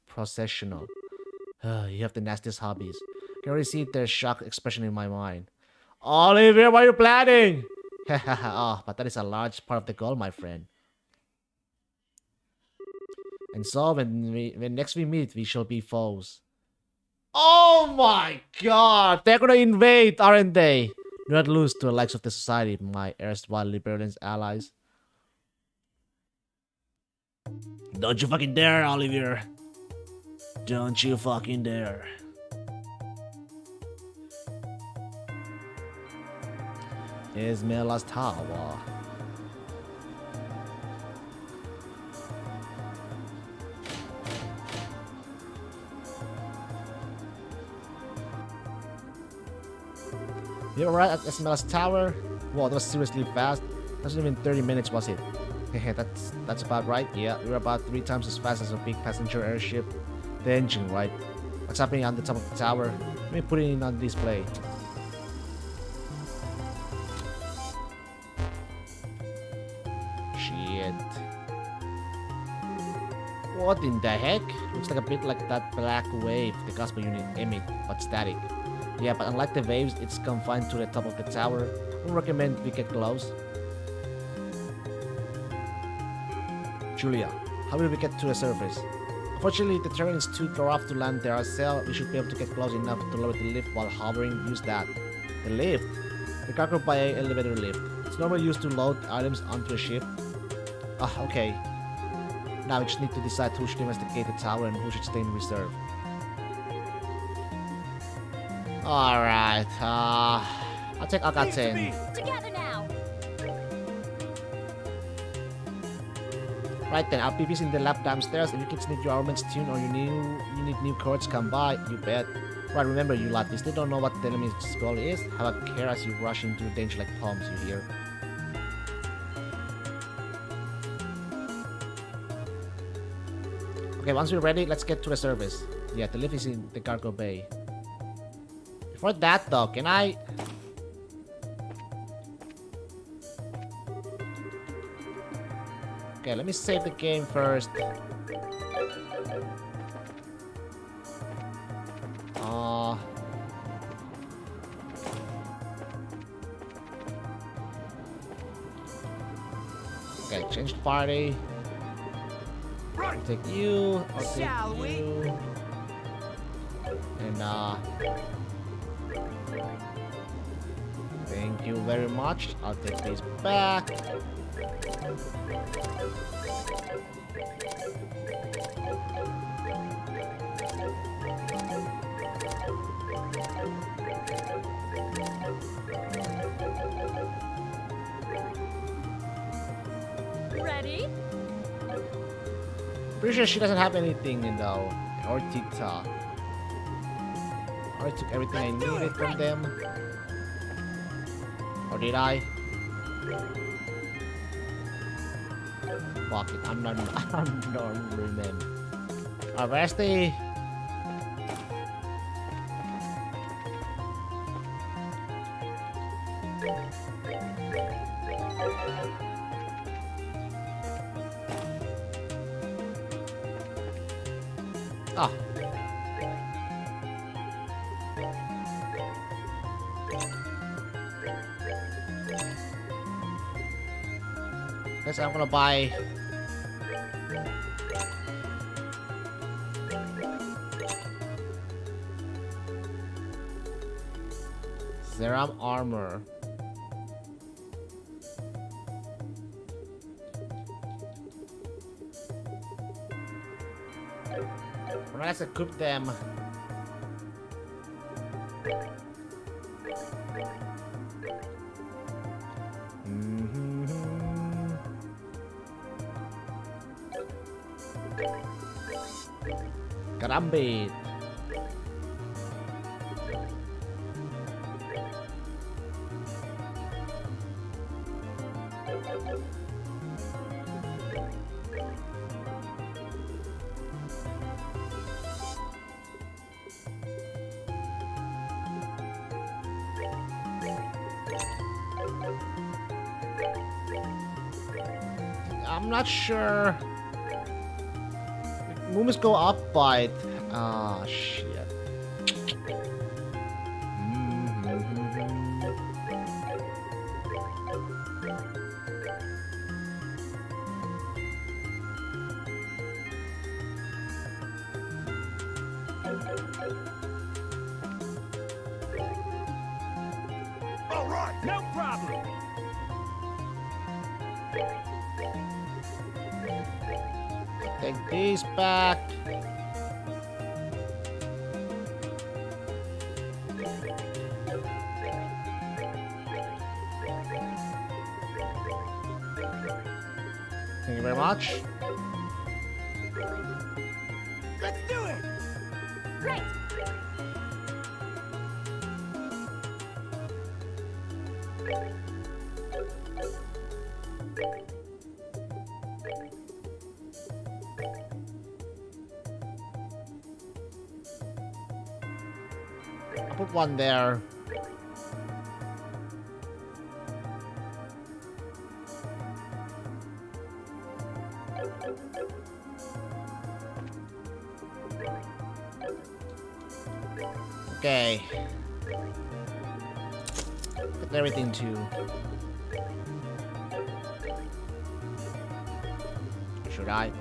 processional. You have the nastiest hobbies. I can already see their shocked expression in my mind. Olivier, what are you planning? Oh, but that is a large part of the goal, my friend. And so, when next we meet, we shall be foes. Oh my god! They're gonna invade, aren't they? Do not lose to the likes of the society, my erstwhile Liberalians allies. Don't you fucking dare, Olivier. Don't you fucking dare. Esmeralda's Tower. You're right at Esmeralda's Tower. Whoa, that was seriously fast. That wasn't even 30 minutes, was it? that's about right. Yeah, you're about 3 times as fast as a big passenger airship. The engine, right? What's happening on the top of the tower? Let me put it in on display. Shit. What in the heck? Looks like a bit like that black wave the gospel unit emit, but static. Yeah, but unlike the waves, it's confined to the top of the tower. I recommend we get close. Julia, how will we get to the surface? Unfortunately, the terrain is too rough to land there ourselves. We should be able to get close enough to lower the lift while hovering. Use that. The lift? The cargo bay elevator lift. It's normally used to load items onto a ship. Ah, okay. Now we just need to decide who should investigate the tower and who should stay in reserve. Alright, I'll take Akaten. Together now. Right then, I'll be visiting the lab downstairs. If you kids need your armaments tuned or you need new cords, come by, you bet. Right, remember you lad, we still don't know what the enemy's goal is. Have a care as you rush into danger like palms, you hear? Okay, once we're ready, let's get to the surface. Yeah, the lift is in the cargo bay. Before that though, can I... Okay, let me save the game first. Okay, change the party. I'll take you. I'll take you. And thank you very much. I'll take these back. Pretty sure she doesn't have anything, though. Or Tita. Or I took everything I needed from them. Or did I? Fuck it, I'm not remember. Where's the... Ah. Guess I'm gonna buy... Serum armor. Let's equip them. Karambit. I'm not sure. Movements go up by... Ah, shit. All right, no problem. Take these back. Thank you very much. Let's do it. Great. I'll put one there. Okay. Put everything too. Should I?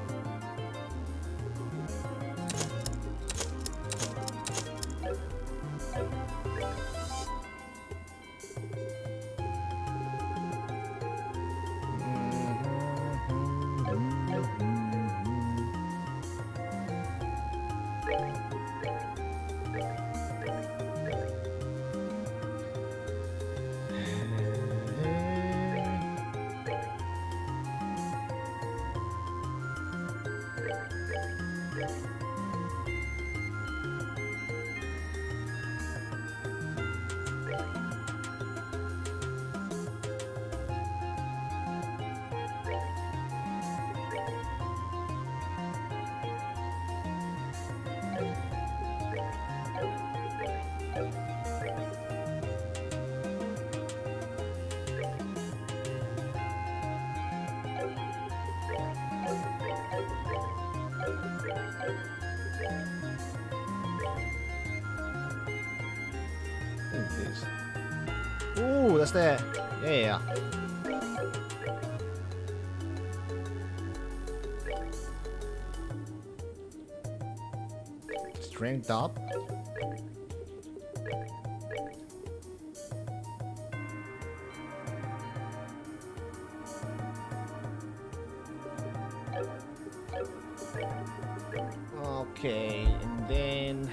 Ooh, that's there. Yeah. Strength up. Okay, and then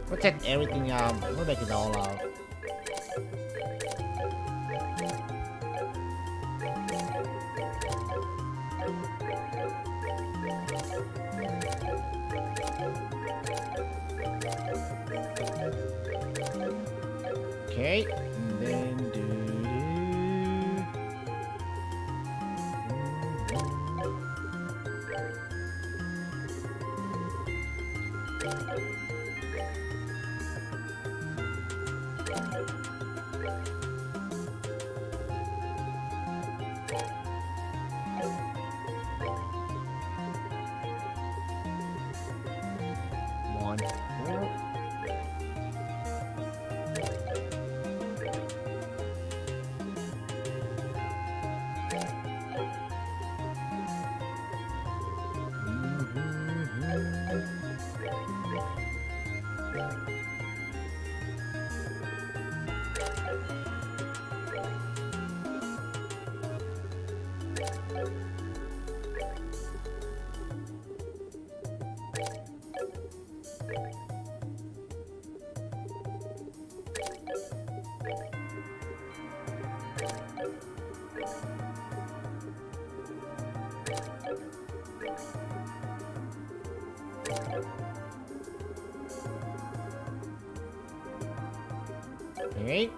Protect everything out. We'll make it all out. Okay, and then one, four. Okay.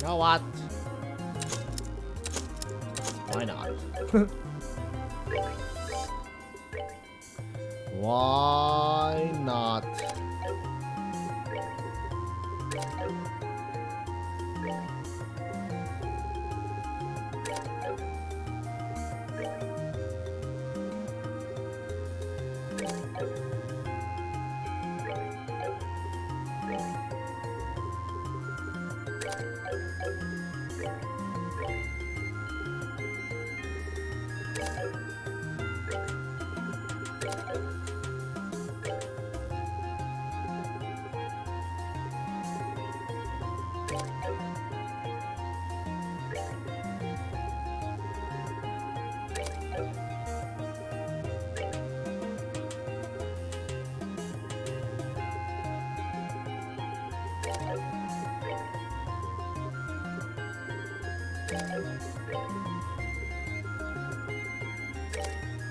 You know what? Why not? Why not?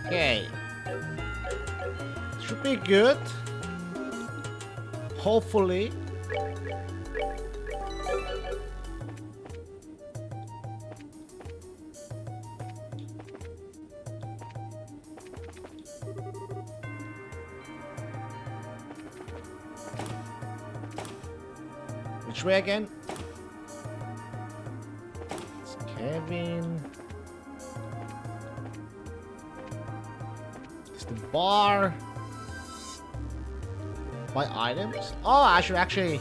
Okay. Should be good. Hopefully. Which way again? It's Kevin. It's the bar. Buy items? Oh, I should actually.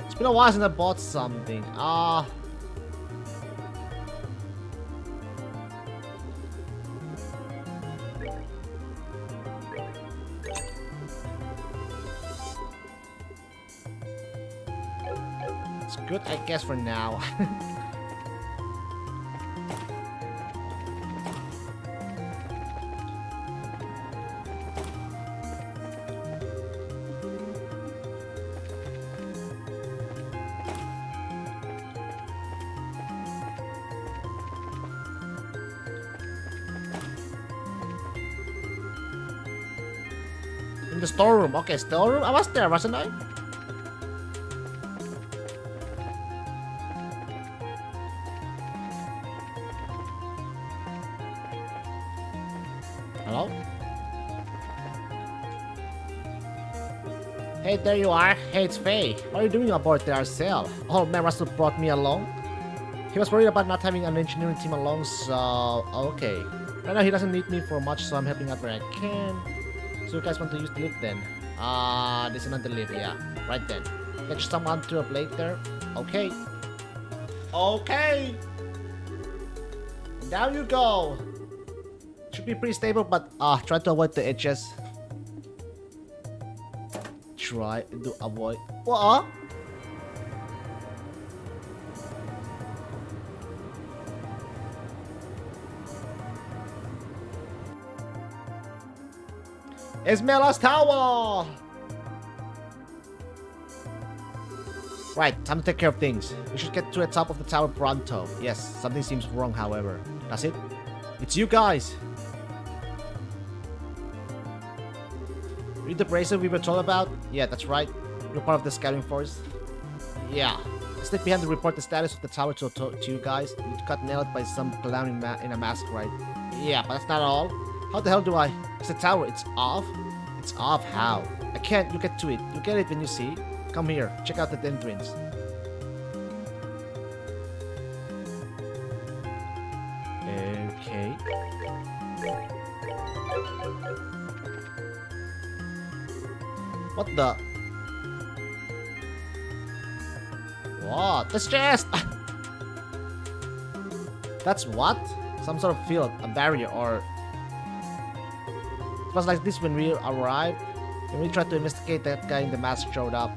It's been a while since I bought something. It's good, I guess, for now. In the storeroom. Okay, storeroom. I was there, wasn't I? Hello? Hey, there you are. Hey, it's Faye. What are you doing aboard the RCL? Oh man, Russell brought me along. He was worried about not having an engineering team along, so okay. Right now he doesn't need me for much, so I'm helping out where I can. So you guys want to use the lift then? This is another lift, yeah. Right then. Get someone to up later. Okay. Okay. Down you go. Should be pretty stable, but try to avoid the edges. try to avoid. What? Esmeralda's tower! Right, time to take care of things. We should get to the top of the tower pronto. Yes, something seems wrong, however. That's it? It's you guys! Read the bracelet we were told about? Yeah, that's right. You're part of the scouting force. Yeah. I slipped behind to report the status of the tower to you guys. You got nailed by some clown in a mask, right? Yeah, but that's not all. How the hell do I... It's the tower, it's off? It's off how? I can't, you get to it. You get it when you see. Come here, check out the entrance. Okay. What the? What? This chest! That's what? Some sort of field, a barrier, or... It was like this when we arrived. When we tried to investigate, that guy in the mask showed up.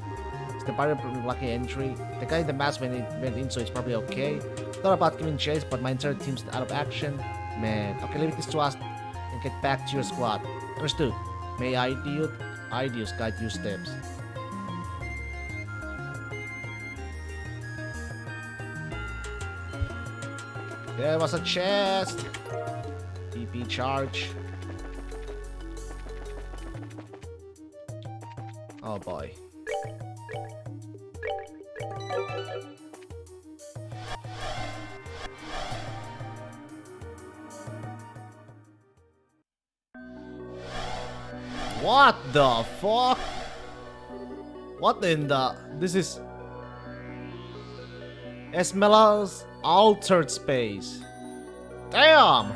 It's the barrier blocking entry. The guy in the mask went in, so it's probably okay. Thought about giving chase, but my entire team's out of action. Man, okay, leave this to us and get back to your squad. Understood. May ideas guide your steps. There was a chest. TP charge. Oh boy. What the fuck? What in the... This is... Esmeralda's altered space. Damn!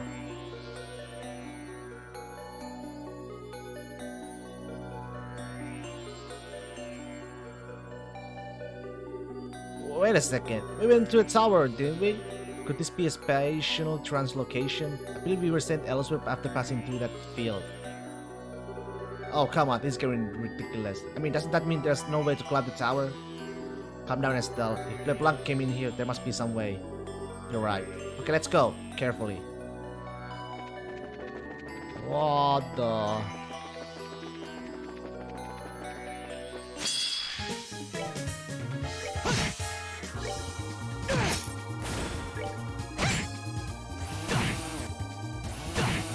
Wait a second. We went to a tower, didn't we? Could this be a spatial translocation? I believe we were sent elsewhere after passing through that field. Oh, come on. This is getting ridiculous. I mean, doesn't that mean there's no way to climb the tower? Calm down, Estelle. If LeBlanc came in here, there must be some way. You're right. Okay, let's go. Carefully. What the...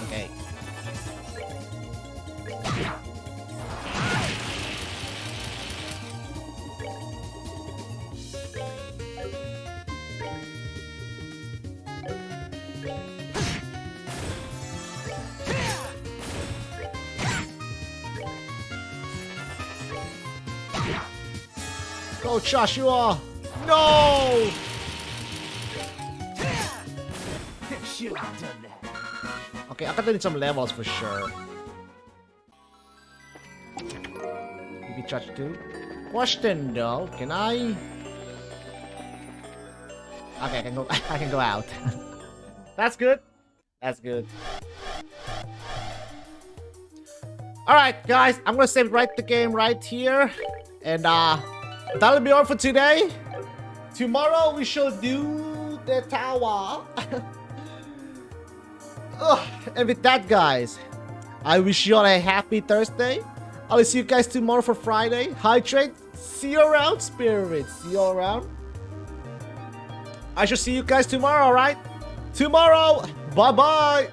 Okay. Go, Joshua! No! Should have done that. Okay, I gotta need some levels for sure. Maybe charge 2. Question though, can I? Okay, I can go. I can go out. That's good. That's good. All right, guys, I'm gonna save the game right here, and that'll be all for today. Tomorrow we shall do the tower. Ugh, and with that, guys, I wish you all a happy Thursday. I'll see you guys tomorrow for Friday. Hydrate. See you around, spirits. See you all around. I shall see you guys tomorrow, alright? Tomorrow. Bye-bye.